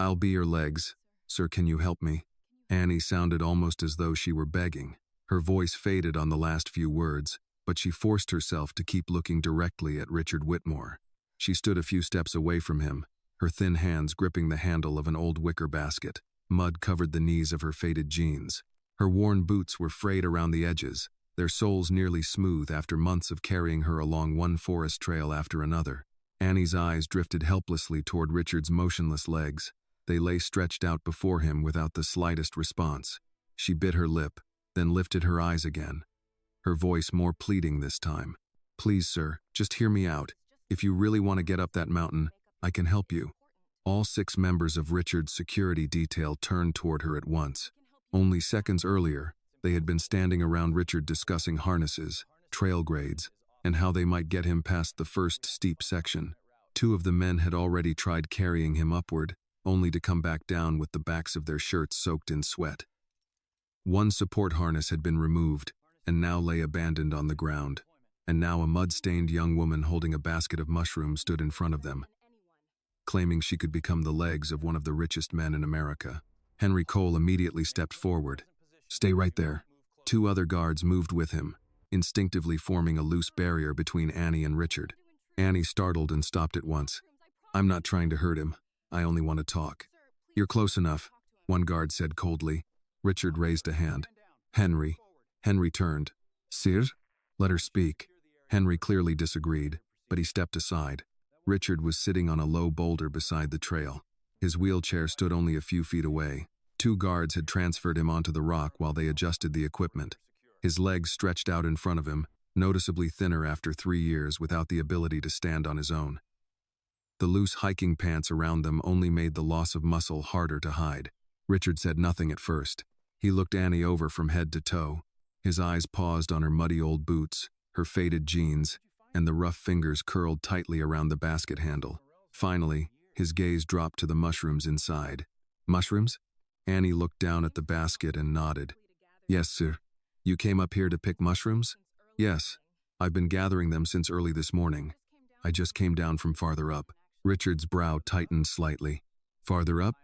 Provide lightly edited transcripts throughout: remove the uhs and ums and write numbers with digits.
"I'll be your legs. Sir, can you help me?" Annie sounded almost as though she were begging. Her voice faded on the last few words, but she forced herself to keep looking directly at Richard Whitmore. She stood a few steps away from him, her thin hands gripping the handle of an old wicker basket. Mud covered the knees of her faded jeans. Her worn boots were frayed around the edges, their soles nearly smooth after months of carrying her along one forest trail after another. Annie's eyes drifted helplessly toward Richard's motionless legs. They lay stretched out before him without the slightest response. She bit her lip, then lifted her eyes again, her voice more pleading this time. "Please, sir, just hear me out. If you really want to get up that mountain, I can help you." All 6 members of Richard's security detail turned toward her at once. Only seconds earlier, they had been standing around Richard discussing harnesses, trail grades, and how they might get him past the first steep section. 2 of the men had already tried carrying him upward, only to come back down with the backs of their shirts soaked in sweat. One support harness had been removed, and now lay abandoned on the ground. And now a mud-stained young woman holding a basket of mushrooms stood in front of them, claiming she could become the legs of one of the richest men in America. Henry Cole immediately stepped forward. "Stay right there." 2 other guards moved with him, instinctively forming a loose barrier between Annie and Richard. Annie startled and stopped at once. "I'm not trying to hurt him. I only want to talk." "You're close enough," one guard said coldly. Richard raised a hand. "Henry." Henry turned. "Sir? Let her speak." Henry clearly disagreed, but he stepped aside. Richard was sitting on a low boulder beside the trail. His wheelchair stood only a few feet away. 2 guards had transferred him onto the rock while they adjusted the equipment. His legs stretched out in front of him, noticeably thinner after 3 years without the ability to stand on his own. The loose hiking pants around them only made the loss of muscle harder to hide. Richard said nothing at first. He looked Annie over from head to toe. His eyes paused on her muddy old boots, her faded jeans, and the rough fingers curled tightly around the basket handle. Finally, his gaze dropped to the mushrooms inside. "Mushrooms?" Annie looked down at the basket and nodded. "Yes, sir. You came up here to pick mushrooms?" "Yes. I've been gathering them since early this morning. I just came down from farther up." Richard's brow tightened slightly. "Farther up?"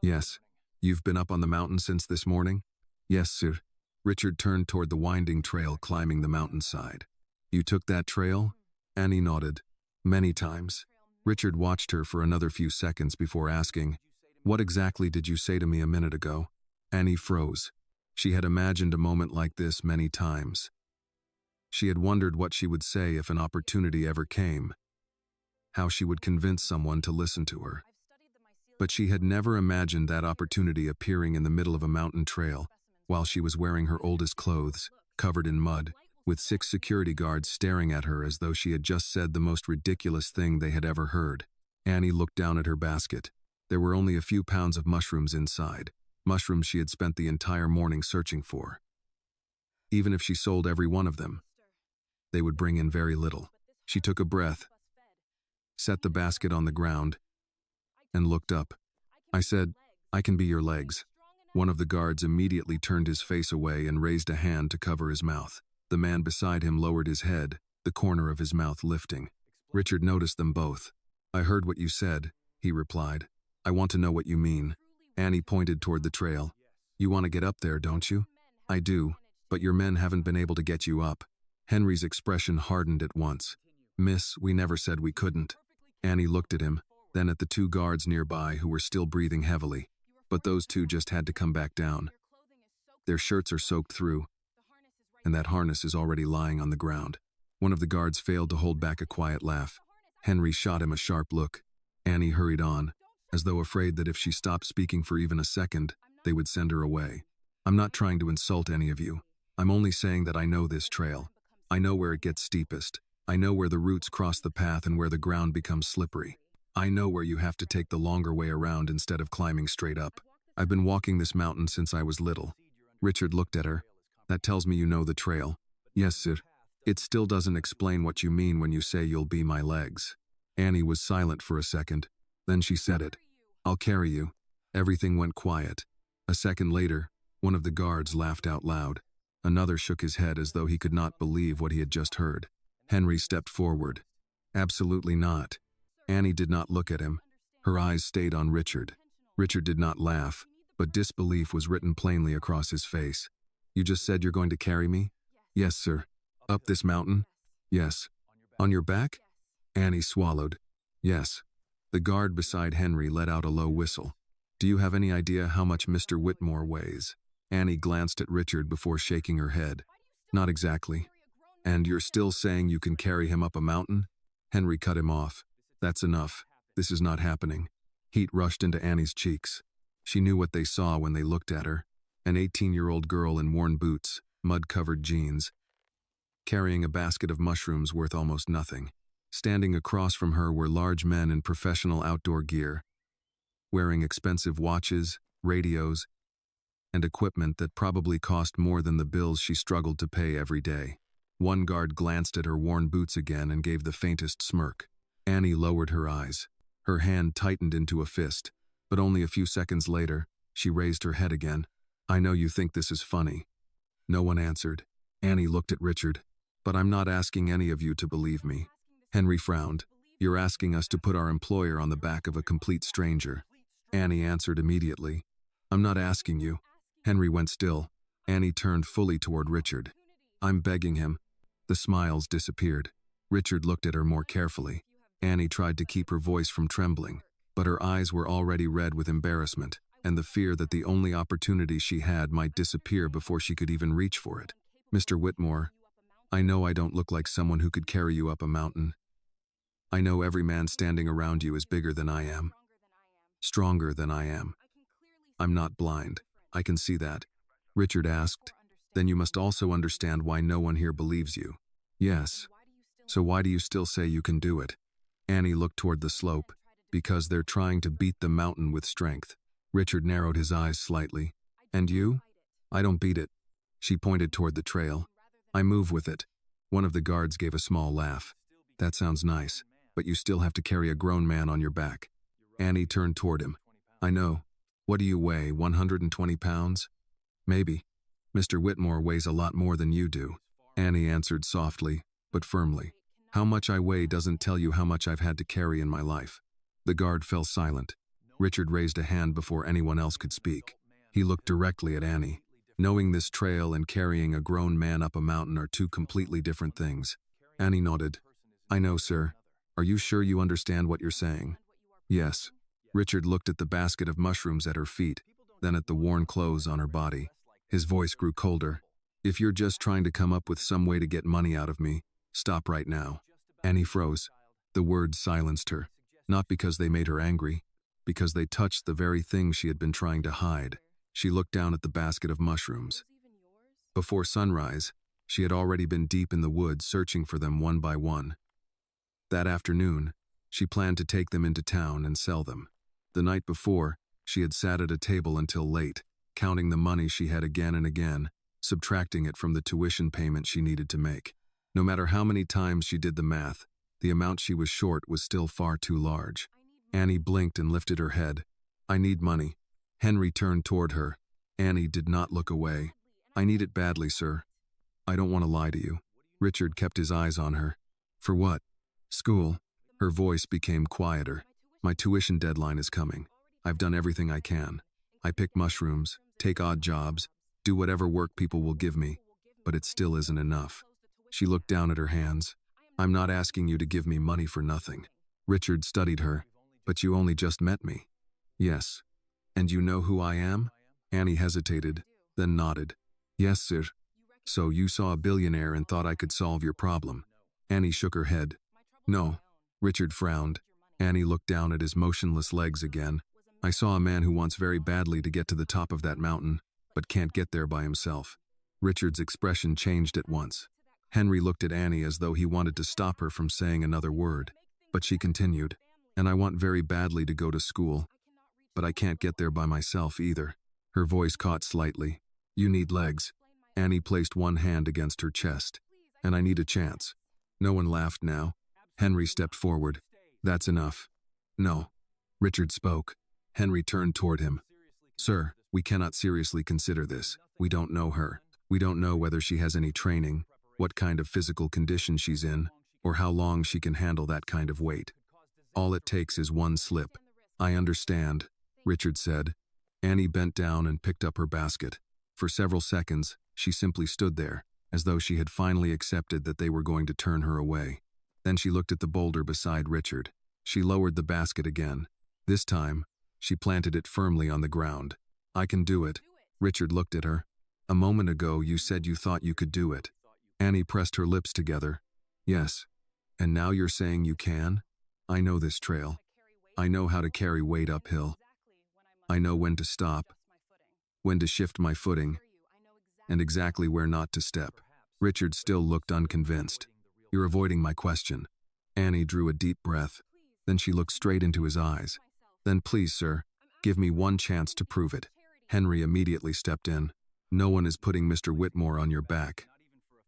"Yes. You've been up on the mountain since this morning?" "Yes, sir." Richard turned toward the winding trail climbing the mountainside. "You took that trail?" Annie nodded. "Many times." Richard watched her for another few seconds before asking, "What exactly did you say to me a minute ago?" Annie froze. She had imagined a moment like this many times. She had wondered what she would say if an opportunity ever came, how she would convince someone to listen to her. But she had never imagined that opportunity appearing in the middle of a mountain trail, while she was wearing her oldest clothes, covered in mud, with 6 security guards staring at her as though she had just said the most ridiculous thing they had ever heard. Annie looked down at her basket. There were only a few pounds of mushrooms inside, mushrooms she had spent the entire morning searching for. Even if she sold every one of them, they would bring in very little. She took a breath, set the basket on the ground, and looked up. "I said, I can be your legs." One of the guards immediately turned his face away and raised a hand to cover his mouth. The man beside him lowered his head, the corner of his mouth lifting. Richard noticed them both. "I heard what you said," he replied. "I want to know what you mean." Annie pointed toward the trail. "You want to get up there, don't you?" "I do, but your men haven't been able to get you up." Henry's expression hardened at once. "Miss, we never said we couldn't." Annie looked at him, then at the 2 guards nearby who were still breathing heavily. But those 2 just had to come back down. "Their shirts are soaked through, and that harness is already lying on the ground." One of the guards failed to hold back a quiet laugh. Henry shot him a sharp look. Annie hurried on, as though afraid that if she stopped speaking for even a second, they would send her away. "I'm not trying to insult any of you. I'm only saying that I know this trail. I know where it gets steepest. I know where the roots cross the path and where the ground becomes slippery. I know where you have to take the longer way around instead of climbing straight up. I've been walking this mountain since I was little." Richard looked at her. "That tells me you know the trail." "Yes, sir." "It still doesn't explain what you mean when you say you'll be my legs." Annie was silent for a second. Then she said it. "I'll carry you." Everything went quiet. A second later, one of the guards laughed out loud. Another shook his head as though he could not believe what he had just heard. Henry stepped forward. "Absolutely not." Annie did not look at him. Her eyes stayed on Richard. Richard did not laugh, but disbelief was written plainly across his face. You just said you're going to carry me? Yes, sir. Up this mountain? Yes. On your back? Annie swallowed. Yes. The guard beside Henry let out a low whistle. Do you have any idea how much Mr. Whitmore weighs? Annie glanced at Richard before shaking her head. Not exactly. And you're still saying you can carry him up a mountain? Henry cut him off. That's enough. This is not happening. Heat rushed into Annie's cheeks. She knew what they saw when they looked at her. An 18-year-old girl in worn boots, mud-covered jeans, carrying a basket of mushrooms worth almost nothing. Standing across from her were large men in professional outdoor gear, wearing expensive watches, radios, and equipment that probably cost more than the bills she struggled to pay every day. One guard glanced at her worn boots again and gave the faintest smirk. Annie lowered her eyes. Her hand tightened into a fist, but only a few seconds later, she raised her head again. I know you think this is funny. No one answered. Annie looked at Richard. But I'm not asking any of you to believe me. Henry frowned. You're asking us to put our employer on the back of a complete stranger. Annie answered immediately. I'm not asking you. Henry went still. Annie turned fully toward Richard. I'm begging him. The smiles disappeared. Richard looked at her more carefully. Annie tried to keep her voice from trembling, but her eyes were already red with embarrassment and the fear that the only opportunity she had might disappear before she could even reach for it. Mr. Whitmore, I know I don't look like someone who could carry you up a mountain. I know every man standing around you is bigger than I am, stronger than I am. I'm not blind. I can see that. Richard asked, then you must also understand why no one here believes you. Yes. So why do you still say you can do it? Annie looked toward the slope. Because they're trying to beat the mountain with strength. Richard narrowed his eyes slightly. And you? I don't beat it. She pointed toward the trail. I move with it. One of the guards gave a small laugh. That sounds nice, but you still have to carry a grown man on your back. Annie turned toward him. I know. What do you weigh, 120 pounds? Maybe. Mr. Whitmore weighs a lot more than you do. Annie answered softly, but firmly. How much I weigh doesn't tell you how much I've had to carry in my life. The guard fell silent. Richard raised a hand before anyone else could speak. He looked directly at Annie. Knowing this trail and carrying a grown man up a mountain are two completely different things. Annie nodded. I know, sir. Are you sure you understand what you're saying? Yes. Richard looked at the basket of mushrooms at her feet, then at the worn clothes on her body. His voice grew colder. If you're just trying to come up with some way to get money out of me, stop right now. Annie froze. The words silenced her. Not because they made her angry, because they touched the very thing she had been trying to hide. She looked down at the basket of mushrooms. Before sunrise, she had already been deep in the woods searching for them one by one. That afternoon, she planned to take them into town and sell them. The night before, she had sat at a table until late, counting the money she had again and again, subtracting it from the tuition payment she needed to make. No matter how many times she did the math, the amount she was short was still far too large. Annie blinked and lifted her head. I need money. Henry turned toward her. Annie did not look away. I need it badly, sir. I don't want to lie to you. Richard kept his eyes on her. For what? School. Her voice became quieter. My tuition deadline is coming. I've done everything I can. I pick mushrooms, take odd jobs, do whatever work people will give me, but it still isn't enough. She looked down at her hands. I'm not asking you to give me money for nothing. Richard studied her. But you only just met me. Yes. And you know who I am? Annie hesitated, then nodded. Yes, sir. So you saw a billionaire and thought I could solve your problem. Annie shook her head. No. Richard frowned. Annie looked down at his motionless legs again. I saw a man who wants very badly to get to the top of that mountain, but can't get there by himself. Richard's expression changed at once. Henry looked at Annie as though he wanted to stop her from saying another word, but she continued. And I want very badly to go to school, but I can't get there by myself either. Her voice caught slightly. You need legs. Annie placed one hand against her chest. And I need a chance. No one laughed now. Henry stepped forward. That's enough. No. Richard spoke. Henry turned toward him. Sir, we cannot seriously consider this. We don't know her. We don't know whether she has any training, what kind of physical condition she's in, or how long she can handle that kind of weight. All it takes is one slip. I understand. Richard said. Annie bent down and picked up her basket. For several seconds, she simply stood there, as though she had finally accepted that they were going to turn her away. Then she looked at the boulder beside Richard. She lowered the basket again. This time, she planted it firmly on the ground. I can do it. Richard looked at her. A moment ago you said you thought you could do it. Annie pressed her lips together. Yes. And now you're saying you can? I know this trail. I know how to carry weight uphill. I know when to stop, when to shift my footing, and exactly where not to step. Richard still looked unconvinced. You're avoiding my question. Annie drew a deep breath. Then she looked straight into his eyes. Then please, sir, give me one chance to prove it. Henry immediately stepped in. No one is putting Mr. Whitmore on your back.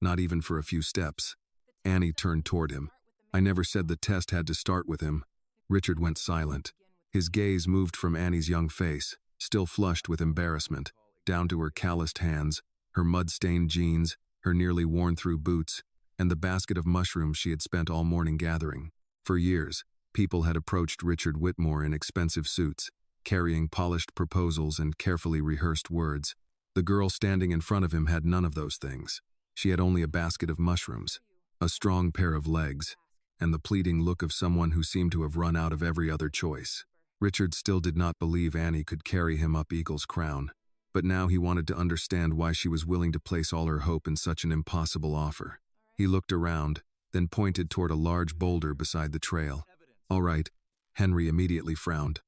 Not even for a few steps. Annie turned toward him. I never said the test had to start with him. Richard went silent. His gaze moved from Annie's young face, still flushed with embarrassment, down to her calloused hands, her mud-stained jeans, her nearly worn-through boots, and the basket of mushrooms she had spent all morning gathering. For years, people had approached Richard Whitmore in expensive suits, carrying polished proposals and carefully rehearsed words. The girl standing in front of him had none of those things. She had only a basket of mushrooms, a strong pair of legs, and the pleading look of someone who seemed to have run out of every other choice. Richard still did not believe Annie could carry him up Eagle's Crown, but now he wanted to understand why she was willing to place all her hope in such an impossible offer. He looked around, then pointed toward a large boulder beside the trail. All right. Henry immediately frowned.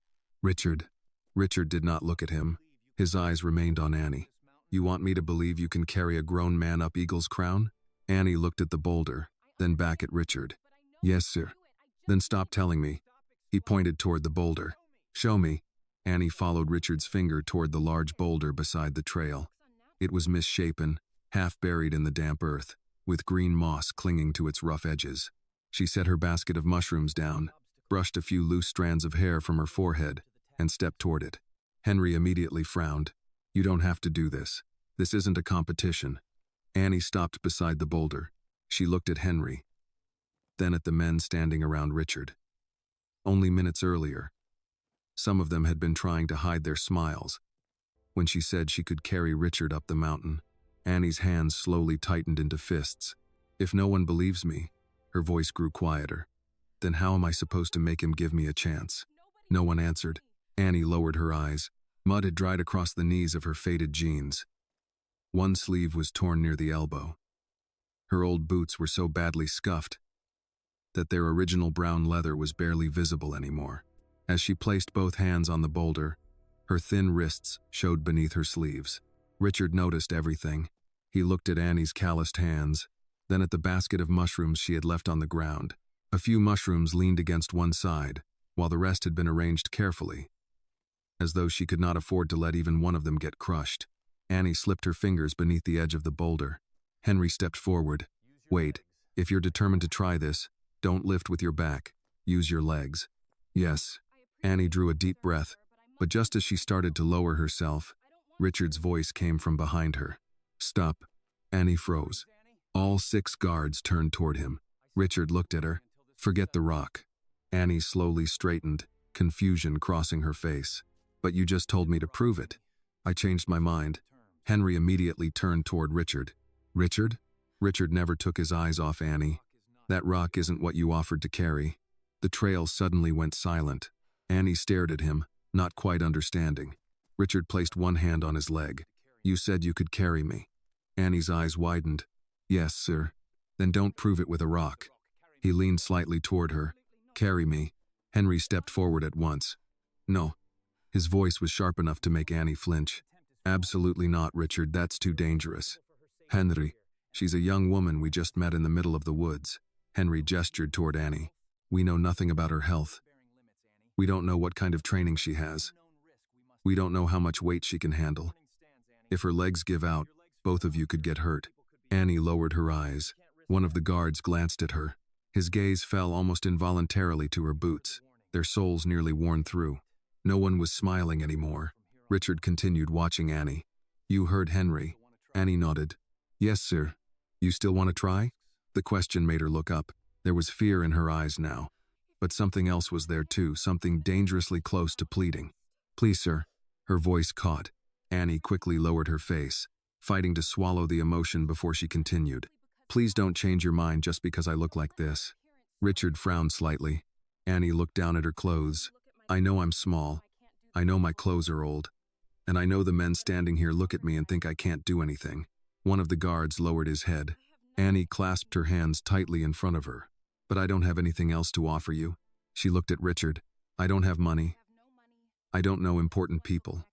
Richard did not look at him. His eyes remained on Annie. You want me to believe you can carry a grown man up Eagle's Crown? Annie looked at the boulder, then back at Richard. Yes, sir. Then stop telling me. He pointed toward the boulder. Show me. Annie followed Richard's finger toward the large boulder beside the trail. It was misshapen, half buried in the damp earth, with green moss clinging to its rough edges. She set her basket of mushrooms down, brushed a few loose strands of hair from her forehead, and stepped toward it. Henry immediately frowned. You don't have to do this. This isn't a competition. Annie stopped beside the boulder. She looked at Henry, then at the men standing around Richard. Only minutes earlier, some of them had been trying to hide their smiles. When she said she could carry Richard up the mountain, Annie's hands slowly tightened into fists. If no one believes me, her voice grew quieter, then how am I supposed to make him give me a chance? No one answered. Annie lowered her eyes. Mud had dried across the knees of her faded jeans. One sleeve was torn near the elbow. Her old boots were so badly scuffed that their original brown leather was barely visible anymore. As she placed both hands on the boulder, her thin wrists showed beneath her sleeves. Richard noticed everything. He looked at Annie's calloused hands, then at the basket of mushrooms she had left on the ground. A few mushrooms leaned against one side, while the rest had been arranged carefully, as though she could not afford to let even one of them get crushed. Annie slipped her fingers beneath the edge of the boulder. Henry stepped forward. Wait, if you're determined to try this, don't lift with your back. Use your legs. Yes. Annie drew a deep breath, but just as she started to lower herself, Richard's voice came from behind her. Stop. Annie froze. All 6 guards turned toward him. Richard looked at her. Forget the rock. Annie slowly straightened, confusion crossing her face. But you just told me to prove it. I changed my mind. Henry immediately turned toward Richard. Richard? Richard never took his eyes off Annie. That rock isn't what you offered to carry. The trail suddenly went silent. Annie stared at him, not quite understanding. Richard placed one hand on his leg. You said you could carry me. Annie's eyes widened. Yes, sir. Then don't prove it with a rock. He leaned slightly toward her. Carry me. Henry stepped forward at once. No. His voice was sharp enough to make Annie flinch. Absolutely not, Richard. That's too dangerous. Henry. She's a young woman we just met in the middle of the woods. Henry gestured toward Annie. We know nothing about her health. We don't know what kind of training she has. We don't know how much weight she can handle. If her legs give out, both of you could get hurt. Annie lowered her eyes. One of the guards glanced at her. His gaze fell almost involuntarily to her boots, their soles nearly worn through. No one was smiling anymore. Richard continued watching Annie. You heard Henry. Annie nodded. Yes, sir. You still want to try? The question made her look up. There was fear in her eyes now. But something else was there too, something dangerously close to pleading. Please, sir. Her voice caught. Annie quickly lowered her face, fighting to swallow the emotion before she continued. Please don't change your mind just because I look like this. Richard frowned slightly. Annie looked down at her clothes. I know I'm small. I know my clothes are old. And I know the men standing here look at me and think I can't do anything. One of the guards lowered his head. Annie clasped her hands tightly in front of her. But I don't have anything else to offer you. She looked at Richard. I don't have money. I don't know important people.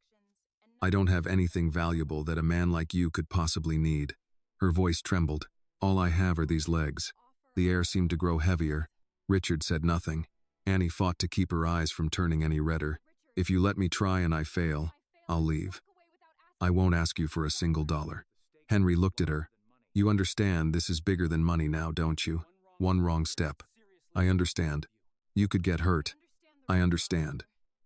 I don't have anything valuable that a man like you could possibly need. Her voice trembled. All I have are these legs. The air seemed to grow heavier. Richard said nothing. Annie fought to keep her eyes from turning any redder. If you let me try and I fail, I'll leave. I won't ask you for a single dollar. Henry looked at her. You understand this is bigger than money now, don't you? One wrong step. I understand. You could get hurt. I understand.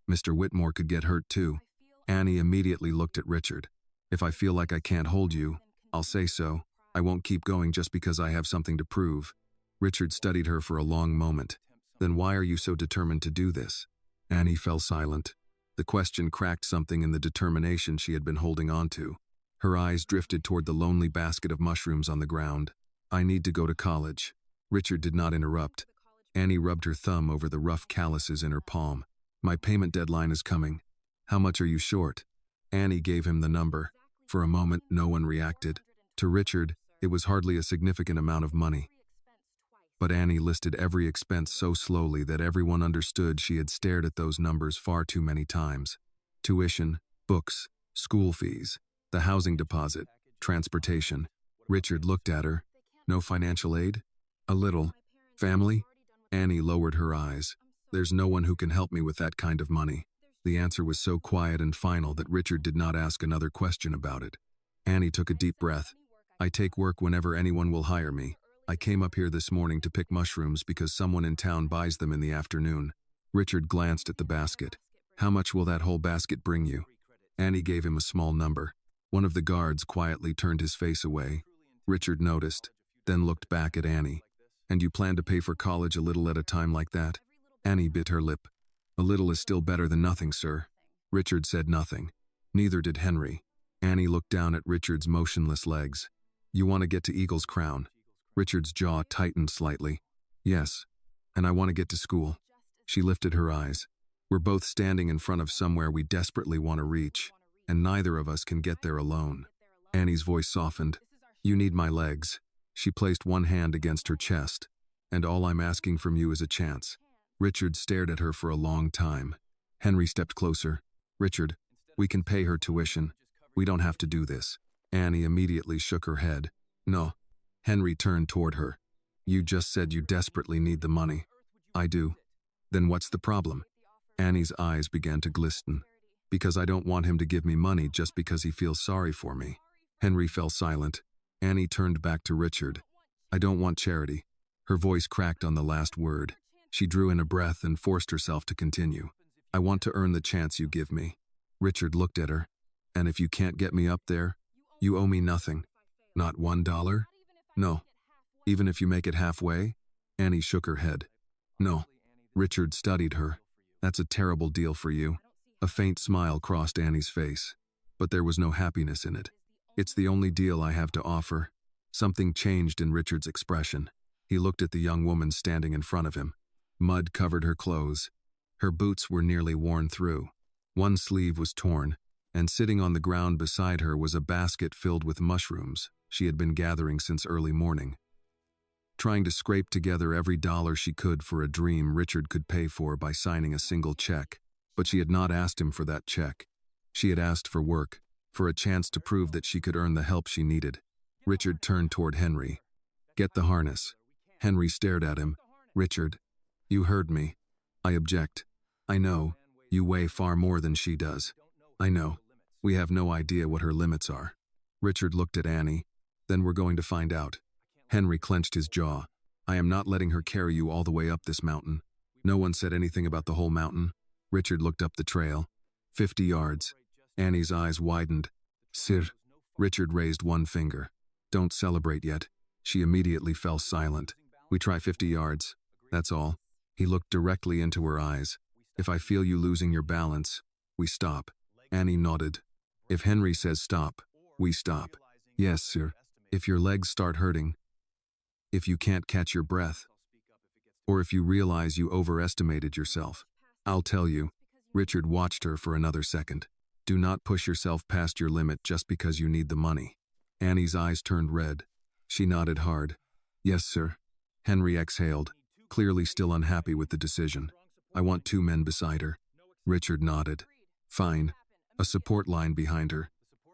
Mr. Whitmore could get hurt too. Annie immediately looked at Richard. If I feel like I can't hold you, I'll say so. I won't keep going just because I have something to prove. Richard studied her for a long moment. Then why are you so determined to do this? Annie fell silent. The question cracked something in the determination she had been holding on to. Her eyes drifted toward the lonely basket of mushrooms on the ground. I need to go to college. Richard did not interrupt. Annie rubbed her thumb over the rough calluses in her palm. My payment deadline is coming. How much are you short? Annie gave him the number. For a moment, no one reacted. To Richard, it was hardly a significant amount of money. But Annie listed every expense so slowly that everyone understood she had stared at those numbers far too many times. Tuition, books, school fees, the housing deposit, transportation. Richard looked at her. No financial aid? A little. Family? Annie lowered her eyes. There's no one who can help me with that kind of money. The answer was so quiet and final that Richard did not ask another question about it. Annie took a deep breath. I take work whenever anyone will hire me. I came up here this morning to pick mushrooms because someone in town buys them in the afternoon. Richard glanced at the basket. How much will that whole basket bring you? Annie gave him a small number. One of the guards quietly turned his face away. Richard noticed, then looked back at Annie. And you plan to pay for college a little at a time like that? Annie bit her lip. A little is still better than nothing, sir. Richard said nothing. Neither did Henry. Annie looked down at Richard's motionless legs. You want to get to Eagle's Crown? Richard's jaw tightened slightly. Yes, and I want to get to school. She lifted her eyes. We're both standing in front of somewhere we desperately want to reach, and neither of us can get there alone. Annie's voice softened. You need my legs. She placed one hand against her chest. And all I'm asking from you is a chance. Richard stared at her for a long time. Henry stepped closer. Richard, we can pay her tuition. We don't have to do this. Annie immediately shook her head. No. Henry turned toward her. You just said you desperately need the money. I do. Then what's the problem? Annie's eyes began to glisten. Because I don't want him to give me money just because he feels sorry for me. Henry fell silent. Annie turned back to Richard. I don't want charity. Her voice cracked on the last word. She drew in a breath and forced herself to continue. I want to earn the chance you give me. Richard looked at her. And if you can't get me up there, you owe me nothing. Not $1? No. Even if you make it halfway? Annie shook her head. No. Richard studied her. That's a terrible deal for you. A faint smile crossed Annie's face. But there was no happiness in it. It's the only deal I have to offer. Something changed in Richard's expression. He looked at the young woman standing in front of him. Mud covered her clothes. Her boots were nearly worn through. One sleeve was torn, and sitting on the ground beside her was a basket filled with mushrooms she had been gathering since early morning. Trying to scrape together every dollar she could for a dream Richard could pay for by signing a single check. But she had not asked him for that check. She had asked for work, for a chance to prove that she could earn the help she needed. Richard turned toward Henry. Get the harness. Henry stared at him. Richard, you heard me. I object. I know, you weigh far more than she does. I know. We have no idea what her limits are. Richard looked at Annie. Then we're going to find out. Henry clenched his jaw. I am not letting her carry you all the way up this mountain. No one said anything about the whole mountain. Richard looked up the trail. 50 yards. Annie's eyes widened. Sir. Richard raised one finger. Don't celebrate yet. She immediately fell silent. We try 50 yards. That's all. He looked directly into her eyes. If I feel you losing your balance, we stop. Annie nodded. If Henry says stop, we stop. Yes, sir. If your legs start hurting, if you can't catch your breath, or if you realize you overestimated yourself, I'll tell you. Richard watched her for another second. Do not push yourself past your limit just because you need the money. Annie's eyes turned red. She nodded hard. Yes, sir. Henry exhaled, clearly still unhappy with the decision. I want 2 men beside her. Richard nodded. Fine. A support line behind her.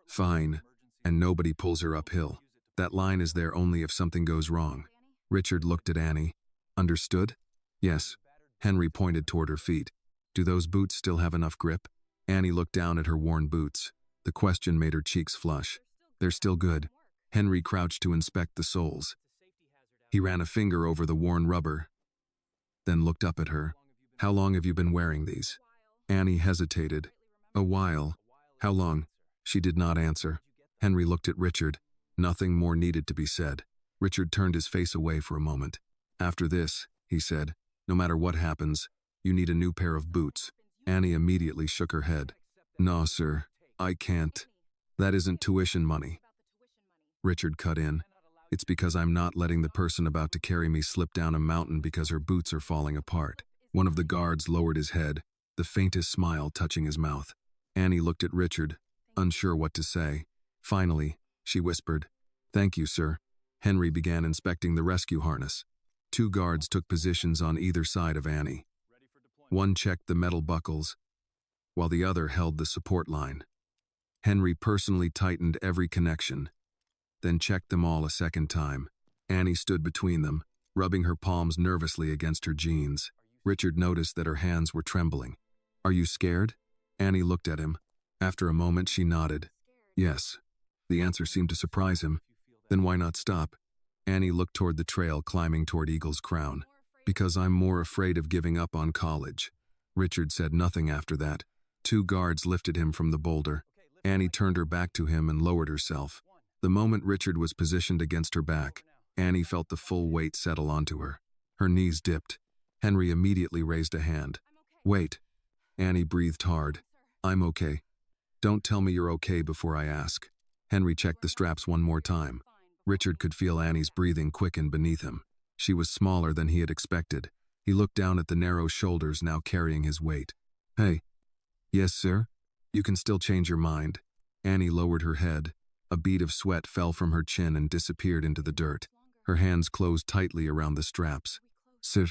Fine. And nobody pulls her uphill. That line is there only if something goes wrong. Richard looked at Annie. Understood? Yes. Henry pointed toward her feet. Do those boots still have enough grip? Annie looked down at her worn boots. The question made her cheeks flush. They're still good. Henry crouched to inspect the soles. He ran a finger over the worn rubber, then looked up at her. How long have you been wearing these? Annie hesitated. A while. How long? She did not answer. Henry looked at Richard. Nothing more needed to be said. Richard turned his face away for a moment. After this, he said, no matter what happens, you need a new pair of boots. Annie immediately shook her head. No, sir. I can't. That isn't tuition money. Richard cut in. It's because I'm not letting the person about to carry me slip down a mountain because her boots are falling apart. One of the guards lowered his head, the faintest smile touching his mouth. Annie looked at Richard, unsure what to say. Finally, she whispered, Thank you, sir. Henry began inspecting the rescue harness. 2 guards took positions on either side of Annie. One checked the metal buckles, while the other held the support line. Henry personally tightened every connection, then checked them all a second time. Annie stood between them, rubbing her palms nervously against her jeans. Richard noticed that her hands were trembling. Are you scared? Annie looked at him. After a moment, she nodded. Yes. The answer seemed to surprise him. Then why not stop? Annie looked toward the trail climbing toward Eagle's Crown. Because I'm more afraid of giving up on college. Richard said nothing after that. 2 guards lifted him from the boulder. Annie turned her back to him and lowered herself. The moment Richard was positioned against her back, Annie felt the full weight settle onto her. Her knees dipped. Henry immediately raised a hand. Wait. Annie breathed hard. I'm okay. Don't tell me you're okay before I ask. Henry checked the straps one more time. Richard could feel Annie's breathing quicken beneath him. She was smaller than he had expected. He looked down at the narrow shoulders now carrying his weight. Hey. Yes, sir? You can still change your mind. Annie lowered her head. A bead of sweat fell from her chin and disappeared into the dirt. Her hands closed tightly around the straps. Sir.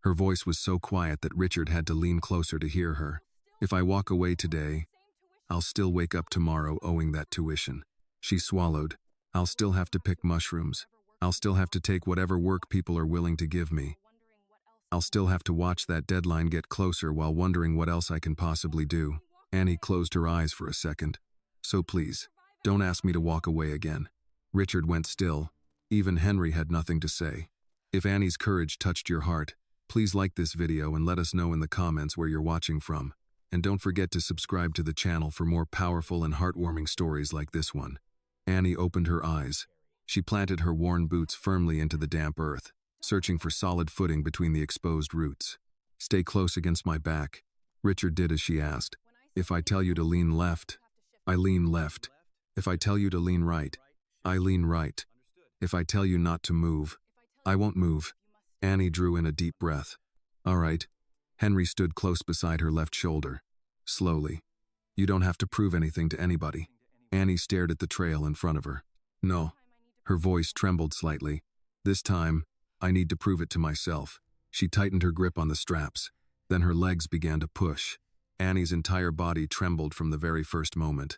Her voice was so quiet that Richard had to lean closer to hear her. If I walk away today, I'll still wake up tomorrow owing that tuition. She swallowed. I'll still have to pick mushrooms. I'll still have to take whatever work people are willing to give me. I'll still have to watch that deadline get closer while wondering what else I can possibly do. Annie closed her eyes for a second. So please, don't ask me to walk away again. Richard went still. Even Henry had nothing to say. If Annie's courage touched your heart, please like this video and let us know in the comments where you're watching from. And don't forget to subscribe to the channel for more powerful and heartwarming stories like this one. Annie opened her eyes. She planted her worn boots firmly into the damp earth, searching for solid footing between the exposed roots. Stay close against my back. Richard did as she asked. If I tell you to lean left, I lean left. If I tell you to lean right, I lean right. If I tell you not to move, I won't move. Annie drew in a deep breath. All right. Henry stood close beside her left shoulder. Slowly. You don't have to prove anything to anybody. Annie stared at the trail in front of her. No. Her voice trembled slightly. This time, I need to prove it to myself. She tightened her grip on the straps. Then her legs began to push. Annie's entire body trembled from the very first moment.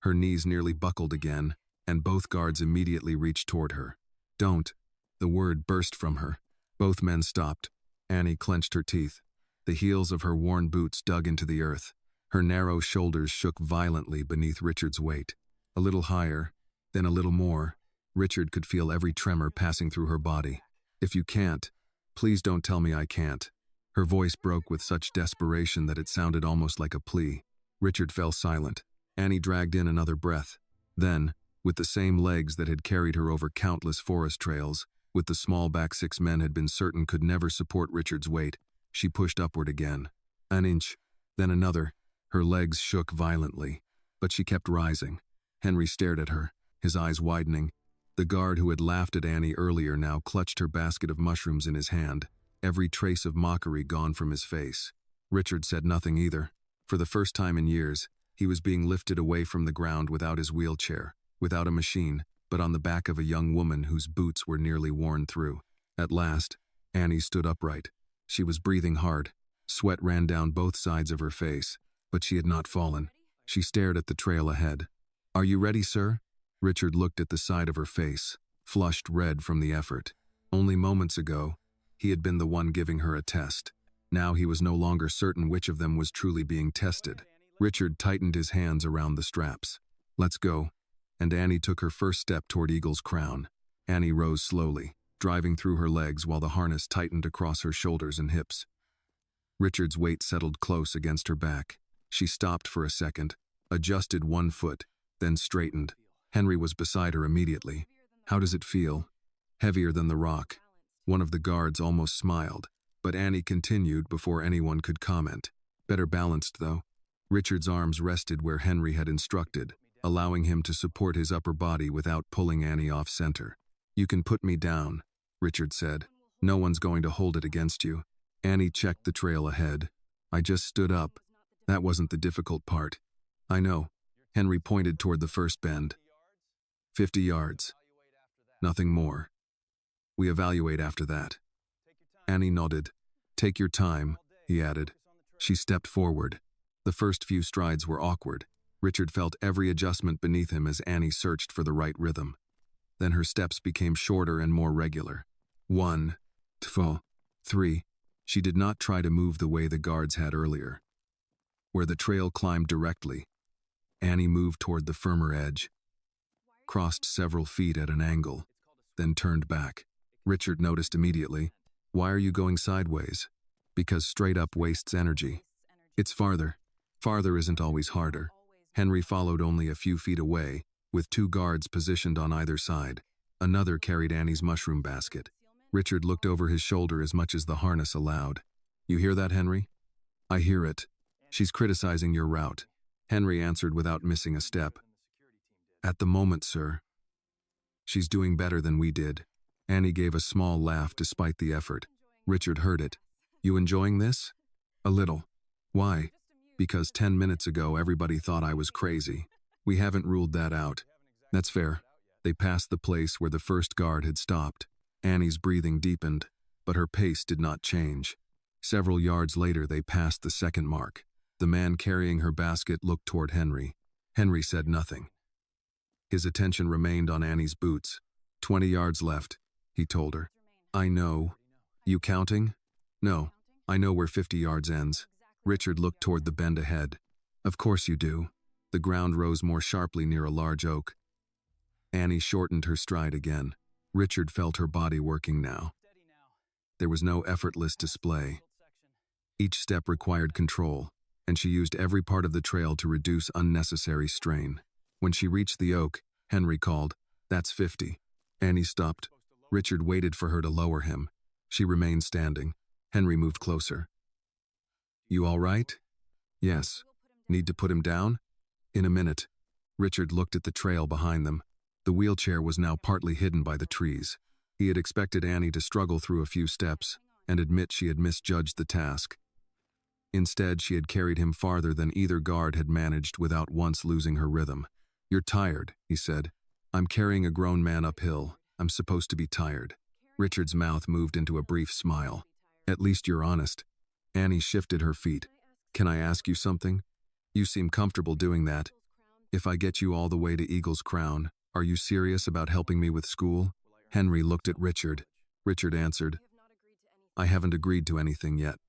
Her knees nearly buckled again, and both guards immediately reached toward her. Don't. The word burst from her. Both men stopped. Annie clenched her teeth. The heels of her worn boots dug into the earth. Her narrow shoulders shook violently beneath Richard's weight. A little higher, then a little more. Richard could feel every tremor passing through her body. If you can't, please don't tell me I can't. Her voice broke with such desperation that it sounded almost like a plea. Richard fell silent. Annie dragged in another breath. Then, with the same legs that had carried her over countless forest trails, with the small back 6 men had been certain could never support Richard's weight, she pushed upward again. An inch, then another. Her legs shook violently, but she kept rising. Henry stared at her, his eyes widening. The guard who had laughed at Annie earlier now clutched her basket of mushrooms in his hand, every trace of mockery gone from his face. Richard said nothing either. For the first time in years, he was being lifted away from the ground without his wheelchair, without a machine, but on the back of a young woman whose boots were nearly worn through. At last, Annie stood upright. She was breathing hard. Sweat ran down both sides of her face, but she had not fallen. She stared at the trail ahead. "Are you ready, sir?" Richard looked at the side of her face, flushed red from the effort. Only moments ago, he had been the one giving her a test. Now he was no longer certain which of them was truly being tested. Richard tightened his hands around the straps. "Let's go." And Annie took her first step toward Eagle's Crown. Annie rose slowly, driving through her legs while the harness tightened across her shoulders and hips. Richard's weight settled close against her back. She stopped for a second, adjusted one foot, then straightened. Henry was beside her immediately. "How does it feel?" "Heavier than the rock." One of the guards almost smiled, but Annie continued before anyone could comment. "Better balanced, though." Richard's arms rested where Henry had instructed, allowing him to support his upper body without pulling Annie off center. "You can put me down," Richard said. "No one's going to hold it against you." Annie checked the trail ahead. "I just stood up. That wasn't the difficult part." "I know." Henry pointed toward the first bend. 50 yards. Nothing more. "We evaluate after that." Annie nodded. "Take your time," he added. She stepped forward. The first few strides were awkward. Richard felt every adjustment beneath him as Annie searched for the right rhythm. Then her steps became shorter and more regular. 1, 2, 3. She did not try to move the way the guards had earlier. Where the trail climbed directly, Annie moved toward the firmer edge, crossed several feet at an angle, then turned back. Richard noticed immediately. "Why are you going sideways?" "Because straight up wastes energy." "It's farther." "Farther isn't always harder." Henry followed only a few feet away, with 2 guards positioned on either side. Another carried Annie's mushroom basket. Richard looked over his shoulder as much as the harness allowed. "You hear that, Henry?" "I hear it. She's criticizing your route." Henry answered without missing a step. "At the moment, sir. She's doing better than we did." Annie gave a small laugh despite the effort. Richard heard it. "You enjoying this?" "A little." "Why?" "Because 10 minutes ago everybody thought I was crazy. We haven't ruled that out." "That's fair." They passed the place where the first guard had stopped. Annie's breathing deepened, but her pace did not change. Several yards later they passed the second mark. The man carrying her basket looked toward Henry. Henry said nothing. His attention remained on Annie's boots. 20 yards left, he told her. "I know." "You counting?" "No. I know where 50 yards ends." Richard looked toward the bend ahead. "Of course you do." The ground rose more sharply near a large oak. Annie shortened her stride again. Richard felt her body working now. There was no effortless display. Each step required control, and she used every part of the trail to reduce unnecessary strain. When she reached the oak, Henry called, "That's 50." Annie stopped. Richard waited for her to lower him. She remained standing. Henry moved closer. "You all right?" "Yes." "Need to put him down?" "In a minute." Richard looked at the trail behind them. The wheelchair was now partly hidden by the trees. He had expected Annie to struggle through a few steps and admit she had misjudged the task. Instead, she had carried him farther than either guard had managed without once losing her rhythm. "You're tired," he said. "I'm carrying a grown man uphill. I'm supposed to be tired." Richard's mouth moved into a brief smile. "At least you're honest." Annie shifted her feet. "Can I ask you something? You seem comfortable doing that. If I get you all the way to Eagle's Crown, are you serious about helping me with school?" Henry looked at Richard. Richard answered, "I haven't agreed to anything yet."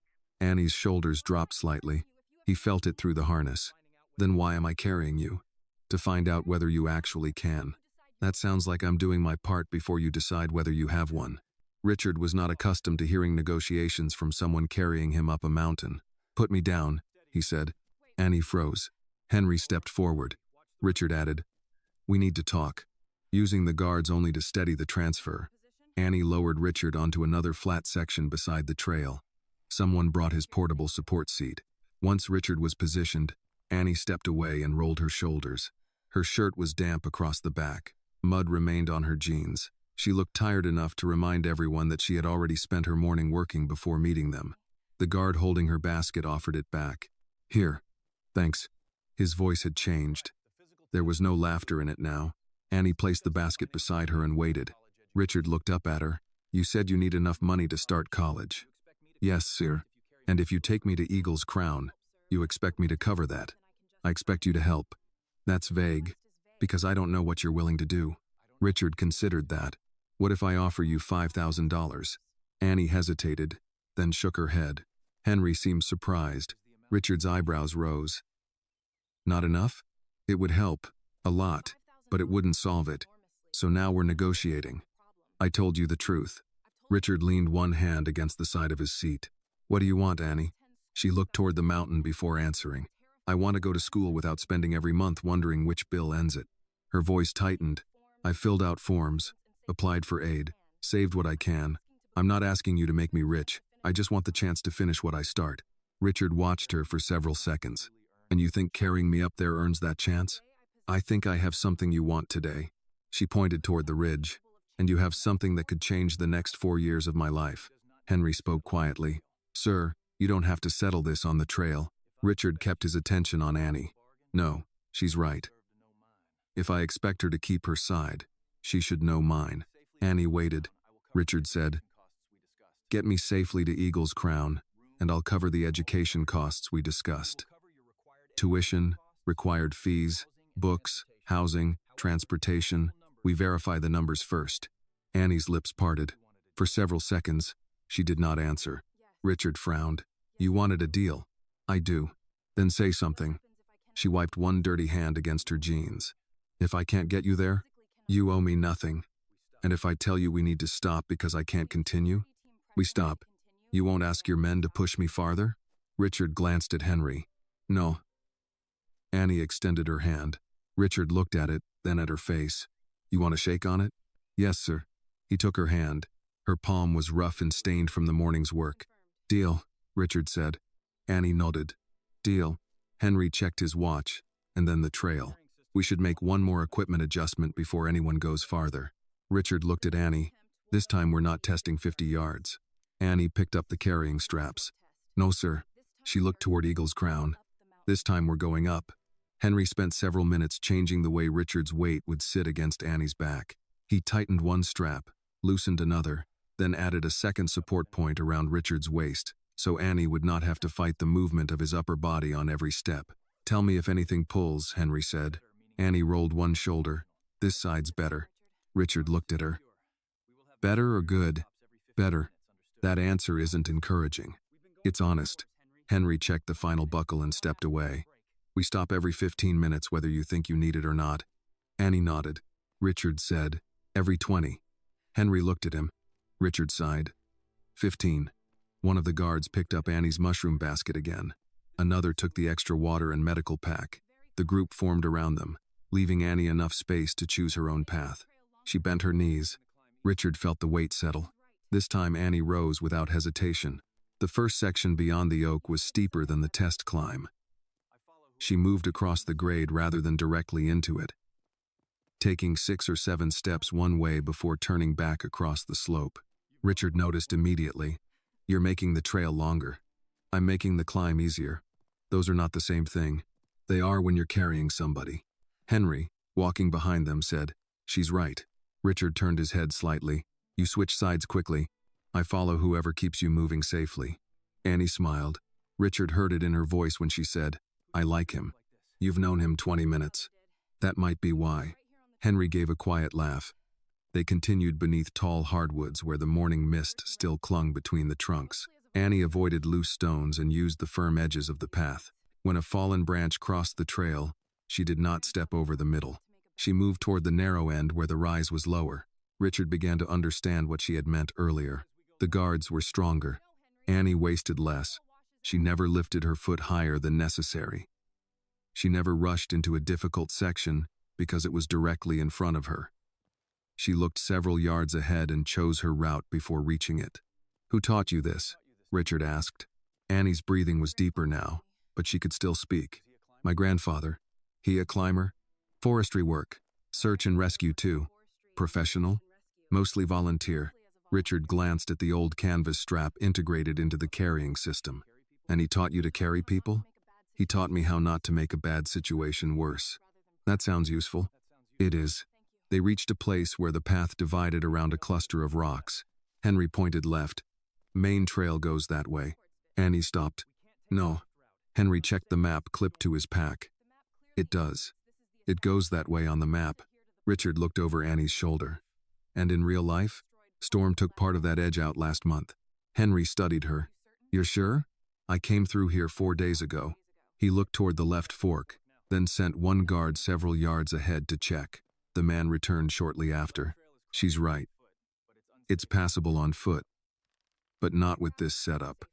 Annie's shoulders dropped slightly. He felt it through the harness. "Then why am I carrying you?" "To find out whether you actually can." "That sounds like I'm doing my part before you decide whether you have one." Richard was not accustomed to hearing negotiations from someone carrying him up a mountain. "Put me down," he said. Annie froze. Henry stepped forward. Richard added, "We need to talk." Using the guards only to steady the transfer, Annie lowered Richard onto another flat section beside the trail. Someone brought his portable support seat. Once Richard was positioned, Annie stepped away and rolled her shoulders. Her shirt was damp across the back. Mud remained on her jeans. She looked tired enough to remind everyone that she had already spent her morning working before meeting them. The guard holding her basket offered it back. "Here. Thanks." His voice had changed. There was no laughter in it now. Annie placed the basket beside her and waited. Richard looked up at her. "You said you need enough money to start college." "Yes, sir. And if you take me to Eagle's Crown, you expect me to cover that. I expect you to help." "That's vague, because I don't know what you're willing to do." Richard considered that. "What if I offer you $5,000? Annie hesitated, then shook her head. Henry seemed surprised. Richard's eyebrows rose. "Not enough? It would help. A lot. But it wouldn't solve it. So now we're negotiating." "I told you the truth." Richard leaned one hand against the side of his seat. "What do you want, Annie?" She looked toward the mountain before answering. "I want to go to school without spending every month wondering which bill ends it." Her voice tightened. "I filled out forms, applied for aid, saved what I can. I'm not asking you to make me rich. I just want the chance to finish what I start." Richard watched her for several seconds. "And you think carrying me up there earns that chance?" "I think I have something you want today." She pointed toward the ridge. "And you have something that could change the next 4 years of my life." Henry spoke quietly. "Sir, you don't have to settle this on the trail." Richard kept his attention on Annie. "No, she's right. If I expect her to keep her side, she should know mine." Annie waited. Richard said, "Get me safely to Eagle's Crown, and I'll cover the education costs we discussed. Tuition, required fees, books, housing, transportation. We verify the numbers first." Annie's lips parted. For several seconds, she did not answer. Richard frowned. "You wanted a deal." "I do." "Then say something." She wiped one dirty hand against her jeans. "If I can't get you there, you owe me nothing. And if I tell you we need to stop because I can't continue, we stop. You won't ask your men to push me farther?" Richard glanced at Henry. "No." Annie extended her hand. Richard looked at it, then at her face. "You want to shake on it?" "Yes, sir." He took her hand. Her palm was rough and stained from the morning's work. "Deal," Richard said. Annie nodded. "Deal." Henry checked his watch, and then the trail. "We should make one more equipment adjustment before anyone goes farther." Richard looked at Annie. "This time we're not testing 50 yards. Annie picked up the carrying straps. "No, sir." She looked toward Eagle's Crown. "This time we're going up." Henry spent several minutes changing the way Richard's weight would sit against Annie's back. He tightened one strap, loosened another, then added a second support point around Richard's waist, so Annie would not have to fight the movement of his upper body on every step. "Tell me if anything pulls," Henry said. Annie rolled one shoulder. "This side's better." Richard looked at her. "Better or good?" "Better." That answer isn't encouraging. It's honest. Henry checked the final buckle and stepped away. "We stop every 15 minutes whether you think you need it or not." Annie nodded. Richard said, "Every 20. Henry looked at him. Richard sighed. 15. One of the guards picked up Annie's mushroom basket again. Another took the extra water and medical pack. The group formed around them, leaving Annie enough space to choose her own path. She bent her knees. Richard felt the weight settle. This time Annie rose without hesitation. The first section beyond the oak was steeper than the test climb. She moved across the grade rather than directly into it, taking 6 or 7 steps one way before turning back across the slope. Richard noticed immediately. "You're making the trail longer." "I'm making the climb easier." "Those are not the same thing." "They are when you're carrying somebody." Henry, walking behind them, said, "She's right." Richard turned his head slightly. "You switch sides quickly. I follow whoever keeps you moving safely." Annie smiled. Richard heard it in her voice when she said, "I like him." "You've known him 20 minutes. That might be why." Henry gave a quiet laugh. They continued beneath tall hardwoods where the morning mist still clung between the trunks. Annie avoided loose stones and used the firm edges of the path. When a fallen branch crossed the trail, she did not step over the middle. She moved toward the narrow end where the rise was lower. Richard began to understand what she had meant earlier. The guards were stronger. Annie wasted less. She never lifted her foot higher than necessary. She never rushed into a difficult section because it was directly in front of her. She looked several yards ahead and chose her route before reaching it. "Who taught you this?" Richard asked. Annie's breathing was deeper now, but she could still speak. My grandfather. He a climber? Forestry work. Search and rescue too. Professional? Mostly volunteer. Richard glanced at the old canvas strap integrated into the carrying system. And he taught you to carry people? He taught me how not to make a bad situation worse. That sounds useful. It is. They reached a place where the path divided around a cluster of rocks. Henry pointed left. Main trail goes that way. Annie stopped. No. Henry checked the map clipped to his pack. It does. It goes that way on the map. Richard looked over Annie's shoulder. And in real life? Storm took part of that edge out last month. Henry studied her. You're sure? I came through here 4 days ago. He looked toward the left fork, then sent one guard several yards ahead to check. The man returned shortly after. She's right. It's passable on foot. But not with this setup.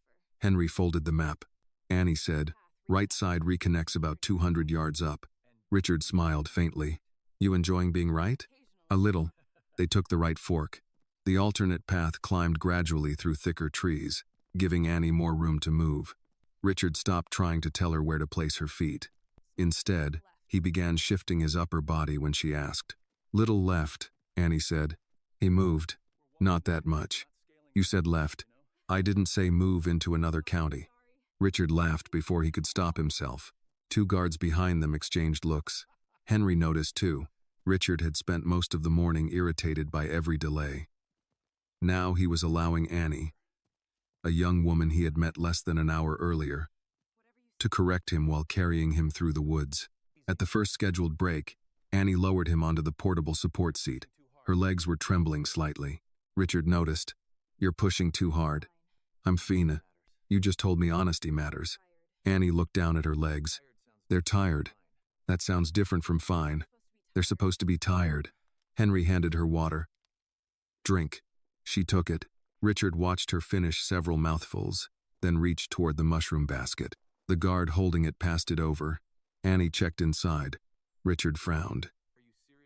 Henry folded the map. Annie said, right side reconnects about 200 yards up. Richard smiled faintly. You enjoying being right? A little. They took the right fork. The alternate path climbed gradually through thicker trees, giving Annie more room to move. Richard stopped trying to tell her where to place her feet. Instead, he began shifting his upper body when she asked. Little left, Annie said. He moved. Not that much. You said left. I didn't say move into another county. Richard laughed before he could stop himself. 2 guards behind them exchanged looks. Henry noticed too. Richard had spent most of the morning irritated by every delay. Now he was allowing Annie, a young woman he had met less than an hour earlier, to correct him while carrying him through the woods. At the first scheduled break, Annie lowered him onto the portable support seat. Her legs were trembling slightly. Richard noticed. You're pushing too hard. I'm fine. You just told me honesty matters. Annie looked down at her legs. They're tired. That sounds different from fine. They're supposed to be tired. Henry handed her water. Drink. She took it. Richard watched her finish several mouthfuls, then reached toward the mushroom basket. The guard holding it passed it over. Annie checked inside. Richard frowned.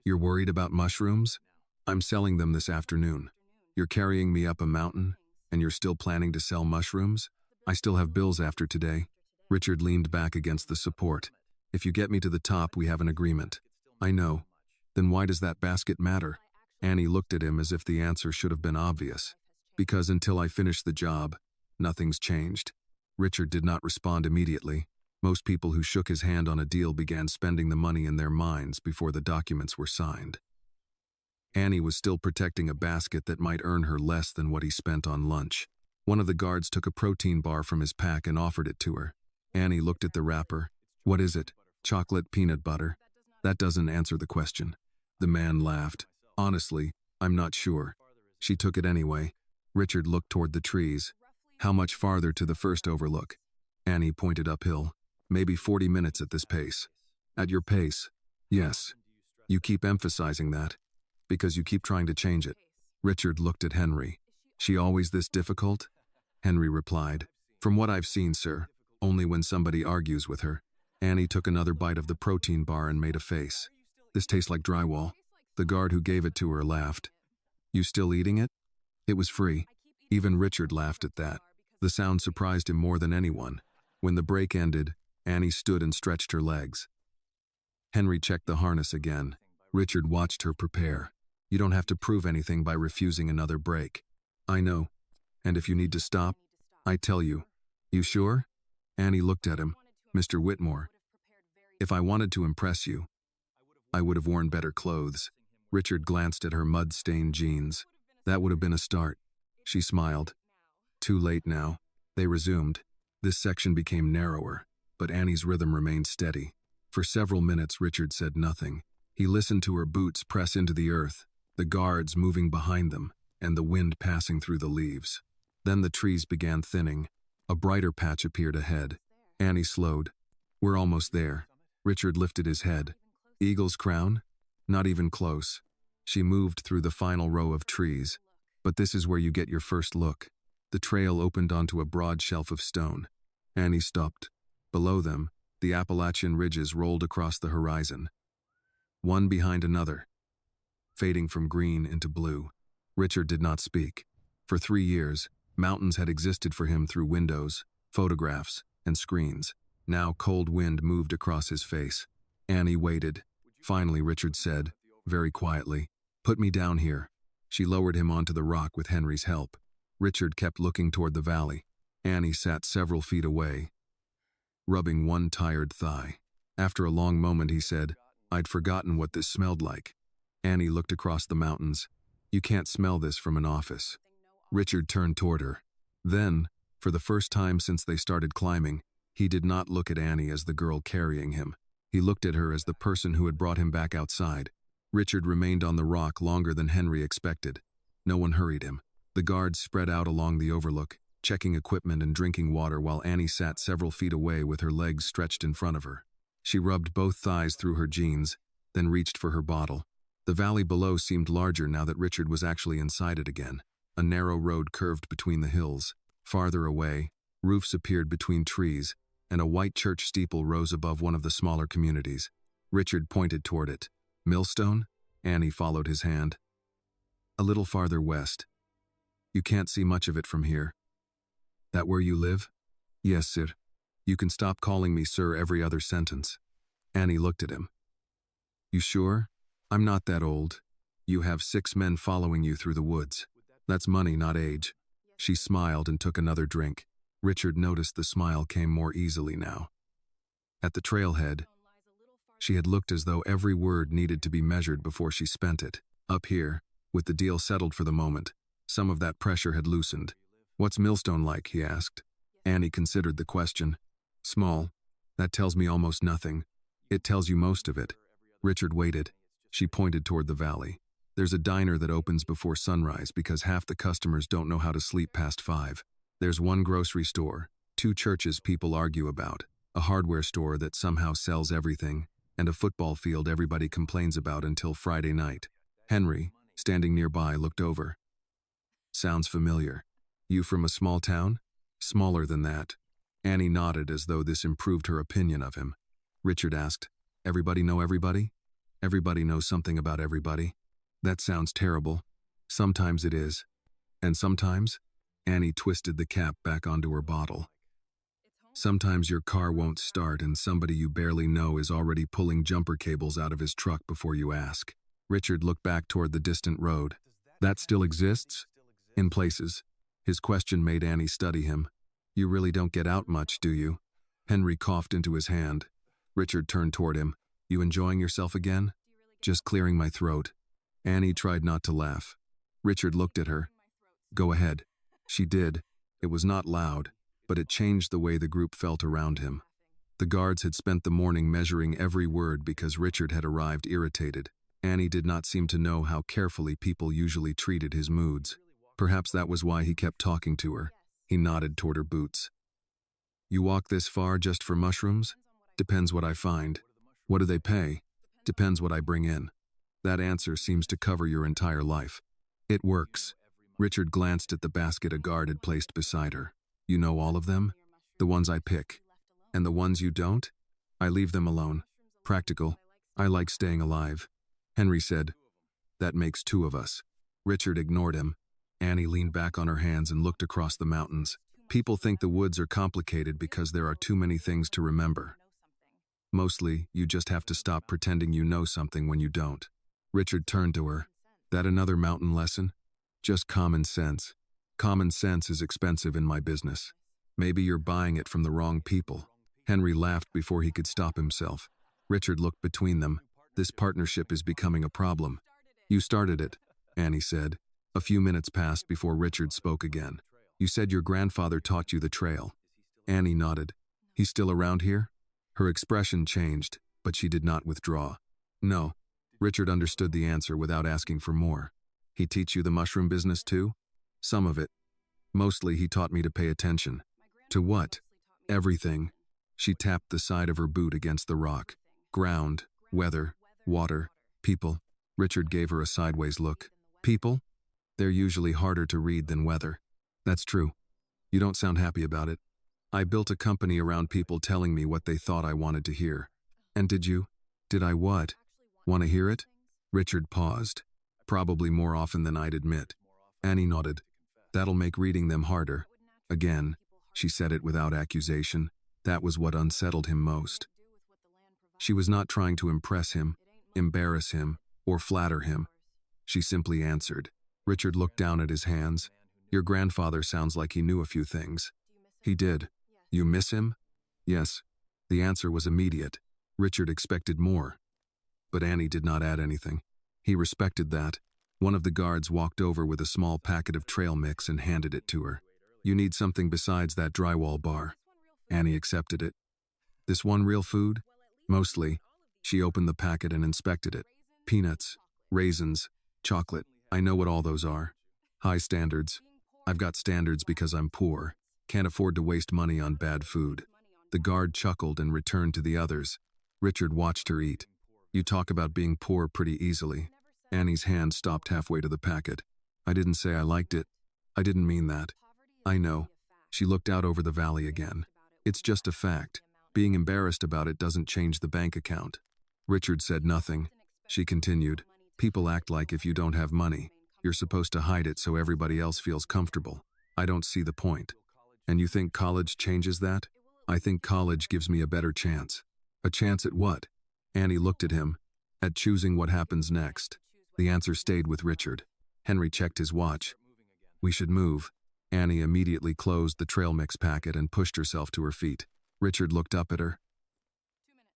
You're worried about mushrooms? I'm selling them this afternoon. You're carrying me up a mountain, and you're still planning to sell mushrooms? I still have bills after today. Richard leaned back against the support. If you get me to the top, we have an agreement. I know. Then why does that basket matter? Annie looked at him as if the answer should have been obvious. Because until I finish the job, nothing's changed. Richard did not respond immediately. Most people who shook his hand on a deal began spending the money in their minds before the documents were signed. Annie was still protecting a basket that might earn her less than what he spent on lunch. One of the guards took a protein bar from his pack and offered it to her. Annie looked at the wrapper. What is it? Chocolate peanut butter? That doesn't answer the question. The man laughed. Honestly, I'm not sure. She took it anyway. Richard looked toward the trees. How much farther to the first overlook? Annie pointed uphill. Maybe 40 minutes at this pace. At your pace? Yes. You keep emphasizing that. Because you keep trying to change it. Richard looked at Henry. She always this difficult? Henry replied. From what I've seen, sir, only when somebody argues with her. Annie took another bite of the protein bar and made a face. This tastes like drywall. The guard who gave it to her laughed. You still eating it? It was free. Even Richard laughed at that. The sound surprised him more than anyone. When the break ended, Annie stood and stretched her legs. Henry checked the harness again. Richard watched her prepare. You don't have to prove anything by refusing another break. I know. And if you need to stop, I tell you. You sure? Annie looked at him. Mr. Whitmore. If I wanted to impress you, I would have worn better clothes. Richard glanced at her mud-stained jeans. That would have been a start. She smiled. Too late now. They resumed. This section became narrower, but Annie's rhythm remained steady. For several minutes, Richard said nothing. He listened to her boots press into the earth, the guards moving behind them, and the wind passing through the leaves. Then the trees began thinning. A brighter patch appeared ahead. Annie slowed. We're almost there. Richard lifted his head. Eagle's crown? Not even close. She moved through the final row of trees. But this is where you get your first look. The trail opened onto a broad shelf of stone. Annie stopped. Below them, the Appalachian ridges rolled across the horizon, one behind another, fading from green into blue. Richard did not speak. For 3 years, mountains had existed for him through windows, photographs, and screens. Now cold wind moved across his face. Annie waited. Finally, Richard said, very quietly, "Put me down here." She lowered him onto the rock with Henry's help. Richard kept looking toward the valley. Annie sat several feet away, rubbing one tired thigh. After a long moment, he said, "I'd forgotten what this smelled like." Annie looked across the mountains. "You can't smell this from an office." Richard turned toward her. Then, for the first time since they started climbing, he did not look at Annie as the girl carrying him. He looked at her as the person who had brought him back outside. Richard remained on the rock longer than Henry expected. No one hurried him. The guards spread out along the overlook, checking equipment and drinking water, while Annie sat several feet away with her legs stretched in front of her. She rubbed both thighs through her jeans, then reached for her bottle. The valley below seemed larger now that Richard was actually inside it again. A narrow road curved between the hills. Farther away, roofs appeared between trees, and a white church steeple rose above one of the smaller communities. Richard pointed toward it. "Millstone?" Annie followed his hand. "A little farther west. You can't see much of it from here." "That where you live?" "Yes, sir." "You can stop calling me sir every other sentence." Annie looked at him. "You sure? I'm not that old. You have 6 men following you through the woods. That's money, not age." She smiled and took another drink. Richard noticed the smile came more easily now. At the trailhead, she had looked as though every word needed to be measured before she spent it. Up here, with the deal settled for the moment, some of that pressure had loosened. "What's Millstone like?" he asked. Annie considered the question. "Small. That tells me almost nothing. It tells you most of it." Richard waited. She pointed toward the valley. "There's a diner that opens before sunrise because half the customers don't know how to sleep past 5. There's one grocery store, 2 churches people argue about, a hardware store that somehow sells everything, and a football field everybody complains about until Friday night." Henry, standing nearby, looked over. "Sounds familiar. You from a small town?" "Smaller than that." Annie nodded as though this improved her opinion of him. Richard asked, "Everybody know everybody?" "Everybody knows something about everybody." "That sounds terrible." "Sometimes it is." "And sometimes?" Annie twisted the cap back onto her bottle. "Sometimes your car won't start and somebody you barely know is already pulling jumper cables out of his truck before you ask." Richard looked back toward the distant road. "That still exists?" "In places." His question made Annie study him. "You really don't get out much, do you?" Henry coughed into his hand. Richard turned toward him. "You enjoying yourself again?" "Just clearing my throat." Annie tried not to laugh. Richard looked at her. "Go ahead." She did. It was not loud, but it changed the way the group felt around him. The guards had spent the morning measuring every word because Richard had arrived irritated. Annie did not seem to know how carefully people usually treated his moods. Perhaps that was why he kept talking to her. He nodded toward her boots. "You walk this far just for mushrooms?" "Depends what I find." "What do they pay?" "Depends what I bring in." That answer seems to cover your entire life. It works. Richard glanced at the basket a guard had placed beside her. "You know all of them?" "The ones I pick." "And the ones you don't?" "I leave them alone. Practical. I like staying alive." Henry said, "That makes 2 of us." Richard ignored him. Annie leaned back on her hands and looked across the mountains. "People think the woods are complicated because there are too many things to remember. Mostly, you just have to stop pretending you know something when you don't." Richard turned to her. "That another mountain lesson?" "Just common sense. Common sense is expensive in my business. Maybe you're buying it from the wrong people." Henry laughed before he could stop himself. Richard looked between them. "This partnership is becoming a problem." "You started it," Annie said. A few minutes passed before Richard spoke again. "You said your grandfather taught you the trail." Annie nodded. "He's still around here?" Her expression changed, but she did not withdraw. "No." Richard understood the answer without asking for more. "He teach you the mushroom business too?" "Some of it. Mostly he taught me to pay attention." "To what?" "Everything." She tapped the side of her boot against the rock. "Ground, weather, water, people." Richard gave her a sideways look. "People? They're usually harder to read than weather." "That's true. You don't sound happy about it." "I built a company around people telling me what they thought I wanted to hear." "And did you?" "Did I what?" "Want to hear it?" Richard paused. "Probably more often than I'd admit." Annie nodded. "That'll make reading them harder." Again, she said it without accusation. That was what unsettled him most. She was not trying to impress him, embarrass him, or flatter him. She simply answered. Richard looked down at his hands. Your grandfather sounds like he knew a few things. He did. You miss him? Yes. The answer was immediate. Richard expected more. But Annie did not add anything. He respected that. One of the guards walked over with a small packet of trail mix and handed it to her. You need something besides that drywall bar. Annie accepted it. This one real food? Mostly. She opened the packet and inspected it. Peanuts, raisins, chocolate. I know what all those are. High standards. I've got standards because I'm poor. Can't afford to waste money on bad food. The guard chuckled and returned to the others. Richard watched her eat. You talk about being poor pretty easily. Annie's hand stopped halfway to the packet. I didn't say I liked it. I didn't mean that. I know. She looked out over the valley again. It's just a fact. Being embarrassed about it doesn't change the bank account. Richard said nothing. She continued. People act like if you don't have money, you're supposed to hide it so everybody else feels comfortable. I don't see the point. And you think college changes that? I think college gives me a better chance. A chance at what? Annie looked at him. At choosing what happens next. The answer stayed with Richard. Henry checked his watch. We should move. Annie immediately closed the trail mix packet and pushed herself to her feet. Richard looked up at her.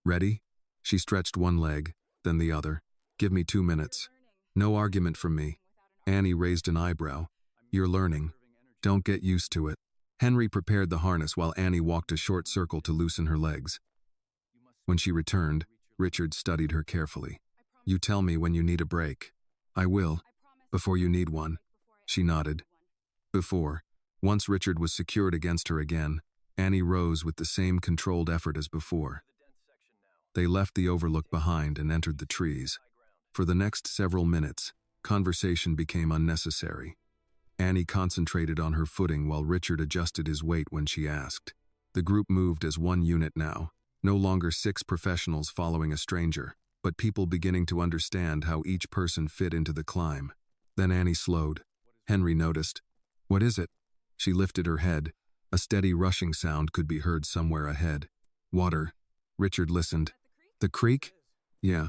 Ready? She stretched one leg, then the other. Give me 2 minutes. No argument from me. Annie raised an eyebrow. You're learning. Don't get used to it. Henry prepared the harness while Annie walked a short circle to loosen her legs. When she returned, Richard studied her carefully. You tell me when you need a break. I will. Before you need one. She nodded. Before. Once Richard was secured against her again, Annie rose with the same controlled effort as before. They left the overlook behind and entered the trees. For the next several minutes, conversation became unnecessary. Annie concentrated on her footing while Richard adjusted his weight when she asked. The group moved as one unit now, no longer 6 professionals following a stranger, but people beginning to understand how each person fit into the climb. Then Annie slowed. Henry noticed. What is it? She lifted her head. A steady rushing sound could be heard somewhere ahead. Water. Richard listened. The creek? Yeah.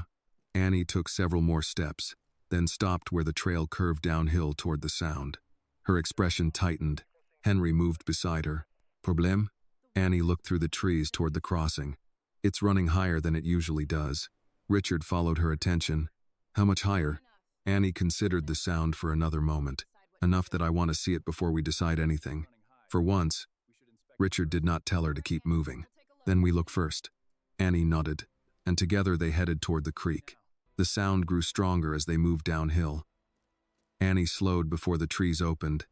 Annie took several more steps, then stopped where the trail curved downhill toward the sound. Her expression tightened. Henry moved beside her. Problème? Annie looked through the trees toward the crossing. It's running higher than it usually does. Richard followed her attention. How much higher? Annie considered the sound for another moment. Enough that I want to see it before we decide anything. For once, Richard did not tell her to keep moving. Then we look first. Annie nodded, and together they headed toward the creek. The sound grew stronger as they moved downhill. Annie slowed before the trees opened,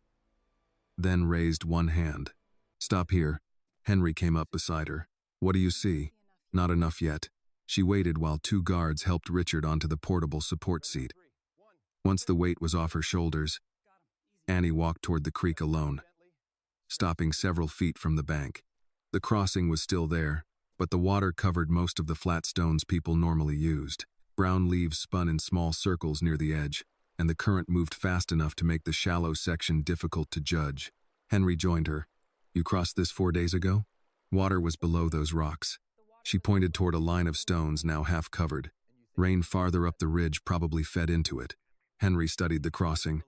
then raised one hand. Stop here. Henry came up beside her. What do you see? Not enough yet. She waited while 2 guards helped Richard onto the portable support seat. Once the weight was off her shoulders, Annie walked toward the creek alone, stopping several feet from the bank. The crossing was still there, but the water covered most of the flat stones people normally used. Brown leaves spun in small circles near the edge, and the current moved fast enough to make the shallow section difficult to judge. Henry joined her. You crossed this 4 days ago? Water was below those rocks. She pointed toward a line of stones now half covered. Rain farther up the ridge probably fed into it. Henry studied the crossing.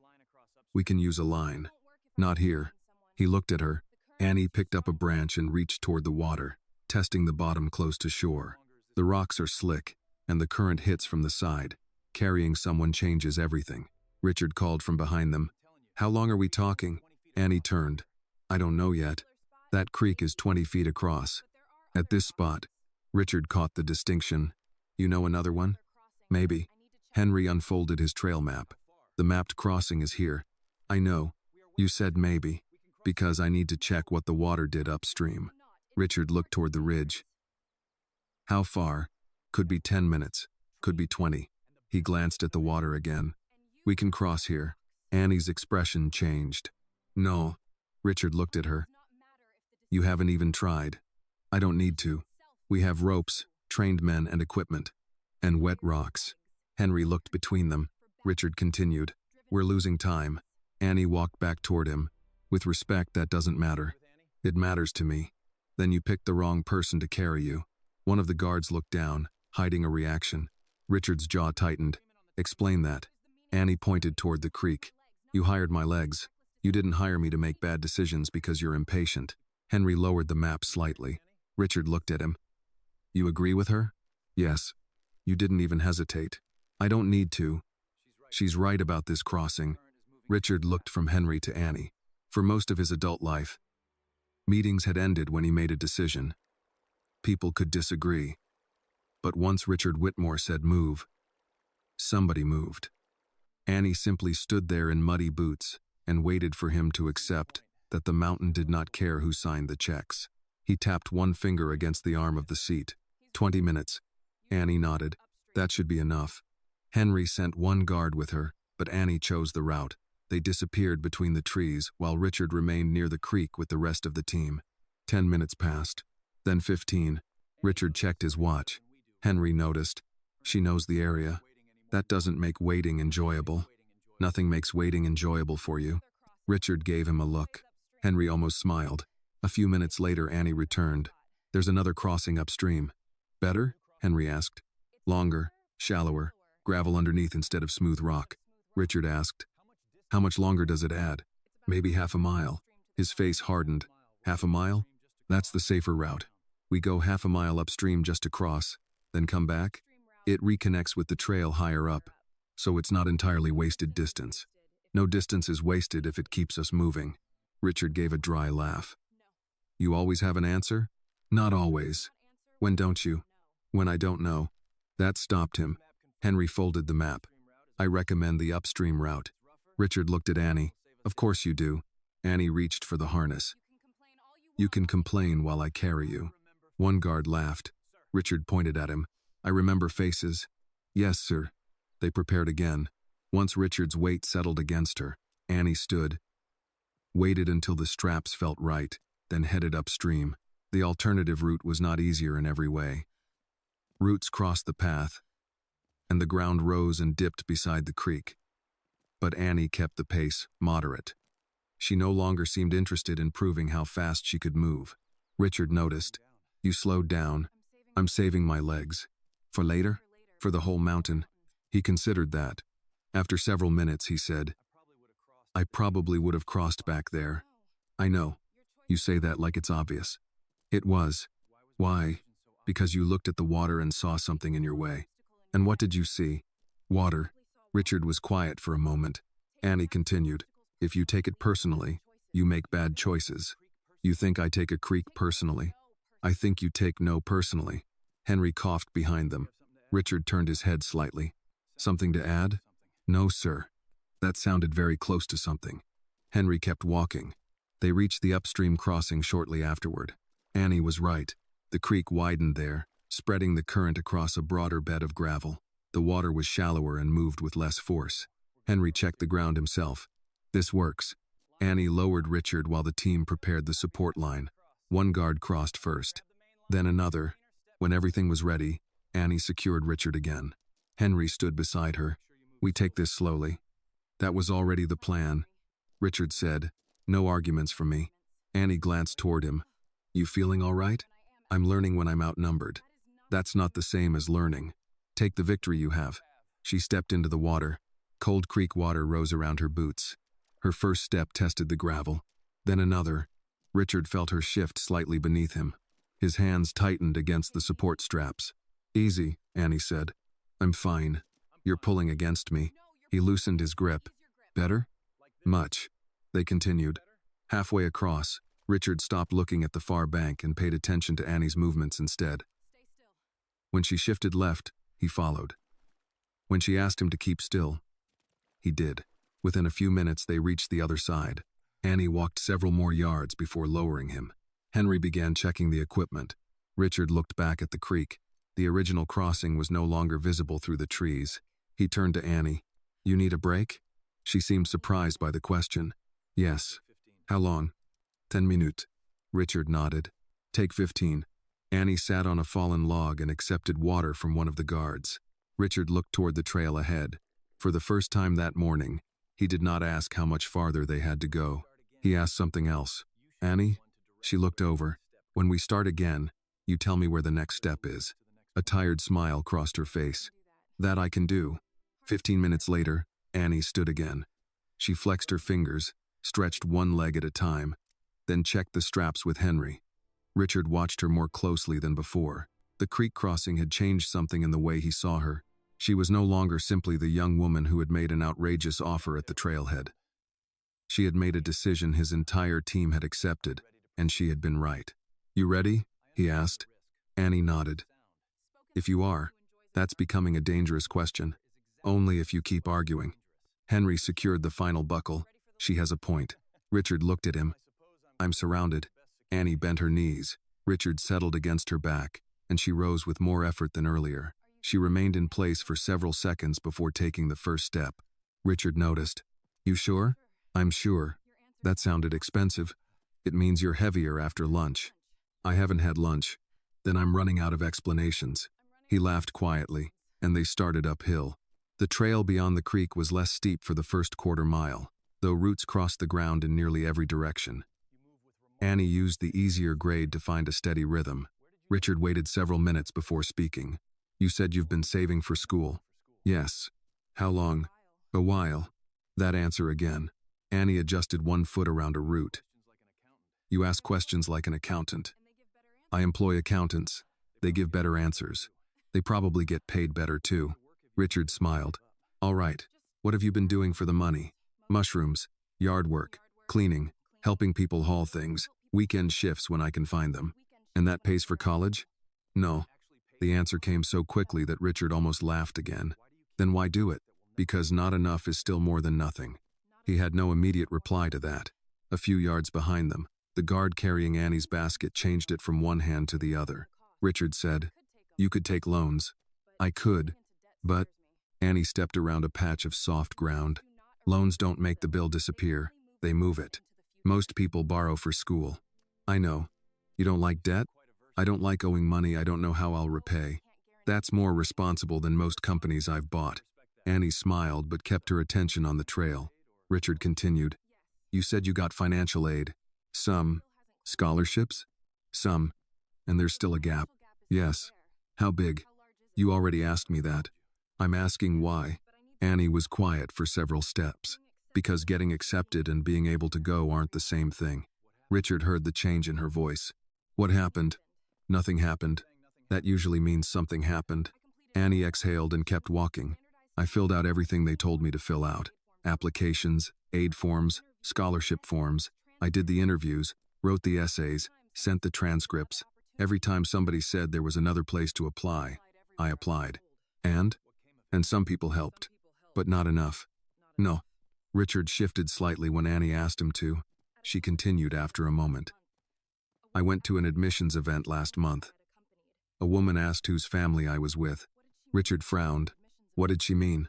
We can use a line. Not here. He looked at her. Annie picked up a branch and reached toward the water, testing the bottom close to shore. The rocks are slick, and the current hits from the side. Carrying someone changes everything. Richard called from behind them. How long are we talking? Annie turned. I don't know yet. That creek is 20 feet across. At this spot, Richard caught the distinction. You know another one? Maybe. Henry unfolded his trail map. The mapped crossing is here. I know. You said maybe, because I need to check what the water did upstream. Richard looked toward the ridge. How far? Could be 10 minutes. Could be 20. He glanced at the water again. We can cross here. Annie's expression changed. No. Richard looked at her. You haven't even tried. I don't need to. We have ropes, trained men and equipment. And wet rocks. Henry looked between them. Richard continued. We're losing time. Annie walked back toward him. With respect, that doesn't matter. It matters to me. Then you picked the wrong person to carry you. One of the guards looked down, hiding a reaction. Richard's jaw tightened. Explain that. Annie pointed toward the creek. You hired my legs. You didn't hire me to make bad decisions because you're impatient. Henry lowered the map slightly. Richard looked at him. You agree with her? Yes. You didn't even hesitate. I don't need to. She's right about this crossing. Richard looked from Henry to Annie. For most of his adult life, meetings had ended when he made a decision. People could disagree. But once Richard Whitmore said move, somebody moved. Annie simply stood there in muddy boots and waited for him to accept that the mountain did not care who signed the checks. He tapped one finger against the arm of the seat. 20 minutes. Annie nodded. That should be enough. Henry sent one guard with her, but Annie chose the route. They disappeared between the trees while Richard remained near the creek with the rest of the team. 10 minutes passed. Then 15. Richard checked his watch. Henry noticed. She knows the area. That doesn't make waiting enjoyable. Nothing makes waiting enjoyable for you. Richard gave him a look. Henry almost smiled. A few minutes later, Annie returned. There's another crossing upstream. Better? Henry asked. Longer, shallower, gravel underneath instead of smooth rock. Richard asked. How much longer does it add? Maybe half a mile. His face hardened. Half a mile? That's the safer route. We go half a mile upstream just to cross, then come back. It reconnects with the trail higher up, so it's not entirely wasted distance. No distance is wasted if it keeps us moving. Richard gave a dry laugh. You always have an answer? Not always. When don't you? When I don't know. That stopped him. Henry folded the map. I recommend the upstream route. Richard looked at Annie. Of course you do. Annie reached for the harness. You can complain while I carry you. One guard laughed. Richard pointed at him. I remember faces. Yes, sir. They prepared again. Once Richard's weight settled against her, Annie stood, waited until the straps felt right, then headed upstream. The alternative route was not easier in every way. Roots crossed the path, and the ground rose and dipped beside the creek. But Annie kept the pace moderate. She no longer seemed interested in proving how fast she could move. Richard noticed. You slowed down. I'm saving my legs. For later? For the whole mountain. He considered that. After several minutes, he said, I probably would have crossed back there. I know. You say that like it's obvious. It was. Why? Because you looked at the water and saw something in your way. And what did you see? Water. Richard was quiet for a moment. Annie continued, if you take it personally, you make bad choices. You think I take a creek personally. I think you take no personally. Henry coughed behind them. Richard turned his head slightly. Something to add? No, sir. That sounded very close to something. Henry kept walking. They reached the upstream crossing shortly afterward. Annie was right. The creek widened there, spreading the current across a broader bed of gravel. The water was shallower and moved with less force. Henry checked the ground himself. This works. Annie lowered Richard while the team prepared the support line. One guard crossed first, then another. When everything was ready, Annie secured Richard again. Henry stood beside her. We take this slowly. That was already the plan. Richard said, no arguments from me. Annie glanced toward him. You feeling all right? I'm learning when I'm outnumbered. That's not the same as learning. Take the victory you have. She stepped into the water. Cold creek water rose around her boots. Her first step tested the gravel. Then another. Richard felt her shift slightly beneath him. His hands tightened against the support straps. Easy, Annie said. I'm fine. You're pulling against me. He loosened his grip. Better? Much. They continued. Halfway across, Richard stopped looking at the far bank and paid attention to Annie's movements instead. When she shifted left, he followed. When she asked him to keep still, he did. Within a few minutes, they reached the other side. Annie walked several more yards before lowering him. Henry began checking the equipment. Richard looked back at the creek. The original crossing was no longer visible through the trees. He turned to Annie. You need a break? She seemed surprised by the question. Yes. How long? 10 minutes. Richard nodded. Take 15. Annie sat on a fallen log and accepted water from one of the guards. Richard looked toward the trail ahead. For the first time that morning, he did not ask how much farther they had to go. He asked something else. Annie? She looked over. When we start again, you tell me where the next step is. A tired smile crossed her face. That I can do. 15 minutes later, Annie stood again. She flexed her fingers, stretched one leg at a time, then checked the straps with Henry. Richard watched her more closely than before. The creek crossing had changed something in the way he saw her. She was no longer simply the young woman who had made an outrageous offer at the trailhead. She had made a decision his entire team had accepted, and she had been right. You ready? He asked. Annie nodded. If you are, that's becoming a dangerous question. Only if you keep arguing. Henry secured the final buckle. She has a point. Richard looked at him. I'm surrounded. Annie bent her knees. Richard settled against her back, and she rose with more effort than earlier. She remained in place for several seconds before taking the first step. Richard noticed. You sure? I'm sure. That sounded expensive. It means you're heavier after lunch. I haven't had lunch. Then I'm running out of explanations. He laughed quietly, and they started uphill. The trail beyond the creek was less steep for the first quarter mile, though roots crossed the ground in nearly every direction. Annie used the easier grade to find a steady rhythm. Richard waited several minutes before speaking. You said you've been saving for school. Yes. How long? A while. That answer again. Annie adjusted one foot around a root. You ask questions like an accountant. I employ accountants. They give better answers. They probably get paid better too. Richard smiled. All right. What have you been doing for the money? Mushrooms, yard work, cleaning, helping people haul things, weekend shifts when I can find them. And that pays for college? No. The answer came so quickly that Richard almost laughed again. Then why do it? Because not enough is still more than nothing. He had no immediate reply to that. A few yards behind them, the guard carrying Annie's basket changed it from one hand to the other. Richard said, You could take loans. I could, but Annie stepped around a patch of soft ground. Loans don't make the bill disappear. They move it. Most people borrow for school. I know. You don't like debt? I don't like owing money I don't know how I'll repay. That's more responsible than most companies I've bought. Annie smiled but kept her attention on the trail. Richard continued. You said you got financial aid. Some. Scholarships? Some. And there's still a gap. Yes. How big? You already asked me that. I'm asking why. Annie was quiet for several steps. Because getting accepted and being able to go aren't the same thing. Richard heard the change in her voice. What happened? Nothing happened. That usually means something happened. Annie exhaled and kept walking. I filled out everything they told me to fill out. Applications, aid forms, scholarship forms. I did the interviews, wrote the essays, sent the transcripts. Every time somebody said there was another place to apply, I applied. And some people helped. But not enough. No. Richard shifted slightly when Annie asked him to. She continued after a moment. I went to an admissions event last month. A woman asked whose family I was with. Richard frowned. What did she mean?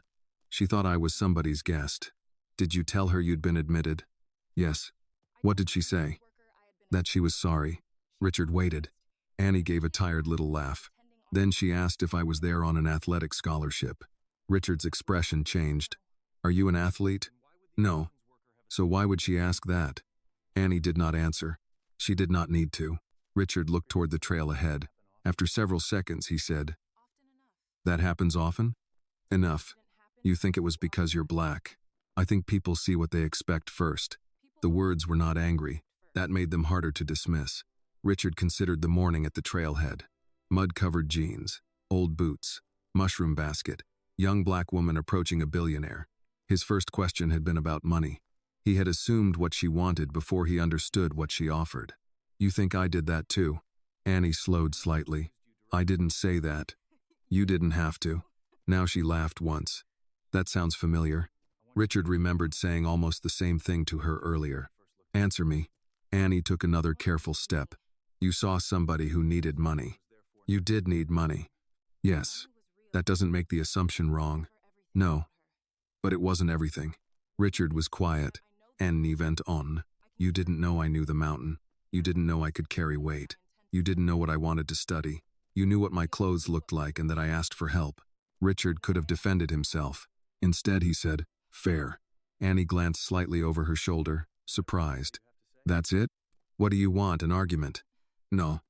She thought I was somebody's guest. Did you tell her you'd been admitted? Yes. What did she say? That she was sorry. Richard waited. Annie gave a tired little laugh. Then she asked if I was there on an athletic scholarship. Richard's expression changed. Are you an athlete? No. So why would she ask that? Annie did not answer. She did not need to. Richard looked toward the trail ahead. After several seconds, he said, That happens often? Enough. You think it was because you're black. I think people see what they expect first. The words were not angry. That made them harder to dismiss. Richard considered the morning at the trailhead. Mud-covered jeans, old boots, mushroom basket, young black woman approaching a billionaire. His first question had been about money. He had assumed what she wanted before he understood what she offered. You think I did that too? Annie slowed slightly. I didn't say that. You didn't have to. Now she laughed once. That sounds familiar. Richard remembered saying almost the same thing to her earlier. Answer me. Annie took another careful step. You saw somebody who needed money. You did need money. Yes. That doesn't make the assumption wrong. No. But it wasn't everything. Richard was quiet. Annie went on. You didn't know I knew the mountain. You didn't know I could carry weight. You didn't know what I wanted to study. You knew what my clothes looked like and that I asked for help. Richard could have defended himself. Instead, he said, Fair. Annie glanced slightly over her shoulder, surprised. That's it? What do you want, an argument? No.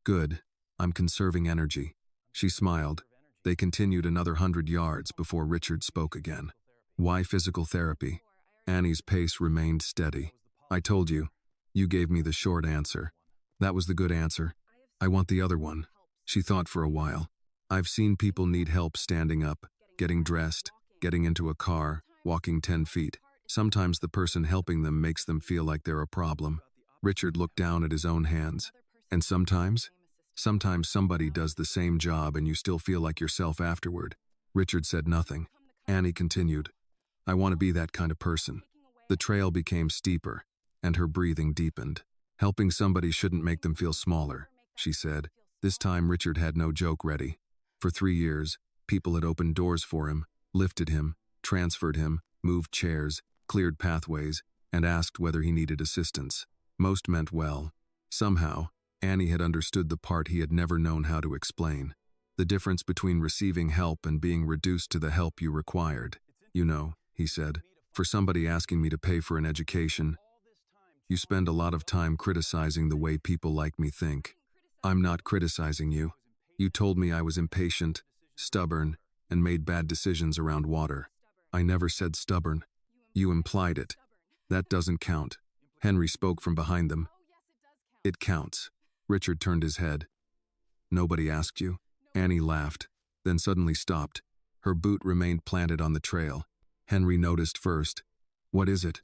Good. I'm conserving energy. She smiled. They continued another 100 yards before Richard spoke again. Why physical therapy? Annie's pace remained steady. I told you. You gave me the short answer. That was the good answer. I want the other one. She thought for a while. I've seen people need help standing up, getting dressed, getting into a car, walking 10 feet. Sometimes the person helping them makes them feel like they're a problem. Richard looked down at his own hands. And sometimes? Sometimes somebody does the same job and you still feel like yourself afterward. Richard said nothing. Annie continued. I want to be that kind of person. The trail became steeper, and her breathing deepened. Helping somebody shouldn't make them feel smaller, she said. This time Richard had no joke ready. For 3 years, people had opened doors for him, lifted him, transferred him, moved chairs, cleared pathways, and asked whether he needed assistance. Most meant well. Somehow, Annie had understood the part he had never known how to explain. The difference between receiving help and being reduced to the help you required. You know, he said, for somebody asking me to pay for an education, you spend a lot of time criticizing the way people like me think. I'm not criticizing you. You told me I was impatient, stubborn, and made bad decisions around water. I never said stubborn. You implied it. That doesn't count. Henry spoke from behind them. It counts. Richard turned his head. Nobody asked you? Annie laughed, then suddenly stopped. Her boot remained planted on the trail. Henry noticed first. What is it?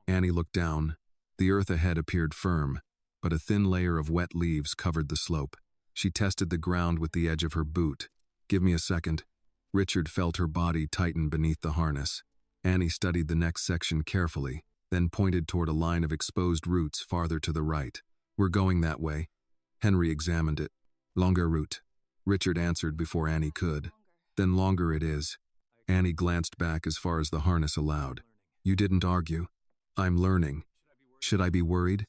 Annie looked down. The earth ahead appeared firm, but a thin layer of wet leaves covered the slope. She tested the ground with the edge of her boot. Give me a second. Richard felt her body tighten beneath the harness. Annie studied the next section carefully, then pointed toward a line of exposed roots farther to the right. We're going that way. Henry examined it. Longer route. Richard answered before Annie could. Then longer it is. Annie glanced back as far as the harness allowed. You didn't argue. I'm learning. Should I be worried?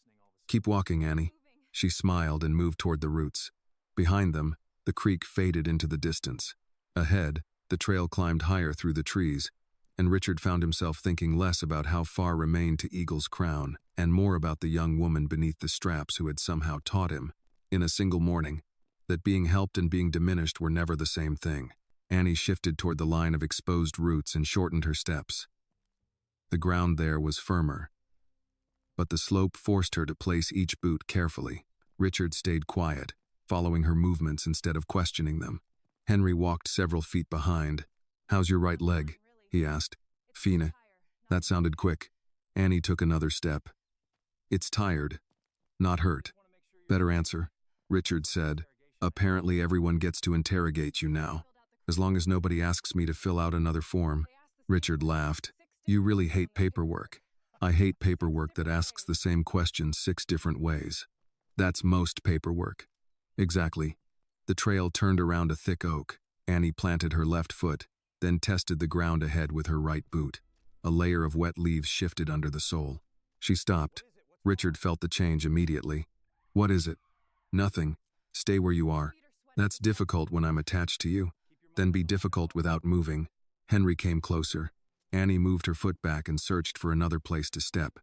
Keep walking, Annie. She smiled and moved toward the roots. Behind them, the creek faded into the distance. Ahead, the trail climbed higher through the trees, and Richard found himself thinking less about how far remained to Eagle's Crown, and more about the young woman beneath the straps who had somehow taught him, in a single morning, that being helped and being diminished were never the same thing. Annie shifted toward the line of exposed roots and shortened her steps. The ground there was firmer, but the slope forced her to place each boot carefully. Richard stayed quiet, following her movements instead of questioning them. Henry walked several feet behind. How's your right leg? He asked. Fine. That sounded quick. Annie took another step. It's tired, not hurt. Better answer, Richard said. Apparently everyone gets to interrogate you now, as long as nobody asks me to fill out another form. Richard laughed. You really hate paperwork. I hate paperwork that asks the same question 6 different ways. That's most paperwork. Exactly. The trail turned around a thick oak. Annie planted her left foot, then tested the ground ahead with her right boot. A layer of wet leaves shifted under the sole. She stopped. Richard felt the change immediately. What is it? Nothing. Stay where you are. That's difficult when I'm attached to you. Then be difficult without moving. Henry came closer. Annie moved her foot back and searched for another place to step.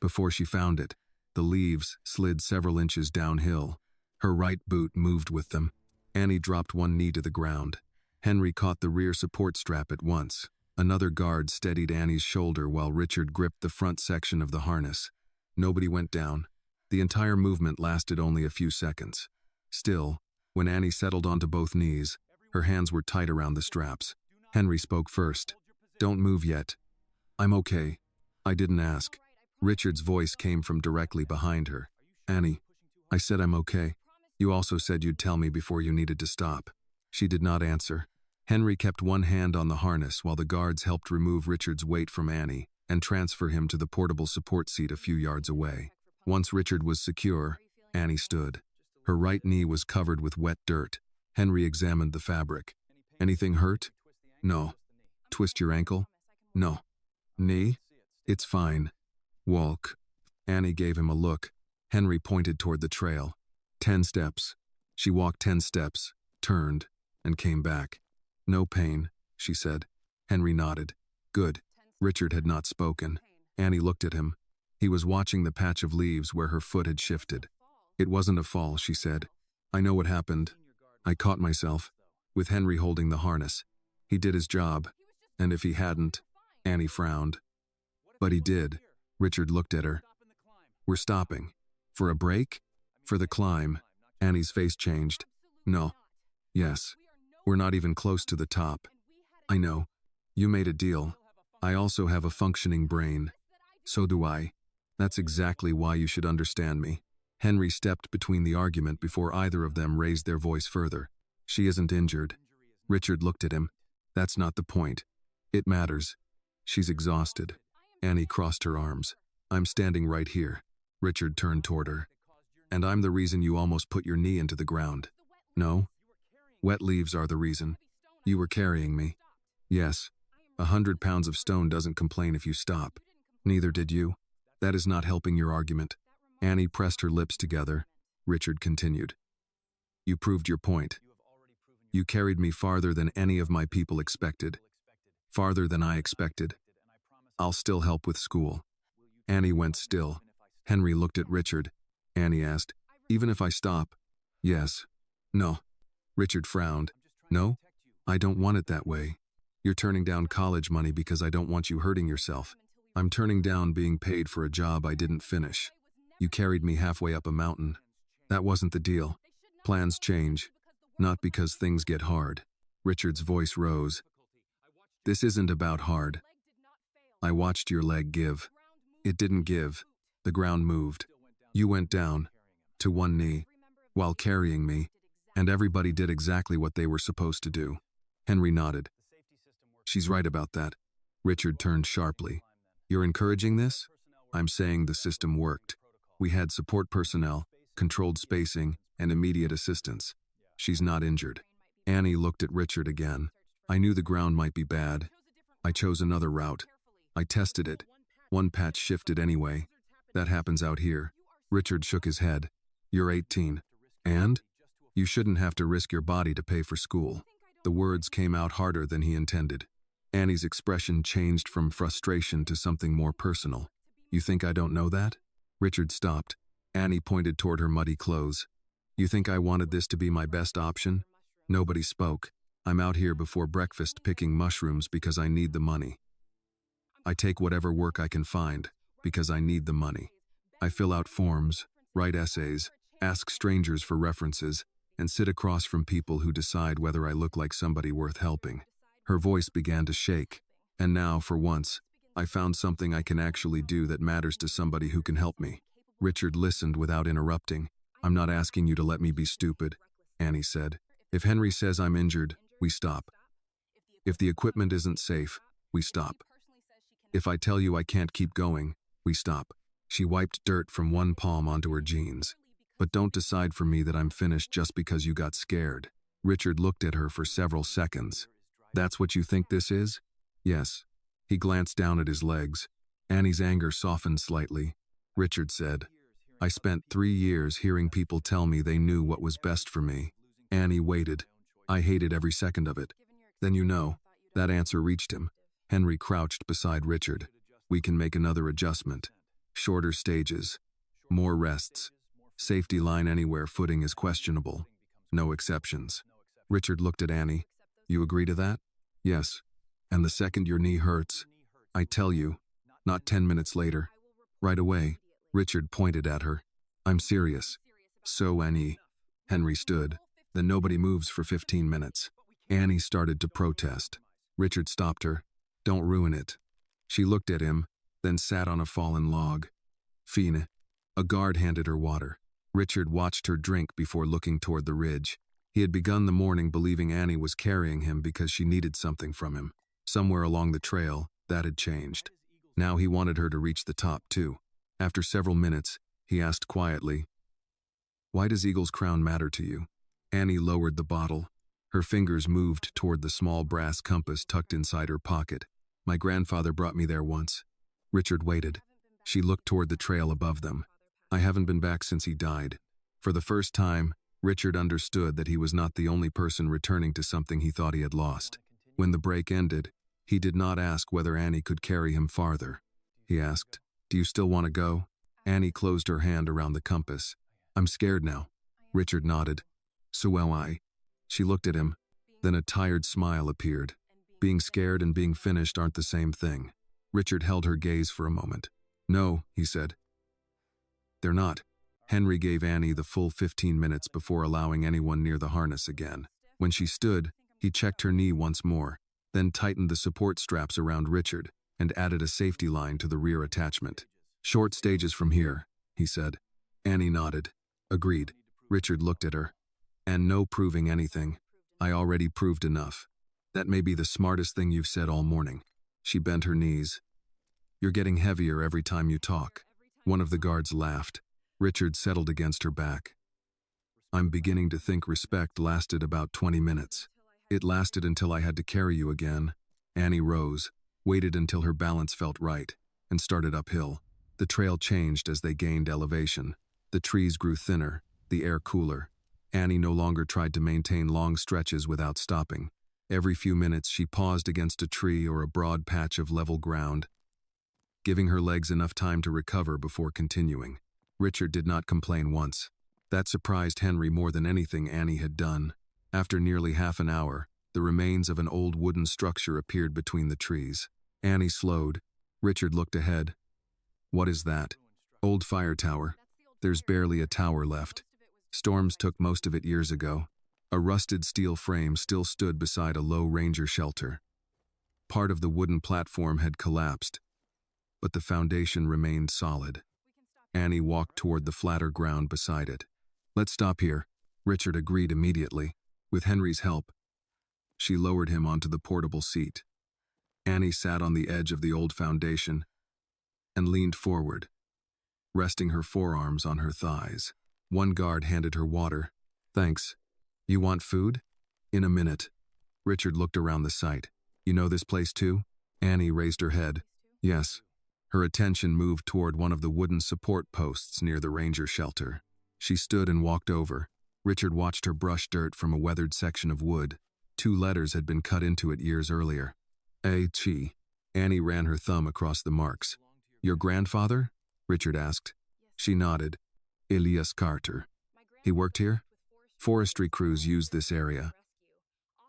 Before she found it, the leaves slid several inches downhill. Her right boot moved with them. Annie dropped one knee to the ground. Henry caught the rear support strap at once. Another guard steadied Annie's shoulder while Richard gripped the front section of the harness. Nobody went down. The entire movement lasted only a few seconds. Still, when Annie settled onto both knees, her hands were tight around the straps. Henry spoke first. Don't move yet. I'm okay. I didn't ask. Richard's voice came from directly behind her. Annie, I said I'm okay. You also said you'd tell me before you needed to stop. She did not answer. Henry kept one hand on the harness while the guards helped remove Richard's weight from Annie and transfer him to the portable support seat a few yards away. Once Richard was secure, Annie stood. Her right knee was covered with wet dirt. Henry examined the fabric. Anything hurt? No. Twist your ankle? No. Knee? It's fine. Walk. Annie gave him a look. Henry pointed toward the trail. 10 steps. She walked 10 steps, turned, and came back. No pain, she said. Henry nodded. Good. Richard had not spoken. Annie looked at him. He was watching the patch of leaves where her foot had shifted. It wasn't a fall, she said. I know what happened. I caught myself, with Henry holding the harness. He did his job, and if he hadn't, Annie frowned. But he did. Richard looked at her. We're stopping. For a break? For the climb. Annie's face changed. No. Yes. We're not even close to the top. I know. You made a deal. I also have a functioning brain. So do I. That's exactly why you should understand me. Henry stepped between the argument before either of them raised their voice further. She isn't injured. Richard looked at him. That's not the point. It matters. She's exhausted. Annie crossed her arms. I'm standing right here. Richard turned toward her. And I'm the reason you almost put your knee into the ground. No? Wet leaves are the reason. You were carrying me. Yes. 100 pounds of stone doesn't complain if you stop. Neither did you. That is not helping your argument. Annie pressed her lips together. Richard continued. You proved your point. You carried me farther than any of my people expected. Farther than I expected. I'll still help with school. Annie went still. Henry looked at Richard. Annie asked, even if I stop? Yes. No. Richard frowned. No? I don't want it that way. You're turning down college money because I don't want you hurting yourself. I'm turning down being paid for a job I didn't finish. You carried me halfway up a mountain. That wasn't the deal. Plans change. Not because things get hard. Richard's voice rose. This isn't about hard. I watched your leg give. It didn't give. The ground moved. You went down, to one knee, while carrying me, and everybody did exactly what they were supposed to do. Henry nodded. She's right about that. Richard turned sharply. You're encouraging this? I'm saying the system worked. We had support personnel, controlled spacing, and immediate assistance. She's not injured. Annie looked at Richard again. I knew the ground might be bad. I chose another route. I tested it. One patch shifted anyway. That happens out here. Richard shook his head. You're 18. And? You shouldn't have to risk your body to pay for school. The words came out harder than he intended. Annie's expression changed from frustration to something more personal. You think I don't know that? Richard stopped. Annie pointed toward her muddy clothes. You think I wanted this to be my best option? Nobody spoke. I'm out here before breakfast picking mushrooms because I need the money. I take whatever work I can find because I need the money. I fill out forms, write essays, ask strangers for references, and sit across from people who decide whether I look like somebody worth helping. Her voice began to shake. And now, for once, I found something I can actually do that matters to somebody who can help me. Richard listened without interrupting. I'm not asking you to let me be stupid, Annie said. If Henry says I'm injured, we stop. If the equipment isn't safe, we stop. If I tell you I can't keep going, we stop. She wiped dirt from one palm onto her jeans. But don't decide for me that I'm finished just because you got scared. Richard looked at her for several seconds. That's what you think this is? Yes. He glanced down at his legs. Annie's anger softened slightly. Richard said, I spent 3 years hearing people tell me they knew what was best for me. Annie waited. I hated every second of it. Then you know, that answer reached him. Henry crouched beside Richard. We can make another adjustment. Shorter stages. More rests. Safety line anywhere footing is questionable. No exceptions. Richard looked at Annie. You agree to that? Yes. And the second your knee hurts, I tell you, not 10 minutes later. Right away. Richard pointed at her. I'm serious. So Annie. Henry stood. Then nobody moves for 15 minutes. Annie started to protest. Richard stopped her. Don't ruin it. She looked at him, then sat on a fallen log. Fine. A guard handed her water. Richard watched her drink before looking toward the ridge. He had begun the morning believing Annie was carrying him because she needed something from him. Somewhere along the trail, that had changed. Now he wanted her to reach the top, too. After several minutes, he asked quietly, Why does Eagle's crown matter to you? Annie lowered the bottle. Her fingers moved toward the small brass compass tucked inside her pocket. My grandfather brought me there once. Richard waited. She looked toward the trail above them. I haven't been back since he died. For the first time, Richard understood that he was not the only person returning to something he thought he had lost. When the break ended, he did not ask whether Annie could carry him farther. He asked, Do you still want to go? Annie closed her hand around the compass. I'm scared now. Richard nodded. So am I. She looked at him. Then a tired smile appeared. Being scared and being finished aren't the same thing. Richard held her gaze for a moment. No, he said. They're not. Henry gave Annie the full 15 minutes before allowing anyone near the harness again. When she stood, he checked her knee once more, then tightened the support straps around Richard and added a safety line to the rear attachment. Short stages from here, he said. Annie nodded. Agreed. Richard looked at her. And no proving anything. I already proved enough. That may be the smartest thing you've said all morning. She bent her knees. You're getting heavier every time you talk. One of the guards laughed. Richard settled against her back. I'm beginning to think respect lasted about 20 minutes. It lasted until I had to carry you again. Annie rose, waited until her balance felt right, and started uphill. The trail changed as they gained elevation. The trees grew thinner, the air cooler. Annie no longer tried to maintain long stretches without stopping. Every few minutes she paused against a tree or a broad patch of level ground, giving her legs enough time to recover before continuing. Richard did not complain once. That surprised Henry more than anything Annie had done. After nearly half an hour, the remains of an old wooden structure appeared between the trees. Annie slowed. Richard looked ahead. What is that? Old fire tower. There's barely a tower left. Storms took most of it years ago. A rusted steel frame still stood beside a low ranger shelter. Part of the wooden platform had collapsed, but the foundation remained solid. Annie walked toward the flatter ground beside it. Let's stop here. Richard agreed immediately. With Henry's help, she lowered him onto the portable seat. Annie sat on the edge of the old foundation and leaned forward, resting her forearms on her thighs. One guard handed her water. Thanks. You want food? In a minute. Richard looked around the site. You know this place too? Annie raised her head. Yes. Her attention moved toward one of the wooden support posts near the ranger shelter. She stood and walked over. Richard watched her brush dirt from a weathered section of wood. 2 letters had been cut into it years earlier. A-Chi. Annie ran her thumb across the marks. Your grandfather? Richard asked. She nodded. Elias Carter. He worked here? Forestry crews used this area.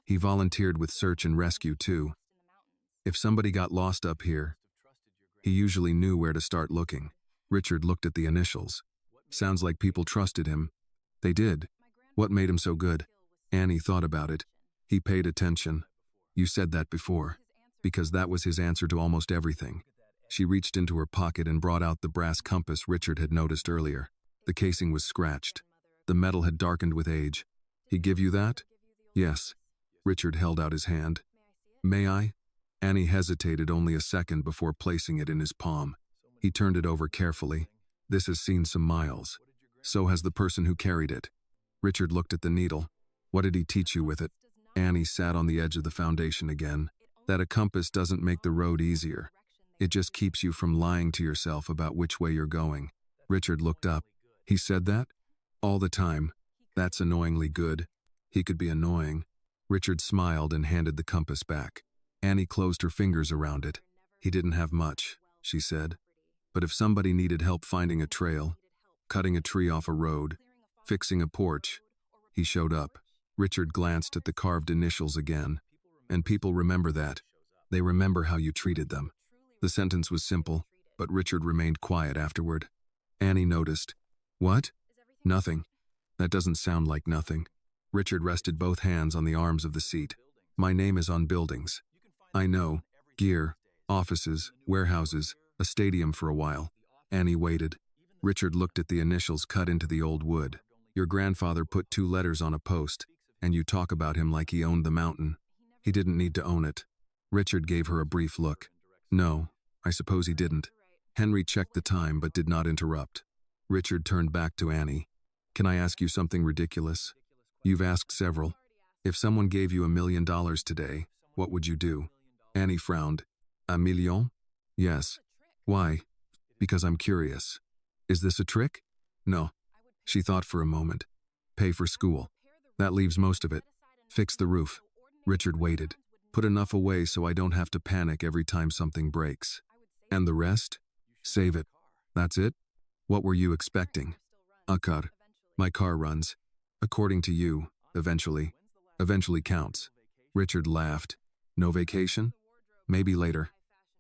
He volunteered with search and rescue too. If somebody got lost up here, he usually knew where to start looking. Richard looked at the initials. Sounds like people trusted him. They did. What made him so good? Annie thought about it. He paid attention. You said that before. Because that was his answer to almost everything. She reached into her pocket and brought out the brass compass Richard had noticed earlier. The casing was scratched. The metal had darkened with age. He give you that? Yes. Richard held out his hand. May I? Annie hesitated only a second before placing it in his palm. He turned it over carefully. This has seen some miles. So has the person who carried it. Richard looked at the needle. What did he teach you with it? Annie sat on the edge of the foundation again. That a compass doesn't make the road easier. It just keeps you from lying to yourself about which way you're going. Richard looked up. He said that? All the time. That's annoyingly good. He could be annoying. Richard smiled and handed the compass back. Annie closed her fingers around it. He didn't have much, she said. But if somebody needed help finding a trail, cutting a tree off a road, fixing a porch, he showed up. Richard glanced at the carved initials again. And people remember that. They remember how you treated them. The sentence was simple, but Richard remained quiet afterward. Annie noticed. What? Nothing. That doesn't sound like nothing. Richard rested both hands on the arms of the seat. My name is on buildings. I know. Gear, offices, warehouses, a stadium for a while. Annie waited. Richard looked at the initials cut into the old wood. Your grandfather put 2 letters on a post, and you talk about him like he owned the mountain. He didn't need to own it. Richard gave her a brief look. No, I suppose he didn't. Henry checked the time but did not interrupt. Richard turned back to Annie. Can I ask you something ridiculous? You've asked several. If someone gave you $1 million today, what would you do? Annie frowned. $1 million? Yes. Why? Because I'm curious. Is this a trick? No. She thought for a moment. Pay for school. That leaves most of it. Fix the roof. Richard waited. Put enough away so I don't have to panic every time something breaks. And the rest? Save it. That's it? What were you expecting? A car. My car runs. According to you, eventually. Eventually counts. Richard laughed. No vacation? Maybe later.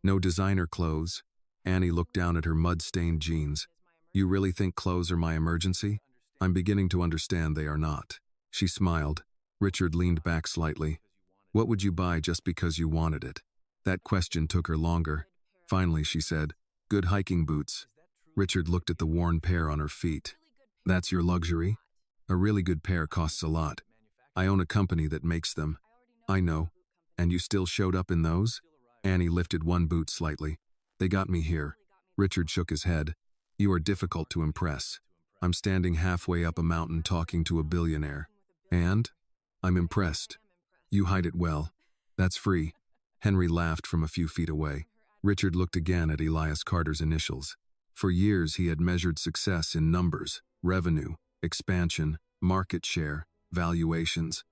No designer clothes. Annie looked down at her mud-stained jeans. You really think clothes are my emergency? I'm beginning to understand they are not. She smiled. Richard leaned back slightly. What would you buy just because you wanted it? That question took her longer. Finally, she said, good hiking boots. Richard looked at the worn pair on her feet. That's your luxury? A really good pair costs a lot. I own a company that makes them. I know. And you still showed up in those? Annie lifted one boot slightly. They got me here. Richard shook his head. You are difficult to impress. I'm standing halfway up a mountain talking to a billionaire. And? I'm impressed. You hide it well. That's free. Henry laughed from a few feet away. Richard looked again at Elias Carter's initials. For years he had measured success in numbers, revenue, expansion, market share, valuations.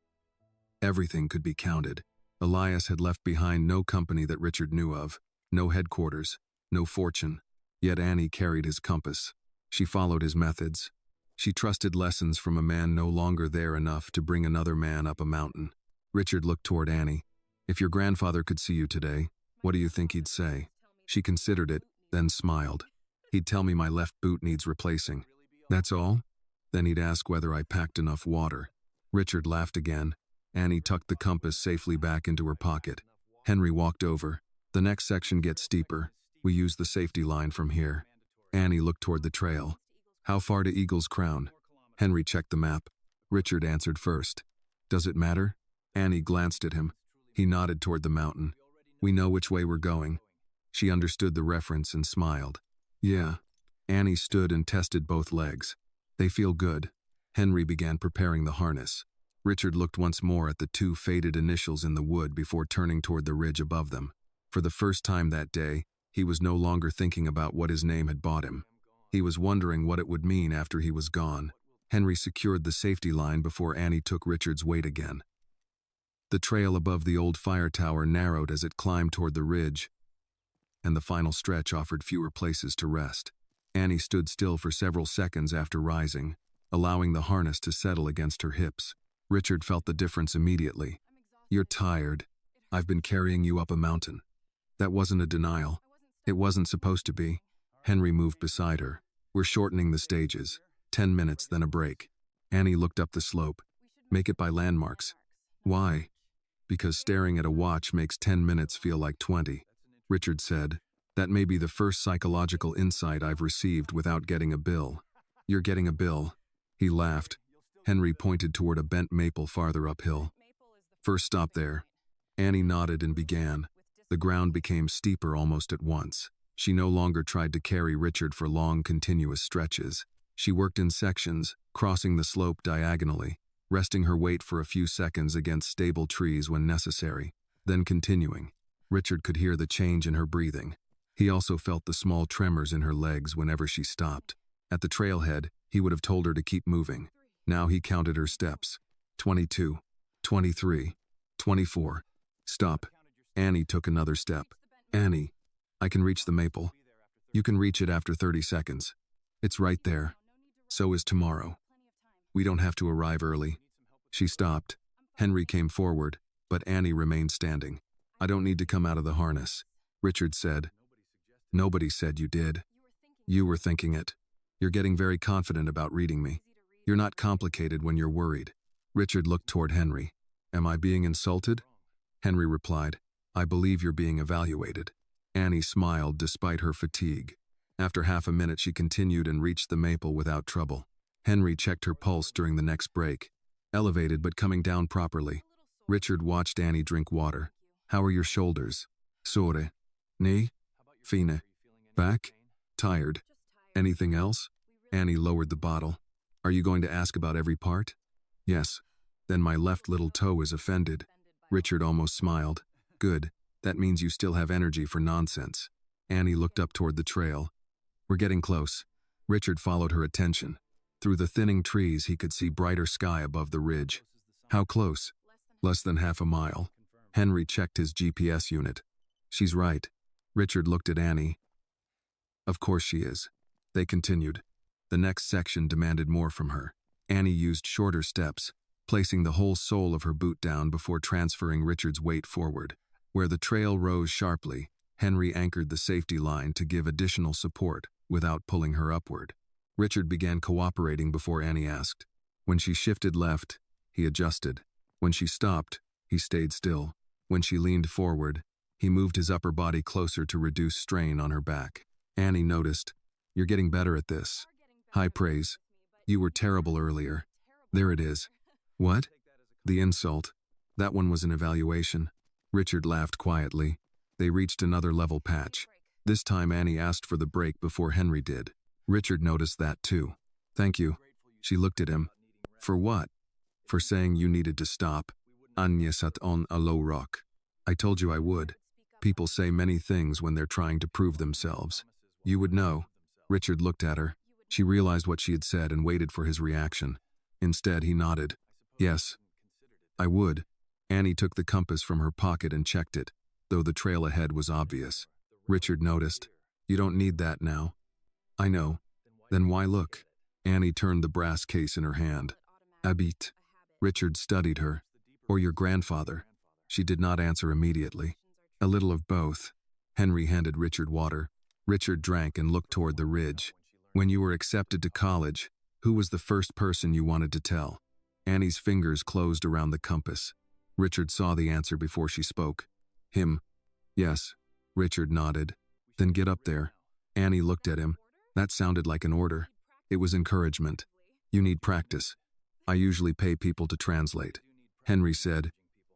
Everything could be counted. Elias had left behind no company that Richard knew of, no headquarters, no fortune. Yet Annie carried his compass. She followed his methods. She trusted lessons from a man no longer there enough to bring another man up a mountain. Richard looked toward Annie. If your grandfather could see you today, what do you think he'd say? She considered it, then smiled. He'd tell me my left boot needs replacing. That's all? Then he'd ask whether I packed enough water. Richard laughed again. Annie tucked the compass safely back into her pocket. Henry walked over. The next section gets steeper. We use the safety line from here. Annie looked toward the trail. How far to Eagle's Crown? Henry checked the map. Richard answered first. Does it matter? Annie glanced at him. He nodded toward the mountain. We know which way we're going. She understood the reference and smiled. Yeah. Annie stood and tested both legs. They feel good. Henry began preparing the harness. Richard looked once more at the two faded initials in the wood before turning toward the ridge above them. For the first time that day, he was no longer thinking about what his name had bought him. He was wondering what it would mean after he was gone. Henry secured the safety line before Annie took Richard's weight again. The trail above the old fire tower narrowed as it climbed toward the ridge, and the final stretch offered fewer places to rest. Annie stood still for several seconds after rising, allowing the harness to settle against her hips. Richard felt the difference immediately. You're tired. I've been carrying you up a mountain. That wasn't a denial. It wasn't supposed to be. Henry moved beside her. We're shortening the stages. 10 minutes, then a break. Annie looked up the slope. Make it by landmarks. Why? Because staring at a watch makes 10 minutes feel like 20. Richard said, that may be the first psychological insight I've received without getting a bill. You're getting a bill. He laughed. Henry pointed toward a bent maple farther uphill. First stop there. Annie nodded and began. The ground became steeper almost at once. She no longer tried to carry Richard for long, continuous stretches. She worked in sections, crossing the slope diagonally, resting her weight for a few seconds against stable trees when necessary, then continuing. Richard could hear the change in her breathing. He also felt the small tremors in her legs whenever she stopped. At the trailhead, he would have told her to keep moving. Now he counted her steps. 22, 23, 24. Stop. Annie took another step. Annie, I can reach the maple. You can reach it after 30 seconds. It's right there. So is tomorrow. We don't have to arrive early. She stopped. Henry came forward, but Annie remained standing. I don't need to come out of the harness, Richard said. Nobody said you did. You were thinking it. You're getting very confident about reading me. You're not complicated when you're worried. Richard looked toward Henry. Am I being insulted? Henry replied, I believe you're being evaluated. Annie smiled despite her fatigue. After half a minute she continued and reached the maple without trouble. Henry checked her pulse during the next break. Elevated but coming down properly. Richard watched Annie drink water. How are your shoulders? Sore. Knee? Fine. Back? Tired. Anything else? Annie lowered the bottle. Are you going to ask about every part? Yes. Then my left little toe is offended. Richard almost smiled. Good. That means you still have energy for nonsense. Annie looked up toward the trail. We're getting close. Richard followed her attention. Through the thinning trees he could see brighter sky above the ridge. How close? Less than half a mile. Henry checked his GPS unit. She's right. Richard looked at Annie. Of course she is. They continued. The next section demanded more from her. Annie used shorter steps, placing the whole sole of her boot down before transferring Richard's weight forward. Where the trail rose sharply, Henry anchored the safety line to give additional support without pulling her upward. Richard began cooperating before Annie asked. When she shifted left, he adjusted. When she stopped, he stayed still. When she leaned forward, he moved his upper body closer to reduce strain on her back. Annie noticed. You're getting better at this. High praise. You were terrible earlier. There it is. What? The insult. That one was an evaluation. Richard laughed quietly. They reached another level patch. This time Annie asked for the break before Henry did. Richard noticed that too. Thank you. She looked at him. For what? For saying you needed to stop. Anya sat on a low rock. I told you I would. People say many things when they're trying to prove themselves. You would know. Richard looked at her. She realized what she had said and waited for his reaction. Instead, he nodded. Yes. I would. Annie took the compass from her pocket and checked it, though the trail ahead was obvious. Richard noticed. You don't need that now. I know. Then why look? Annie turned the brass case in her hand. Abit. Richard studied her. Or your grandfather. She did not answer immediately. A little of both. Henry handed Richard water. Richard drank and looked toward the ridge. When you were accepted to college, who was the first person you wanted to tell? Annie's fingers closed around the compass. Richard saw the answer before she spoke. Him. Yes. Richard nodded. Then get up there. Annie looked at him. That sounded like an order. It was encouragement. You need practice. I usually pay people to translate. Henry said.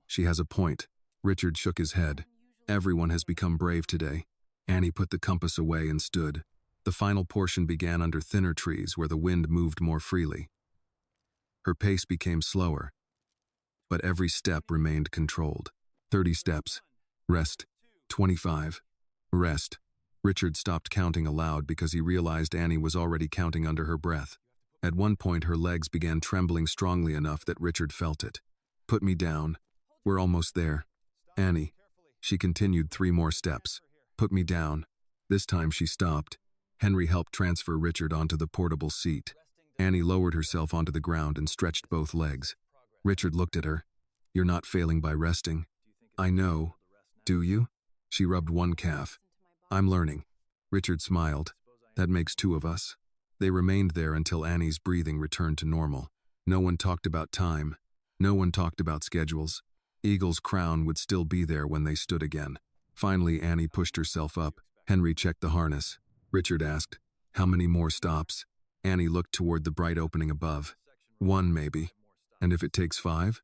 She has a point. Richard shook his head. Everyone has become brave today. Annie put the compass away and stood. The final portion began under thinner trees where the wind moved more freely. Her pace became slower, but every step remained controlled. 30 steps. Rest. 25. Rest. Richard stopped counting aloud because he realized Annie was already counting under her breath. At one point, her legs began trembling strongly enough that Richard felt it. Put me down. We're almost there. Annie. She continued 3 more steps. Put me down. This time she stopped. Henry helped transfer Richard onto the portable seat. Annie lowered herself onto the ground and stretched both legs. Richard looked at her. You're not failing by resting. I know. Do you? She rubbed one calf. I'm learning. Richard smiled. That makes 2 of us. They remained there until Annie's breathing returned to normal. No one talked about time. No one talked about schedules. Eagle's crown would still be there when they stood again. Finally, Annie pushed herself up. Henry checked the harness. Richard asked, how many more stops? Annie looked toward the bright opening above. 1, maybe. And if it takes 5?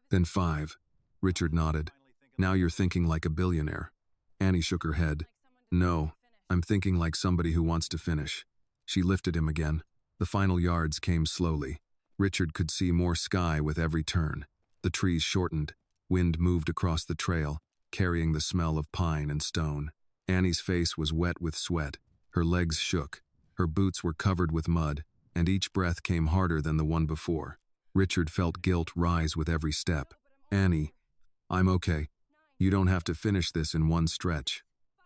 Then 5. Richard nodded. Now you're thinking like a billionaire. Annie shook her head. No, I'm thinking like somebody who wants to finish. She lifted him again. The final yards came slowly. Richard could see more sky with every turn. The trees shortened. Wind moved across the trail, carrying the smell of pine and stone. Annie's face was wet with sweat. Her legs shook. Her boots were covered with mud, and each breath came harder than the one before. Richard felt guilt rise with every step. Annie, I'm okay. You don't have to finish this in one stretch.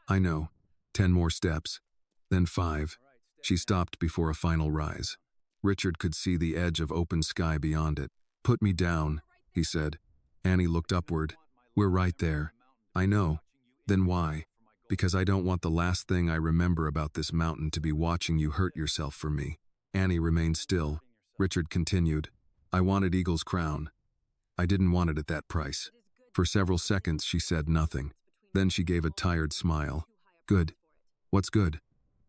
I know. 10 more steps. Then 5. She stopped before a final rise. Richard could see the edge of open sky beyond it. Put me down, he said. Annie looked upward. We're right there. I know. Then why? Because I don't want the last thing I remember about this mountain to be watching you hurt yourself for me. Annie remained still. Richard continued. I wanted Eagle's crown. I didn't want it at that price. For several seconds she said nothing. Then she gave a tired smile. Good. What's good?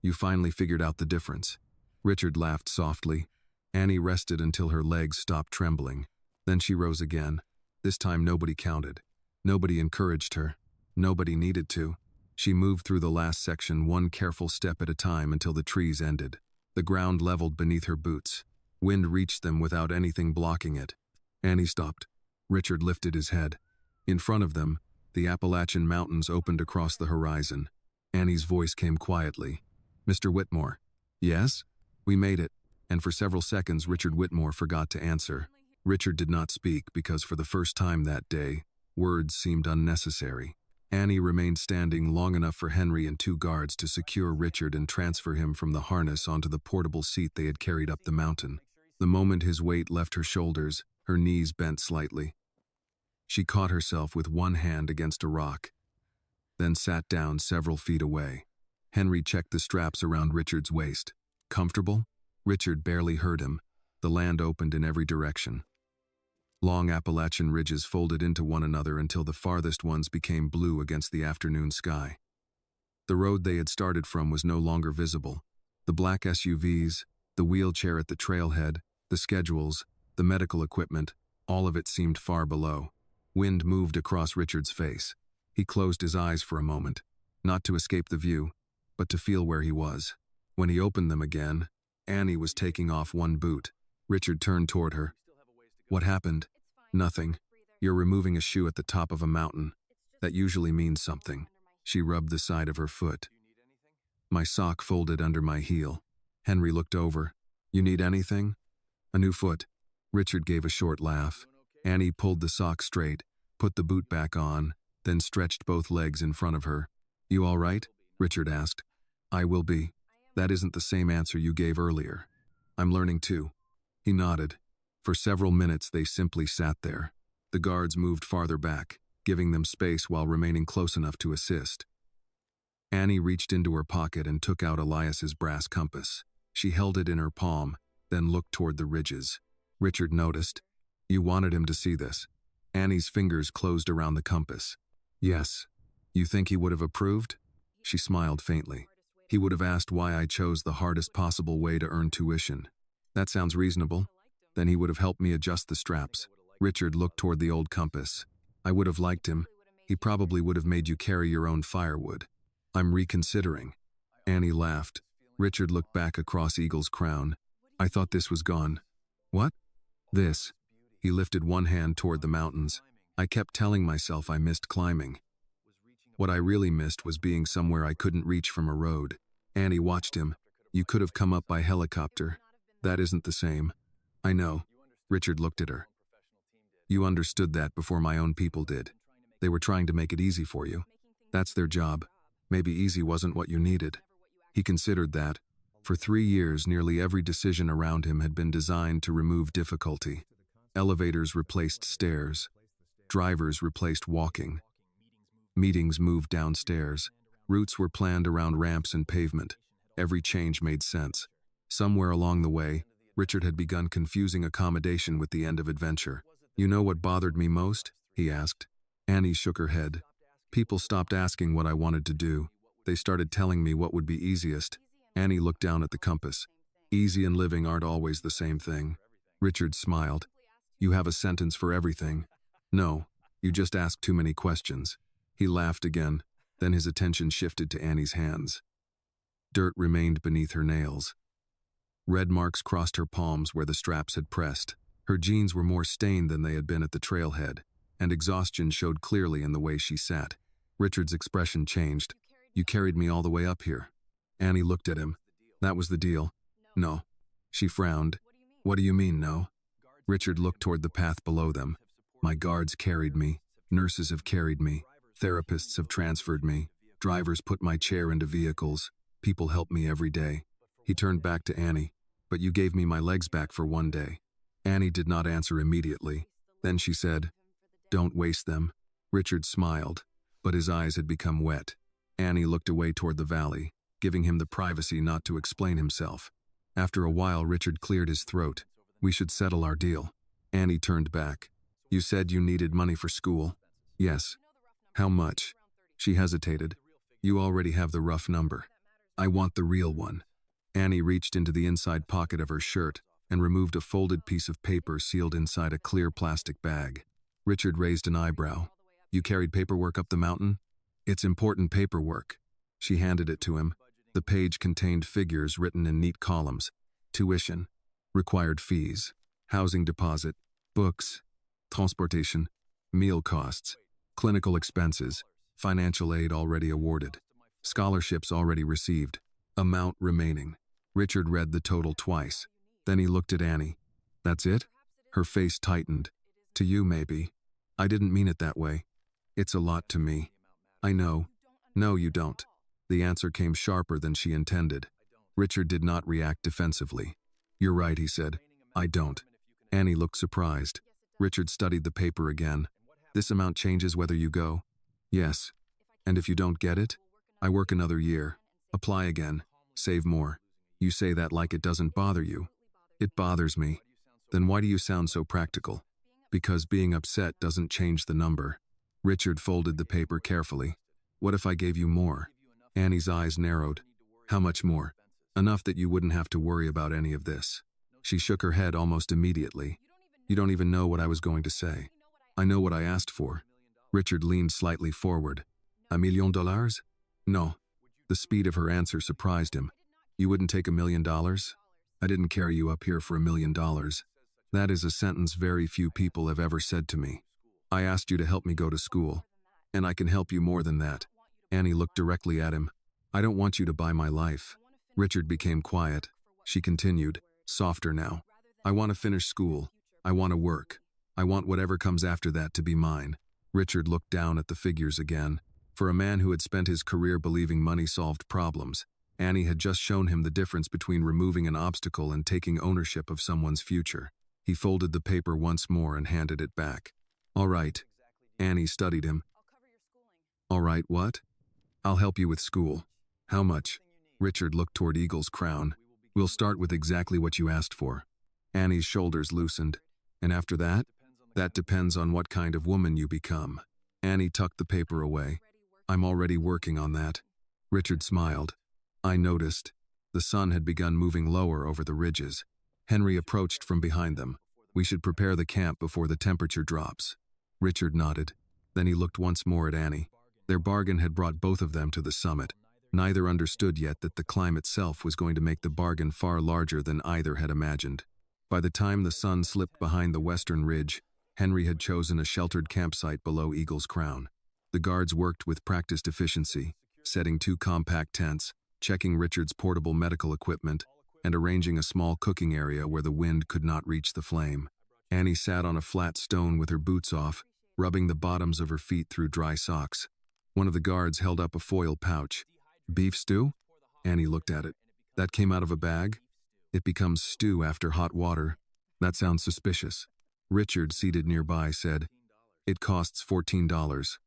You finally figured out the difference. Richard laughed softly. Annie rested until her legs stopped trembling. Then she rose again. This time nobody counted. Nobody encouraged her. Nobody needed to. She moved through the last section one careful step at a time until the trees ended. The ground leveled beneath her boots. Wind reached them without anything blocking it. Annie stopped. Richard lifted his head. In front of them, the Appalachian Mountains opened across the horizon. Annie's voice came quietly. Mr. Whitmore. Yes? We made it. And for several seconds, Richard Whitmore forgot to answer. Richard did not speak because for the first time that day, words seemed unnecessary. Annie remained standing long enough for Henry and 2 guards to secure Richard and transfer him from the harness onto the portable seat they had carried up the mountain. The moment his weight left her shoulders, her knees bent slightly. She caught herself with one hand against a rock, then sat down several feet away. Henry checked the straps around Richard's waist. Comfortable? Richard barely heard him. The land opened in every direction. Long Appalachian ridges folded into one another until the farthest ones became blue against the afternoon sky. The road they had started from was no longer visible. The black SUVs, the wheelchair at the trailhead, the schedules, the medical equipment, all of it seemed far below. Wind moved across Richard's face. He closed his eyes for a moment, not to escape the view, but to feel where he was. When he opened them again, Annie was taking off one boot. Richard turned toward her. What happened? Nothing. You're removing a shoe at the top of a mountain. That usually means something. She rubbed the side of her foot. My sock folded under my heel. Henry looked over. You need anything? A new foot. Richard gave a short laugh. Annie pulled the sock straight, put the boot back on, then stretched both legs in front of her. You all right? Richard asked. I will be. That isn't the same answer you gave earlier. I'm learning too. He nodded. For several minutes they simply sat there. The guards moved farther back, giving them space while remaining close enough to assist. Annie reached into her pocket and took out Elias's brass compass. She held it in her palm, then looked toward the ridges. Richard noticed. You wanted him to see this. Annie's fingers closed around the compass. Yes. You think he would have approved? She smiled faintly. He would have asked why I chose the hardest possible way to earn tuition. That sounds reasonable. Then he would have helped me adjust the straps. Richard looked toward the old compass. I would have liked him. He probably would have made you carry your own firewood. I'm reconsidering. Annie laughed. Richard looked back across Eagle's Crown. I thought this was gone. What? This. He lifted one hand toward the mountains. I kept telling myself I missed climbing. What I really missed was being somewhere I couldn't reach from a road. Annie watched him. You could have come up by helicopter. That isn't the same. I know. Richard looked at her. You understood that before my own people did. They were trying to make it easy for you. That's their job. Maybe easy wasn't what you needed. He considered that. For 3 years, nearly every decision around him had been designed to remove difficulty. Elevators replaced stairs. Drivers replaced walking. Meetings moved downstairs. Routes were planned around ramps and pavement. Every change made sense. Somewhere along the way, Richard had begun confusing accommodation with the end of adventure. You know what bothered me most? He asked. Annie shook her head. People stopped asking what I wanted to do. They started telling me what would be easiest. Annie looked down at the compass. Easy and living aren't always the same thing. Richard smiled. You have a sentence for everything. No, you just ask too many questions. He laughed again, then his attention shifted to Annie's hands. Dirt remained beneath her nails. Red marks crossed her palms where the straps had pressed. Her jeans were more stained than they had been at the trailhead, and exhaustion showed clearly in the way she sat. Richard's expression changed. You carried me all the way up here. Annie looked at him. That was the deal. No. She frowned. What do you mean, no? Richard looked toward the path below them. My guards carried me. Nurses have carried me. Therapists have transferred me. Drivers put my chair into vehicles. People help me every day. He turned back to Annie. But you gave me my legs back for one day. Annie did not answer immediately. Then she said, Don't waste them. Richard smiled, but his eyes had become wet. Annie looked away toward the valley, giving him the privacy not to explain himself. After a while, Richard cleared his throat. We should settle our deal. Annie turned back. You said you needed money for school. Yes. How much? She hesitated. You already have the rough number. I want the real one. Annie reached into the inside pocket of her shirt and removed a folded piece of paper sealed inside a clear plastic bag. Richard raised an eyebrow. You carried paperwork up the mountain? It's important paperwork. She handed it to him. The page contained figures written in neat columns. Tuition, required fees, housing deposit, books, transportation, meal costs, clinical expenses, financial aid already awarded, scholarships already received, amount remaining. Richard read the total twice. Then he looked at Annie. That's it? Her face tightened. To you, maybe. I didn't mean it that way. It's a lot to me. I know. No, you don't. The answer came sharper than she intended. Richard did not react defensively. You're right, he said. I don't. Annie looked surprised. Richard studied the paper again. This amount changes whether you go. Yes. And if you don't get it? I work another year. Apply again. Save more. You say that like it doesn't bother you. It bothers me. Then why do you sound so practical? Because being upset doesn't change the number. Richard folded the paper carefully. What if I gave you more? Annie's eyes narrowed. How much more? Enough that you wouldn't have to worry about any of this. She shook her head almost immediately. You don't even know what I was going to say. I know what I asked for. Richard leaned slightly forward. $1 million? No. The speed of her answer surprised him. You wouldn't take $1 million? I didn't carry you up here for $1 million. That is a sentence very few people have ever said to me. I asked you to help me go to school. And I can help you more than that. Annie looked directly at him. I don't want you to buy my life. Richard became quiet. She continued, softer now. I want to finish school. I want to work. I want whatever comes after that to be mine. Richard looked down at the figures again. For a man who had spent his career believing money solved problems, Annie had just shown him the difference between removing an obstacle and taking ownership of someone's future. He folded the paper once more and handed it back. All right. Annie studied him. All right, what? I'll help you with school. How much? Richard looked toward Eagle's Crown. We'll start with exactly what you asked for. Annie's shoulders loosened. And after that? That depends on what kind of woman you become. Annie tucked the paper away. I'm already working on that. Richard smiled. I noticed. The sun had begun moving lower over the ridges. Henry approached from behind them. We should prepare the camp before the temperature drops. Richard nodded. Then he looked once more at Annie. Their bargain had brought both of them to the summit. Neither understood yet that the climb itself was going to make the bargain far larger than either had imagined. By the time the sun slipped behind the western ridge, Henry had chosen a sheltered campsite below Eagle's Crown. The guards worked with practiced efficiency, setting 2 compact tents, checking Richard's portable medical equipment, and arranging a small cooking area where the wind could not reach the flame. Annie sat on a flat stone with her boots off, rubbing the bottoms of her feet through dry socks. One of the guards held up a foil pouch. Beef stew? Annie looked at it. That came out of a bag? It becomes stew after hot water. That sounds suspicious. Richard, seated nearby, said, It costs $14.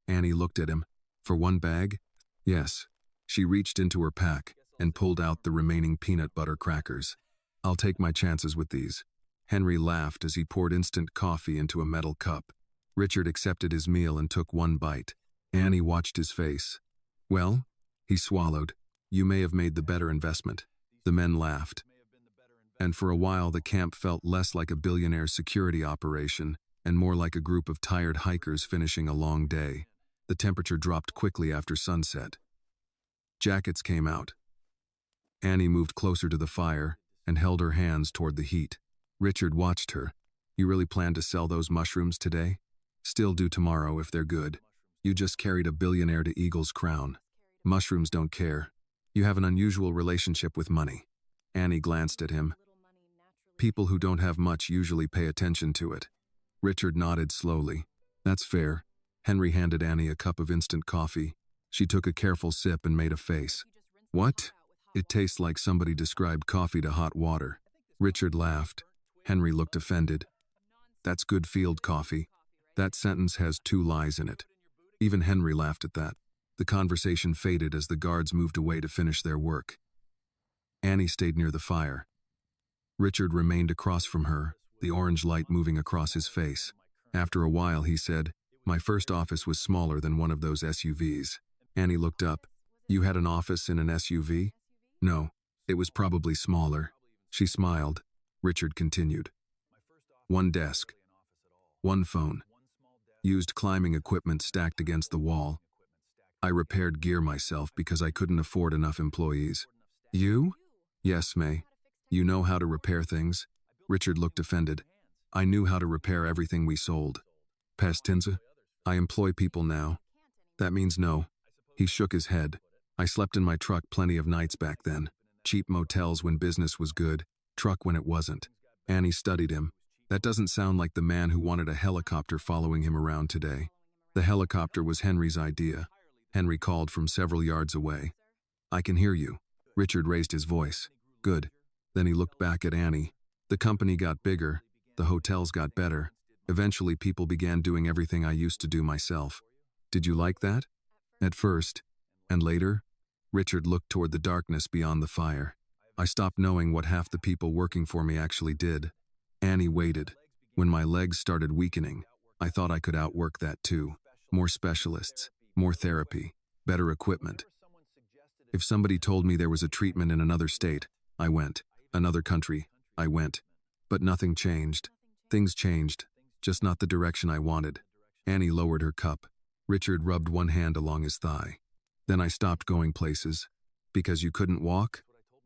Annie looked at him. For 1 bag? Yes. She reached into her pack and pulled out the remaining peanut butter crackers. I'll take my chances with these. Henry laughed as he poured instant coffee into a metal cup. Richard accepted his meal and took 1 bite. Annie watched his face. Well? He swallowed. You may have made the better investment. The men laughed. And for a while the camp felt less like a billionaire security operation and more like a group of tired hikers finishing a long day. The temperature dropped quickly after sunset. Jackets came out. Annie moved closer to the fire and held her hands toward the heat. Richard watched her. You really plan to sell those mushrooms today? Still do tomorrow if they're good. You just carried a billionaire to Eagle's Crown. Mushrooms don't care. You have an unusual relationship with money. Annie glanced at him. People who don't have much usually pay attention to it. Richard nodded slowly. That's fair. Henry handed Annie a cup of instant coffee. She took a careful sip and made a face. What? It tastes like somebody described coffee to hot water. Richard laughed. Henry looked offended. That's good field coffee. That sentence has 2 lies in it. Even Henry laughed at that. The conversation faded as the guards moved away to finish their work. Annie stayed near the fire. Richard remained across from her, the orange light moving across his face. After a while, he said, My first office was smaller than one of those SUVs. Annie looked up. You had an office in an SUV? No, it was probably smaller. She smiled. Richard continued. 1 desk. 1 phone. Used climbing equipment stacked against the wall. I repaired gear myself because I couldn't afford enough employees. You? Yes, May. You know how to repair things? Richard looked offended. I knew how to repair everything we sold. Pestinza? I employ people now. That means no. He shook his head. I slept in my truck plenty of nights back then. Cheap motels when business was good, truck when it wasn't. Annie studied him. That doesn't sound like the man who wanted a helicopter following him around today. The helicopter was Henry's idea. Henry called from several yards away. I can hear you. Richard raised his voice. Good. Then he looked back at Annie. The company got bigger, the hotels got better. Eventually, people began doing everything I used to do myself. Did you like that? At first. And later? Richard looked toward the darkness beyond the fire. I stopped knowing what half the people working for me actually did. Annie waited. When my legs started weakening, I thought I could outwork that too. More specialists, more therapy, better equipment. If somebody told me there was a treatment in another state, I went. Another country, I went. But nothing changed. Things changed, just not the direction I wanted. Annie lowered her cup. Richard rubbed one hand along his thigh. Then I stopped going places. Because you couldn't walk?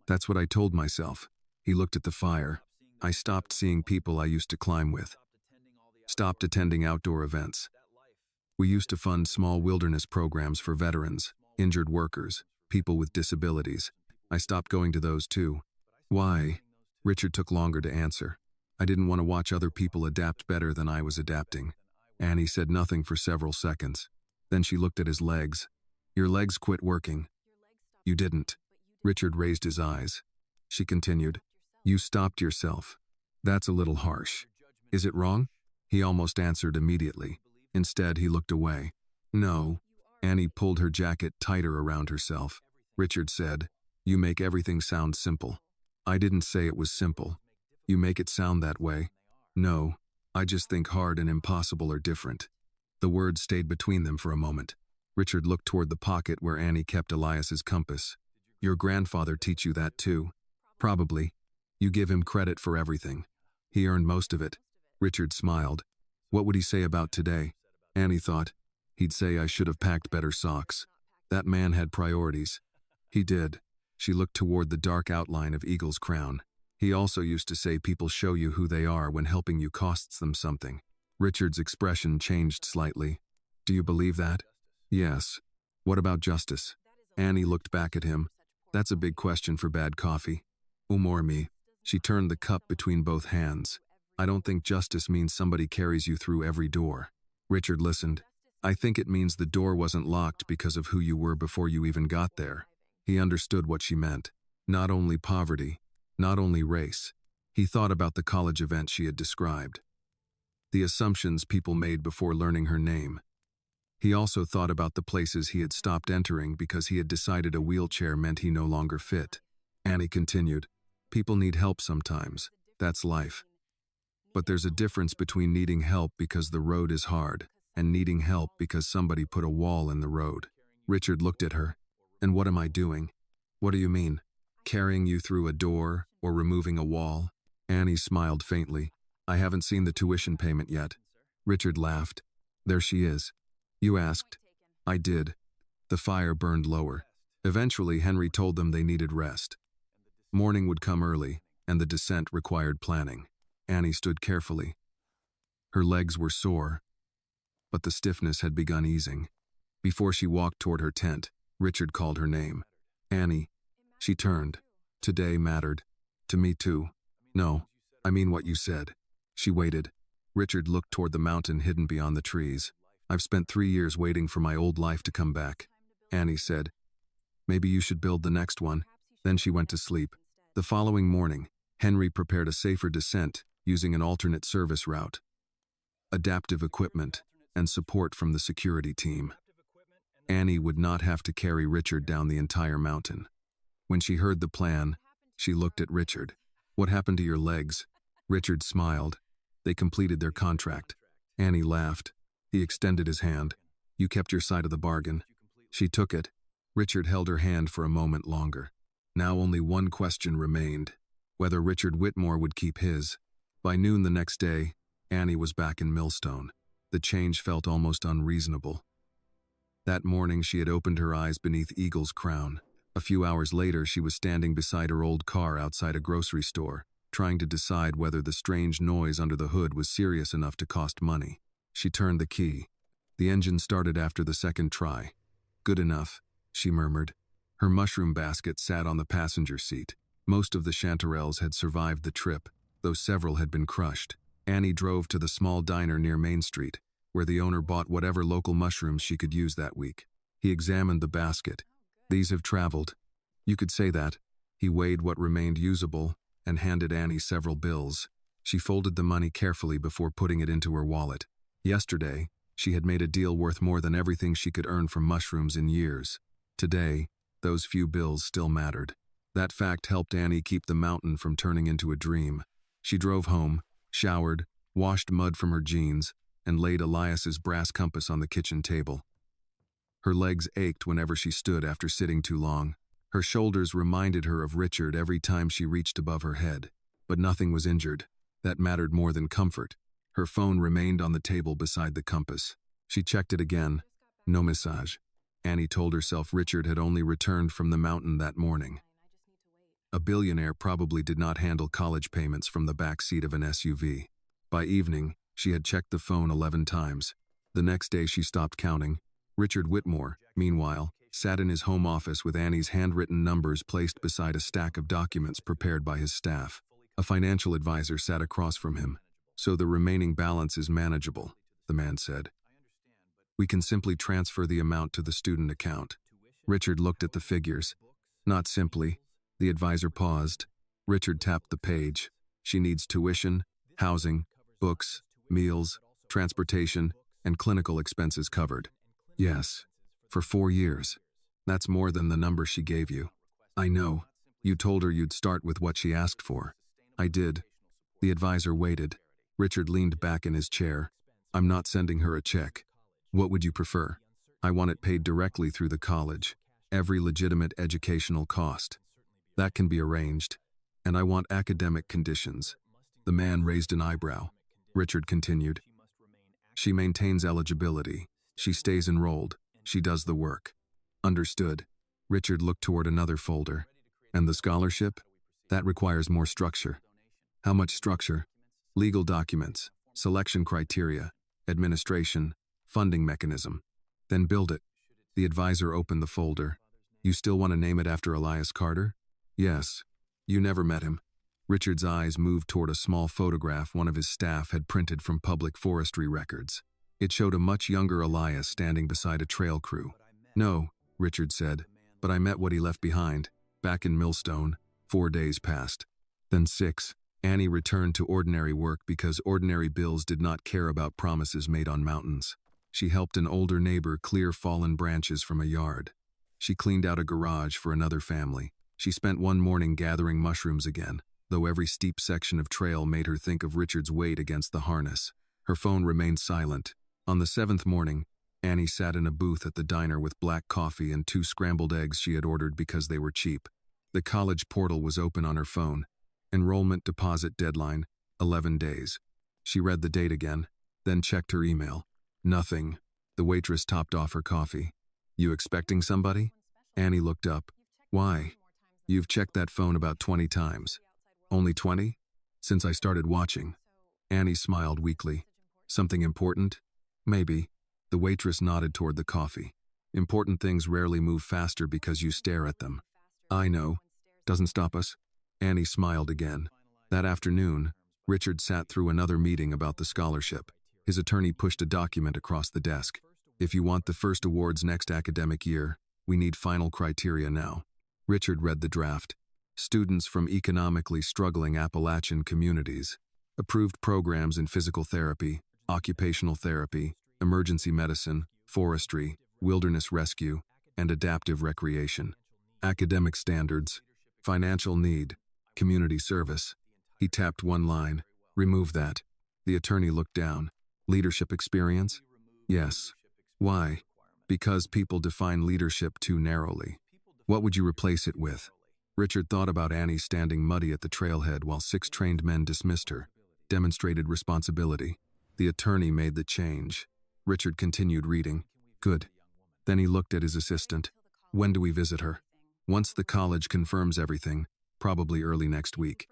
That's what I told myself. He looked at the fire. I stopped seeing people I used to climb with. Stopped attending outdoor events. We used to fund small wilderness programs for veterans, injured workers, people with disabilities. I stopped going to those too. Why? Richard took longer to answer. I didn't want to watch other people adapt better than I was adapting. Annie said nothing for several seconds. Then she looked at his legs. Your legs quit working. You didn't. Richard raised his eyes. She continued. You stopped yourself. That's a little harsh. Is it wrong? He almost answered immediately. Instead, he looked away. No. Annie pulled her jacket tighter around herself. Richard said, You make everything sound simple. I didn't say it was simple. You make it sound that way. No, I just think hard and impossible are different. The words stayed between them for a moment. Richard looked toward the pocket where Annie kept Elias's compass. Your grandfather teach you that too? Probably. You give him credit for everything. He earned most of it. Richard smiled. What would he say about today? Annie thought. He'd say I should have packed better socks. That man had priorities. He did. She looked toward the dark outline of Eagle's Crown. He also used to say people show you who they are when helping you costs them something. Richard's expression changed slightly. Do you believe that? Yes. What about justice? Annie looked back at him. That's a big question for bad coffee. Umor me. She turned the cup between both hands. I don't think justice means somebody carries you through every door. Richard listened. I think it means the door wasn't locked because of who you were before you even got there. He understood what she meant. Not only poverty, not only race. He thought about the college event she had described. The assumptions people made before learning her name. He also thought about the places he had stopped entering because he had decided a wheelchair meant he no longer fit. Annie continued, People need help sometimes. That's life. But there's a difference between needing help because the road is hard and needing help because somebody put a wall in the road. Richard looked at her. And what am I doing? What do you mean? Carrying you through a door or removing a wall? Annie smiled faintly. I haven't seen the tuition payment yet. Richard laughed. There she is. You asked. I did. The fire burned lower. Eventually, Henry told them they needed rest. Morning would come early, and the descent required planning. Annie stood carefully. Her legs were sore, but the stiffness had begun easing. Before she walked toward her tent, Richard called her name. Annie. She turned. Today mattered. To me too. No, I mean what you said. She waited. Richard looked toward the mountain hidden beyond the trees. I've spent 3 years waiting for my old life to come back. Annie said, Maybe you should build the next one. Then she went to sleep. The following morning, Henry prepared a safer descent using an alternate service route, adaptive equipment, and support from the security team. Annie would not have to carry Richard down the entire mountain. When she heard the plan, she looked at Richard. What happened to your legs? Richard smiled. They completed their contract. Annie laughed. He extended his hand. You kept your side of the bargain. She took it. Richard held her hand for a moment longer. Now only one question remained, whether Richard Whitmore would keep his. By noon the next day, Annie was back in Millstone. The change felt almost unreasonable. That morning she had opened her eyes beneath Eagle's Crown. A few hours later she was standing beside her old car outside a grocery store, trying to decide whether the strange noise under the hood was serious enough to cost money. She turned the key. The engine started after the second try. Good enough, she murmured. Her mushroom basket sat on the passenger seat. Most of the chanterelles had survived the trip, though several had been crushed. Annie drove to the small diner near Main Street, where the owner bought whatever local mushrooms she could use that week. He examined the basket. These have traveled. You could say that. He weighed what remained usable and handed Annie several bills. She folded the money carefully before putting it into her wallet. Yesterday, she had made a deal worth more than everything she could earn from mushrooms in years. Today, those few bills still mattered. That fact helped Annie keep the mountain from turning into a dream. She drove home, showered, washed mud from her jeans, and laid Elias's brass compass on the kitchen table. Her legs ached whenever she stood after sitting too long. Her shoulders reminded her of Richard every time she reached above her head. But nothing was injured. That mattered more than comfort. Her phone remained on the table beside the compass. She checked it again. No message. Annie told herself Richard had only returned from the mountain that morning. A billionaire probably did not handle college payments from the back seat of an SUV. By evening, she had checked the phone 11 times. The next day she stopped counting. Richard Whitmore, meanwhile, sat in his home office with Annie's handwritten numbers placed beside a stack of documents prepared by his staff. A financial advisor sat across from him. "So the remaining balance is manageable," the man said. "We can simply transfer the amount to the student account." Richard looked at the figures. "Not simply." The advisor paused. Richard tapped the page. "She needs tuition, housing, books, meals, transportation, and clinical expenses covered." "Yes. For 4 years. That's more than the number she gave you." "I know. You told her you'd start with what she asked for." "I did." The advisor waited. Richard leaned back in his chair. "I'm not sending her a check. What would you prefer?" "I want it paid directly through the college. Every legitimate educational cost." "That can be arranged. And I want academic conditions." The man raised an eyebrow. Richard continued. "She maintains eligibility. She stays enrolled. She does the work." "Understood." Richard looked toward another folder. "And the scholarship? That requires more structure." "How much structure?" "Legal documents, selection criteria, administration, funding mechanism." "Then build it." The advisor opened the folder. "You still want to name it after Elias Carter?" "Yes." "You never met him." Richard's eyes moved toward a small photograph one of his staff had printed from public forestry records. It showed a much younger Elias standing beside a trail crew. "No," Richard said, "but I met what he left behind, back in Millstone. 4 days passed. Then 6. Annie returned to ordinary work because ordinary bills did not care about promises made on mountains. She helped an older neighbor clear fallen branches from a yard. She cleaned out a garage for another family. She spent one morning gathering mushrooms again, though every steep section of trail made her think of Richard's weight against the harness. Her phone remained silent. On the 7th morning, Annie sat in a booth at the diner with black coffee and 2 scrambled eggs she had ordered because they were cheap. The college portal was open on her phone. Enrollment deposit deadline, 11 days. She read the date again, then checked her email. Nothing. The waitress topped off her coffee. "You expecting somebody?" Annie looked up. "Why?" "You've checked that phone about 20 times. "Only 20? Since I started watching." Annie smiled weakly. "Something important?" "Maybe." The waitress nodded toward the coffee. "Important things rarely move faster because you stare at them." "I know. Doesn't stop us." Annie smiled again. That afternoon, Richard sat through another meeting about the scholarship. His attorney pushed a document across the desk. "If you want the first awards next academic year, we need final criteria now." Richard read the draft. "Students from economically struggling Appalachian communities. Approved programs in physical therapy, occupational therapy, emergency medicine, forestry, wilderness rescue, and adaptive recreation. Academic standards, financial need, community service." He tapped one line. "Remove that." The attorney looked down. "Leadership experience?" "Yes." "Why?" "Because people define leadership too narrowly." "What would you replace it with?" Richard thought about Annie standing muddy at the trailhead while 6 trained men dismissed her. Demonstrated responsibility. The attorney made the change. Richard continued reading. "Good." Then he looked at his assistant. "When do we visit her?" "Once the college confirms everything, probably early next week."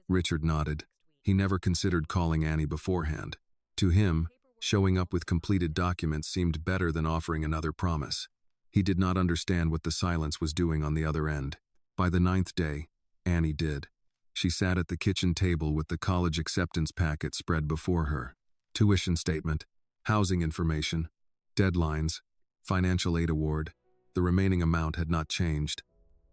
Richard nodded. He never considered calling Annie beforehand. To him, showing up with completed documents seemed better than offering another promise. He did not understand what the silence was doing on the other end. By the 9th day, Annie did. She sat at the kitchen table with the college acceptance packet spread before her. Tuition statement, housing information, deadlines, financial aid award. The remaining amount had not changed.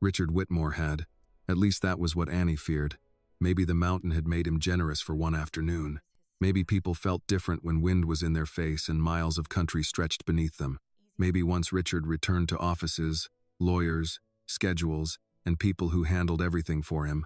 Richard Whitmore had. At least that was what Annie feared. Maybe the mountain had made him generous for one afternoon. Maybe people felt different when wind was in their face and miles of country stretched beneath them. Maybe once Richard returned to offices, lawyers, schedules, and people who handled everything for him,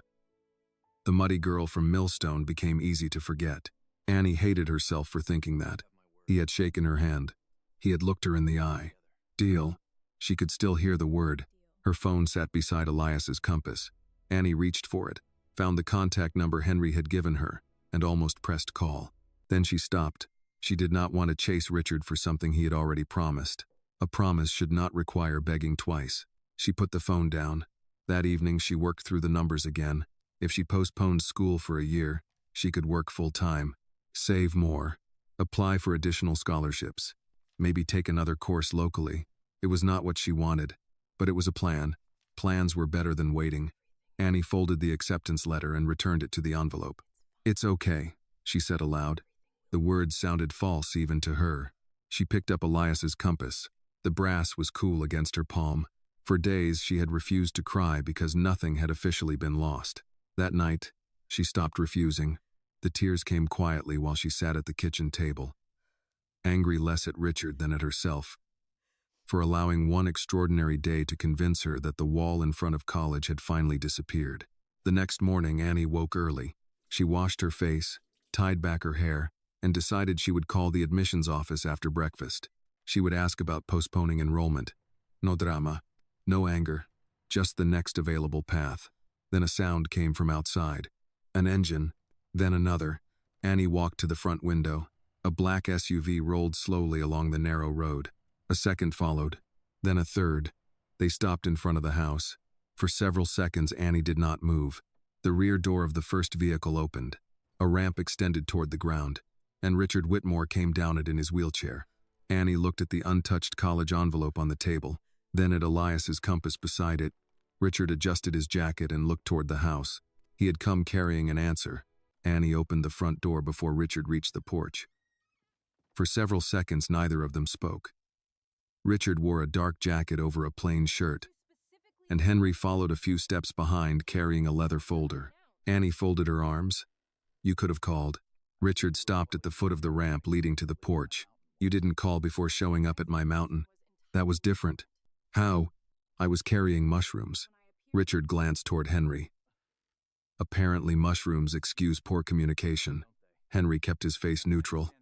the muddy girl from Millstone became easy to forget. Annie hated herself for thinking that. He had shaken her hand. He had looked her in the eye. Deal. She could still hear the word. Her phone sat beside Elias's compass. Annie reached for it, found the contact number Henry had given her, and almost pressed call. Then she stopped. She did not want to chase Richard for something he had already promised. A promise should not require begging twice. She put the phone down. That evening she worked through the numbers again. If she postponed school for a year, she could work full-time, save more, apply for additional scholarships, maybe take another course locally. It was not what she wanted, but it was a plan. Plans were better than waiting. Annie folded the acceptance letter and returned it to the envelope. "It's okay," she said aloud. The words sounded false even to her. She picked up Elias's compass. The brass was cool against her palm. For days she had refused to cry because nothing had officially been lost. That night, she stopped refusing. The tears came quietly while she sat at the kitchen table, angry less at Richard than at herself, for allowing one extraordinary day to convince her that the wall in front of college had finally disappeared. The next morning, Annie woke early. She washed her face, tied back her hair, and decided she would call the admissions office after breakfast. She would ask about postponing enrollment. No drama, no anger, just the next available path. Then a sound came from outside. An engine, then another. Annie walked to the front window. A black SUV rolled slowly along the narrow road. A second followed, then a third. They stopped in front of the house. For several seconds, Annie did not move. The rear door of the first vehicle opened. A ramp extended toward the ground, and Richard Whitmore came down it in his wheelchair. Annie looked at the untouched college envelope on the table, then at Elias's compass beside it. Richard adjusted his jacket and looked toward the house. He had come carrying an answer. Annie opened the front door before Richard reached the porch. For several seconds, neither of them spoke. Richard wore a dark jacket over a plain shirt, and Henry followed a few steps behind, carrying a leather folder. Annie folded her arms. "You could have called." Richard stopped at the foot of the ramp leading to the porch. "You didn't call before showing up at my mountain. That was different." "How?" "I was carrying mushrooms." Richard glanced toward Henry. Apparently mushrooms excuse poor communication. Henry kept his face neutral.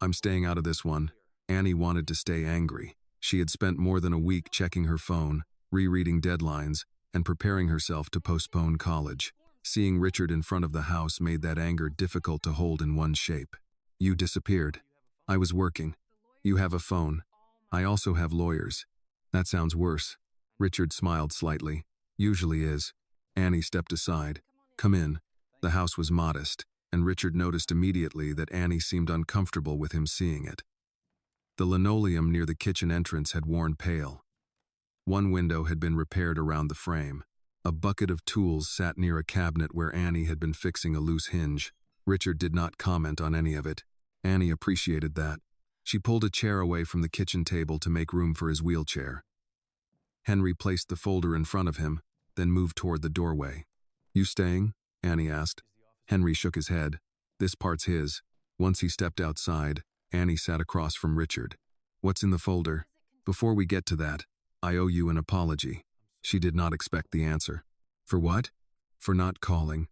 "I'm staying out of this one." Annie wanted to stay angry. She had spent more than a week checking her phone, rereading deadlines, and preparing herself to postpone college. Seeing Richard in front of the house made that anger difficult to hold in one shape. "You disappeared." "I was working." "You have a phone." "I also have lawyers." "That sounds worse." Richard smiled slightly. "Usually is." Annie stepped aside. "Come in." The house was modest, and Richard noticed immediately that Annie seemed uncomfortable with him seeing it. The linoleum near the kitchen entrance had worn pale. One window had been repaired around the frame. A bucket of tools sat near a cabinet where Annie had been fixing a loose hinge. Richard did not comment on any of it. Annie appreciated that. She pulled a chair away from the kitchen table to make room for his wheelchair. Henry placed the folder in front of him, then moved toward the doorway. "You staying?" Annie asked. Henry shook his head. "This part's his." Once he stepped outside, Annie sat across from Richard. "What's in the folder?" "Before we get to that, I owe you an apology." She did not expect the answer. "For what?" "For not calling."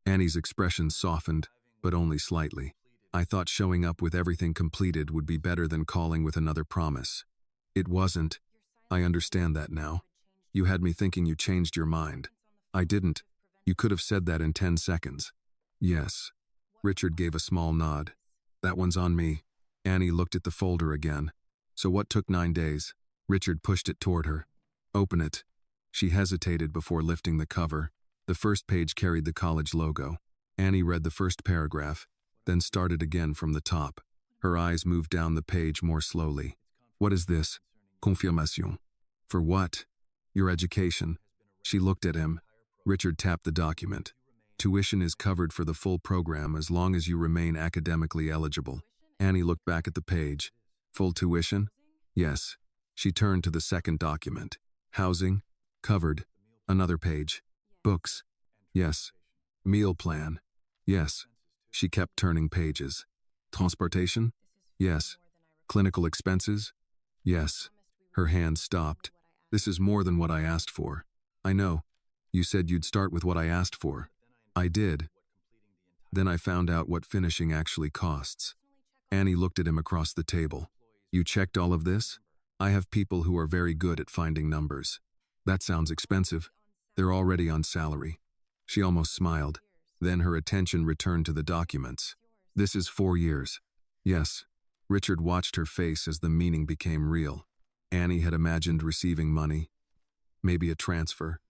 Annie's expression softened, but only slightly. "I thought showing up with everything completed would be better than calling with another promise." "It wasn't." "I understand that now. You had me thinking you changed your mind." "I didn't. You could have said that in 10 seconds. "Yes." Richard gave a small nod. "That one's on me." Annie looked at the folder again. "So what took 9 days?" Richard pushed it toward her. "Open it." She hesitated before lifting the cover. The first page carried the college logo. Annie read the first paragraph, then started again from the top. Her eyes moved down the page more slowly. "What is this?" "Confirmation." "For what?" "Your education." She looked at him. Richard tapped the document. "Tuition is covered for the full program as long as you remain academically eligible." Annie looked back at the page. "Full tuition?" "Yes." She turned to the second document. "Housing?" "Covered." Another page. "Books?" "Yes." Meal plan. Yes. She kept turning pages. Transportation? Yes. Clinical expenses? Yes. Her hand stopped. This is more than what I asked for. I know. You said you'd start with what I asked for. I did. Then I found out what finishing actually costs. Annie looked at him across the table. You checked all of this? I have people who are very good at finding numbers. That sounds expensive. They're already on salary. She almost smiled. Then her attention returned to the documents. This is 4 years. Yes. Richard watched her face as the meaning became real. Annie had imagined receiving money. Maybe a transfer.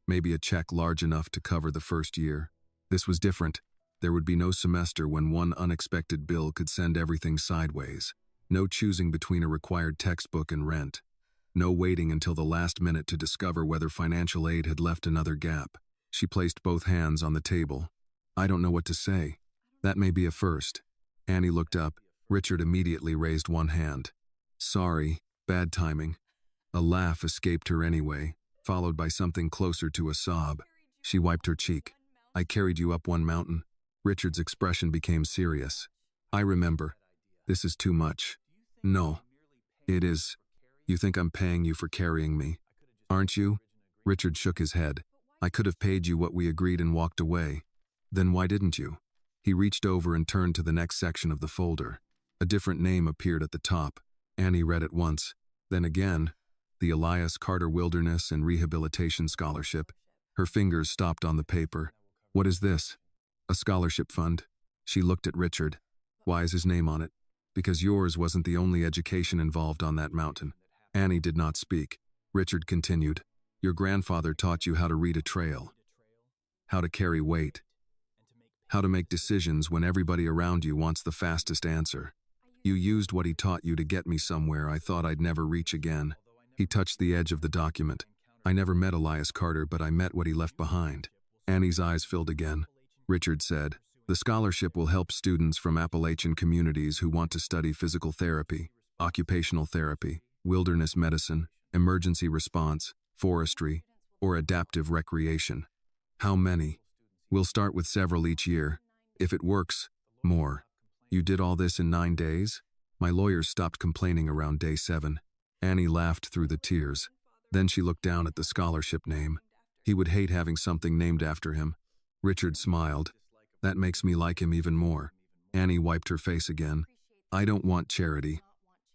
Maybe a check large enough to cover the first year. This was different. There would be no semester when one unexpected bill could send everything sideways. No choosing between a required textbook and rent. No waiting until the last minute to discover whether financial aid had left another gap. She placed both hands on the table. I don't know what to say. That may be a first. Annie looked up. Richard immediately raised one hand. Sorry, bad timing. A laugh escaped her anyway, followed by something closer to a sob. She wiped her cheek. I carried you up one mountain. Richard's expression became serious. I remember. This is too much. No. It is. You think I'm paying you for carrying me, aren't you? Richard shook his head. I could have paid you what we agreed and walked away. Then why didn't you? He reached over and turned to the next section of the folder. A different name appeared at the top. Annie read it once. Then again, the Elias Carter Wilderness and Rehabilitation Scholarship. Her fingers stopped on the paper. What is this? A scholarship fund. She looked at Richard. Why is his name on it? Because yours wasn't the only education involved on that mountain. Annie did not speak. Richard continued. Your grandfather taught you how to read a trail, how to carry weight, how to make decisions when everybody around you wants the fastest answer. You used what he taught you to get me somewhere I thought I'd never reach again. He touched the edge of the document. I never met Elias Carter, but I met what he left behind. Annie's eyes filled again. Richard said, the scholarship will help students from Appalachian communities who want to study physical therapy, occupational therapy, wilderness medicine, emergency response, forestry, or adaptive recreation. How many? We'll start with several each year. If it works, more. You did all this in 9 days? My lawyers stopped complaining around day 7. Annie laughed through the tears. Then she looked down at the scholarship name. He would hate having something named after him. Richard smiled. That makes me like him even more. Annie wiped her face again. I don't want charity.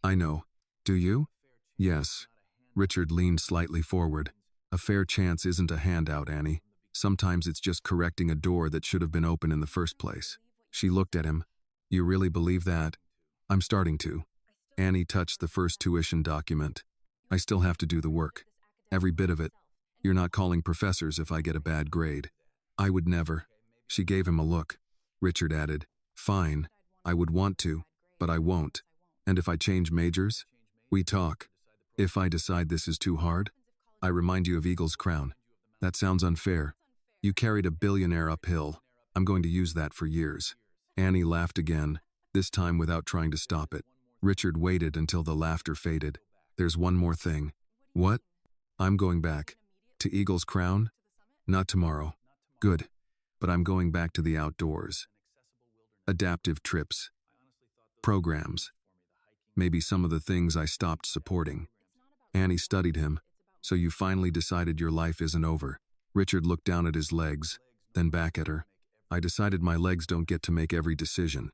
I know. Do you? Yes. Richard leaned slightly forward. A fair chance isn't a handout, Annie. Sometimes it's just correcting a door that should have been open in the first place. She looked at him. You really believe that? I'm starting to. Annie touched the first tuition document. I still have to do the work. Every bit of it. You're not calling professors if I get a bad grade. I would never. She gave him a look. Richard added, fine, I would want to, but I won't. And if I change majors? We talk. If I decide this is too hard? I remind you of Eagle's crown. That sounds unfair. You carried a billionaire uphill. I'm going to use that for years. Annie laughed again, this time without trying to stop it. Richard waited until the laughter faded. There's one more thing. What? I'm going back. To Eagle's crown? Not tomorrow. Good. But I'm going back to the outdoors. Adaptive trips. Programs. Maybe some of the things I stopped supporting. Annie studied him. So you finally decided your life isn't over. Richard looked down at his legs, then back at her. I decided my legs don't get to make every decision.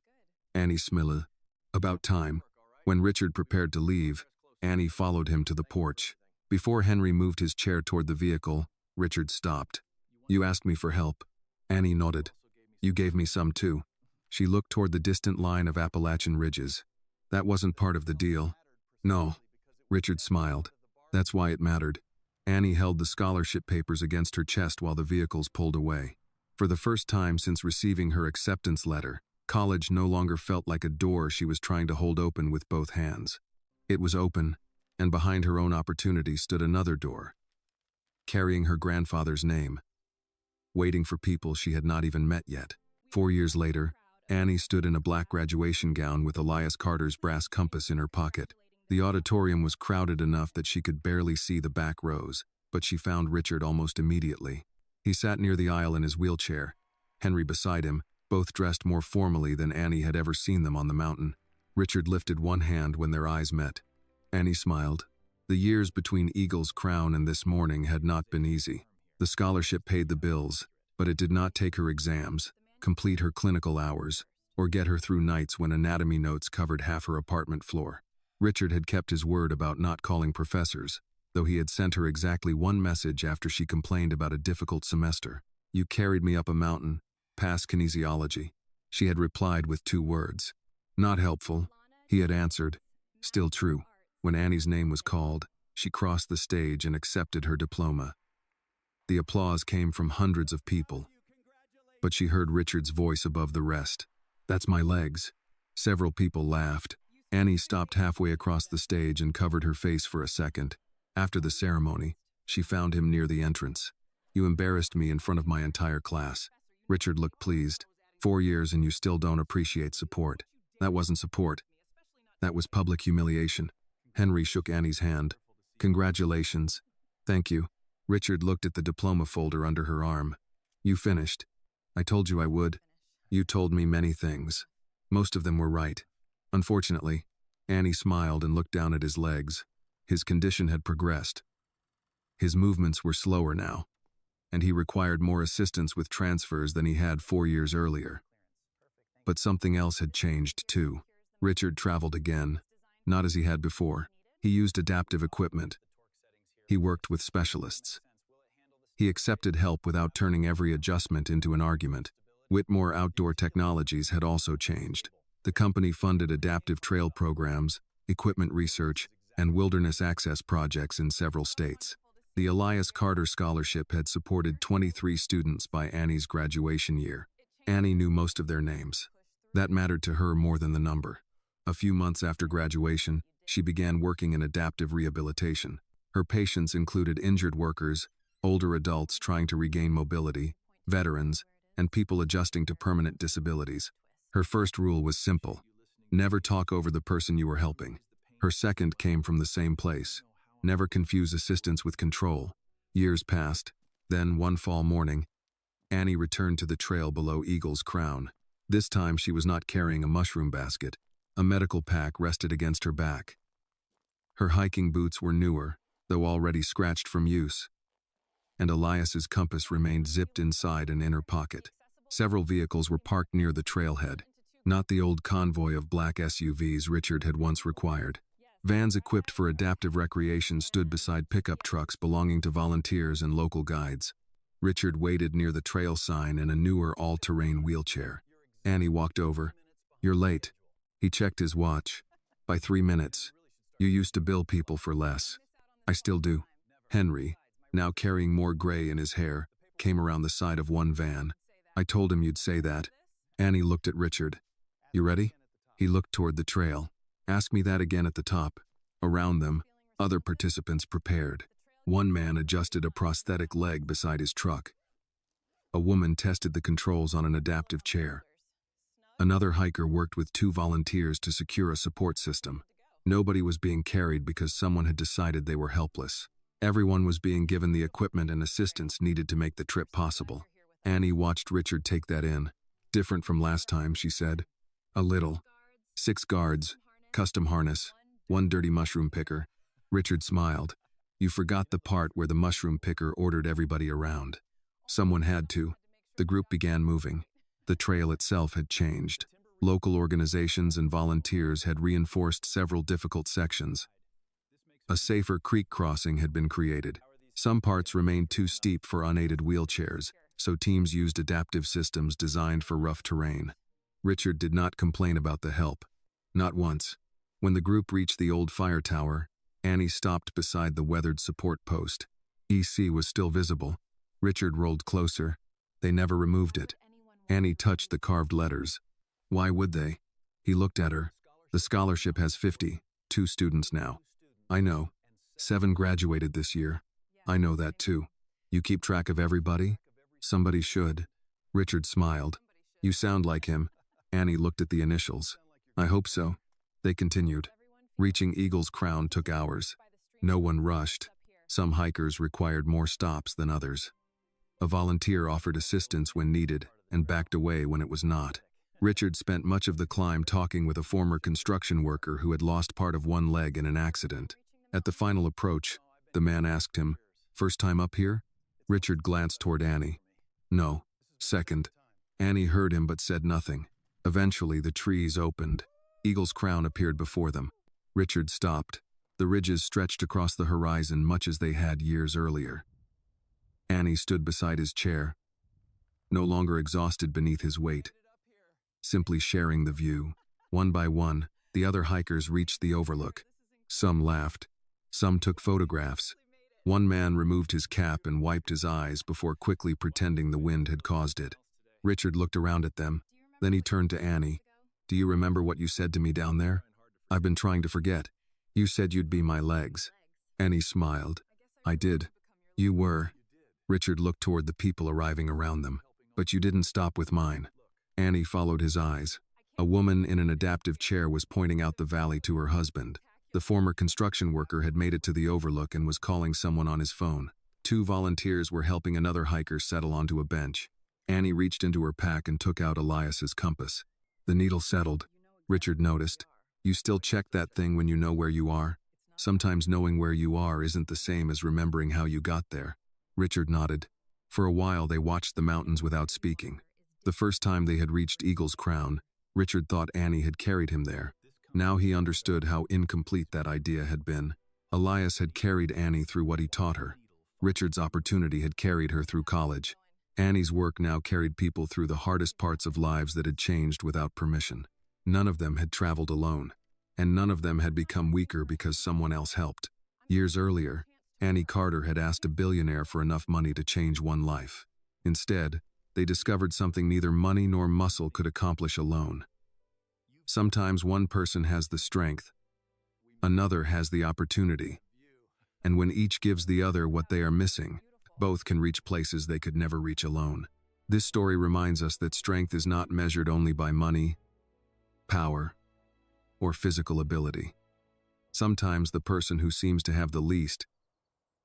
Annie smiled. About time. When Richard prepared to leave, Annie followed him to the porch. Before Henry moved his chair toward the vehicle, Richard stopped. You asked me for help. Annie nodded. You gave me some too. She looked toward the distant line of Appalachian ridges. That wasn't part of the deal. No. Richard smiled. That's why it mattered. Annie held the scholarship papers against her chest while the vehicles pulled away. For the first time since receiving her acceptance letter, college no longer felt like a door she was trying to hold open with both hands. It was open, and behind her own opportunity stood another door, carrying her grandfather's name, waiting for people she had not even met yet. 4 years later, Annie stood in a black graduation gown with Elias Carter's brass compass in her pocket. The auditorium was crowded enough that she could barely see the back rows, but she found Richard almost immediately. He sat near the aisle in his wheelchair, Henry beside him, both dressed more formally than Annie had ever seen them on the mountain. Richard lifted one hand when their eyes met. Annie smiled. The years between Eagle's Crown and this morning had not been easy. The scholarship paid the bills, but it did not take her exams, complete her clinical hours, or get her through nights when anatomy notes covered half her apartment floor. Richard had kept his word about not calling professors, though he had sent her exactly one message after she complained about a difficult semester. "You carried me up a mountain, past kinesiology." She had replied with 2 words. "Not helpful," he had answered. Still true. When Annie's name was called, she crossed the stage and accepted her diploma. The applause came from hundreds of people, but she heard Richard's voice above the rest. "That's my legs." Several people laughed. Annie stopped halfway across the stage and covered her face for a second. After the ceremony, she found him near the entrance. "You embarrassed me in front of my entire class." Richard looked pleased. 4 years and you still don't appreciate support." "That wasn't support. That was public humiliation." Henry shook Annie's hand. "Congratulations." "Thank you." Richard looked at the diploma folder under her arm. "You finished. I told you I would. You told me many things. Most of them were right. Unfortunately." Annie smiled and looked down at his legs. His condition had progressed. His movements were slower now, and he required more assistance with transfers than he had 4 years earlier. But something else had changed too. Richard traveled again, not as he had before. He used adaptive equipment. He worked with specialists. He accepted help without turning every adjustment into an argument. Whitmore Outdoor Technologies had also changed. The company funded adaptive trail programs, equipment research, and wilderness access projects in several states. The Elias Carter Scholarship had supported 23 students by Annie's graduation year. Annie knew most of their names. That mattered to her more than the number. A few months after graduation, she began working in adaptive rehabilitation. Her patients included injured workers, older adults trying to regain mobility, veterans, and people adjusting to permanent disabilities. Her first rule was simple: never talk over the person you were helping. Her second came from the same place: never confuse assistance with control. Years passed. Then, one fall morning, Annie returned to the trail below Eagle's Crown. This time she was not carrying a mushroom basket. A medical pack rested against her back. Her hiking boots were newer, though already scratched from use, and Elias's compass remained zipped inside an inner pocket. Several vehicles were parked near the trailhead, not the old convoy of black SUVs Richard had once required. Vans equipped for adaptive recreation stood beside pickup trucks belonging to volunteers and local guides. Richard waited near the trail sign in a newer all-terrain wheelchair. Annie walked over. "You're late." He checked his watch. "By 3 minutes. You used to bill people for less." "I still do." Henry, now carrying more gray in his hair, came around the side of one van. "I told him you'd say that." Annie looked at Richard. "You ready?" He looked toward the trail. "Ask me that again at the top." Around them, other participants prepared. One man adjusted a prosthetic leg beside his truck. A woman tested the controls on an adaptive chair. Another hiker worked with 2 volunteers to secure a support system. Nobody was being carried because someone had decided they were helpless. Everyone was being given the equipment and assistance needed to make the trip possible. Annie watched Richard take that in. "Different from last time," she said. "A little." 6 guards, custom harness, 1 dirty mushroom picker. Richard smiled. "You forgot the part where the mushroom picker ordered everybody around." Someone had to. The group began moving. The trail itself had changed. Local organizations and volunteers had reinforced several difficult sections. A safer creek crossing had been created. Some parts remained too steep for unaided wheelchairs, so teams used adaptive systems designed for rough terrain. Richard did not complain about the help. Not once. When the group reached the old fire tower, Annie stopped beside the weathered support post. EC was still visible. Richard rolled closer. They never removed it. Annie touched the carved letters. "Why would they?" He looked at her. "The scholarship has 52 students now." "I know. 7 graduated this year." "I know that too." "You keep track of everybody?" "Somebody should." Richard smiled. "You sound like him." Annie looked at the initials. "I hope so." They continued. Reaching Eagle's Crown took hours. No one rushed. Some hikers required more stops than others. A volunteer offered assistance when needed. and backed away when it was not. Richard spent much of the climb talking with a former construction worker who had lost part of one leg in an accident. At the final approach, the man asked him, "First time up here?" Richard glanced toward Annie. "No, second." Annie heard him but said nothing. Eventually, the trees opened. Eagle's Crown appeared before them. Richard stopped. The ridges stretched across the horizon much as they had years earlier. Annie stood beside his chair, no longer exhausted beneath his weight, simply sharing the view. One by one, the other hikers reached the overlook. Some laughed. Some took photographs. One man removed his cap and wiped his eyes before quickly pretending the wind had caused it. Richard looked around at them. Then he turned to Annie. "Do you remember what you said to me down there?" "I've been trying to forget. You said you'd be my legs." Annie smiled. "I did. You were." Richard looked toward the people arriving around them. "But you didn't stop with mine." Annie followed his eyes. A woman in an adaptive chair was pointing out the valley to her husband. The former construction worker had made it to the overlook and was calling someone on his phone. Two volunteers were helping another hiker settle onto a bench. Annie reached into her pack and took out Elias's compass. The needle settled. Richard noticed. "You still check that thing when you know where you are?" "Sometimes knowing where you are isn't the same as remembering how you got there." Richard nodded. For a while they watched the mountains without speaking. The first time they had reached Eagle's Crown, Richard thought Annie had carried him there. Now he understood how incomplete that idea had been. Elias had carried Annie through what he taught her. Richard's opportunity had carried her through college. Annie's work now carried people through the hardest parts of lives that had changed without permission. None of them had traveled alone, and none of them had become weaker because someone else helped. Years earlier, Annie Carter had asked a billionaire for enough money to change one life. Instead, they discovered something neither money nor muscle could accomplish alone. Sometimes one person has the strength, another has the opportunity, and when each gives the other what they are missing, both can reach places they could never reach alone. This story reminds us that strength is not measured only by money, power, or physical ability. Sometimes the person who seems to have the least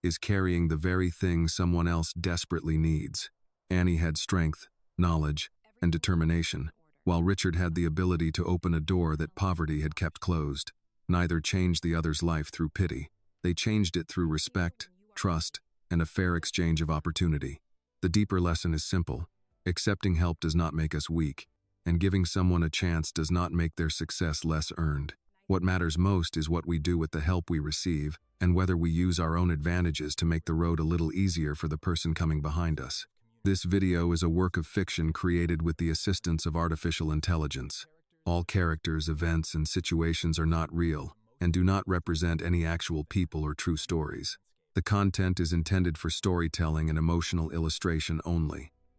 is carrying the very thing someone else desperately needs. Annie had strength, knowledge, and determination, while Richard had the ability to open a door that poverty had kept closed. Neither changed the other's life through pity. They changed it through respect, trust, and a fair exchange of opportunity. The deeper lesson is simple. Accepting help does not make us weak, and giving someone a chance does not make their success less earned. What matters most is what we do with the help we receive, and whether we use our own advantages to make the road a little easier for the person coming behind us. This video is a work of fiction created with the assistance of artificial intelligence. All characters, events, and situations are not real, and do not represent any actual people or true stories. The content is intended for storytelling and emotional illustration only.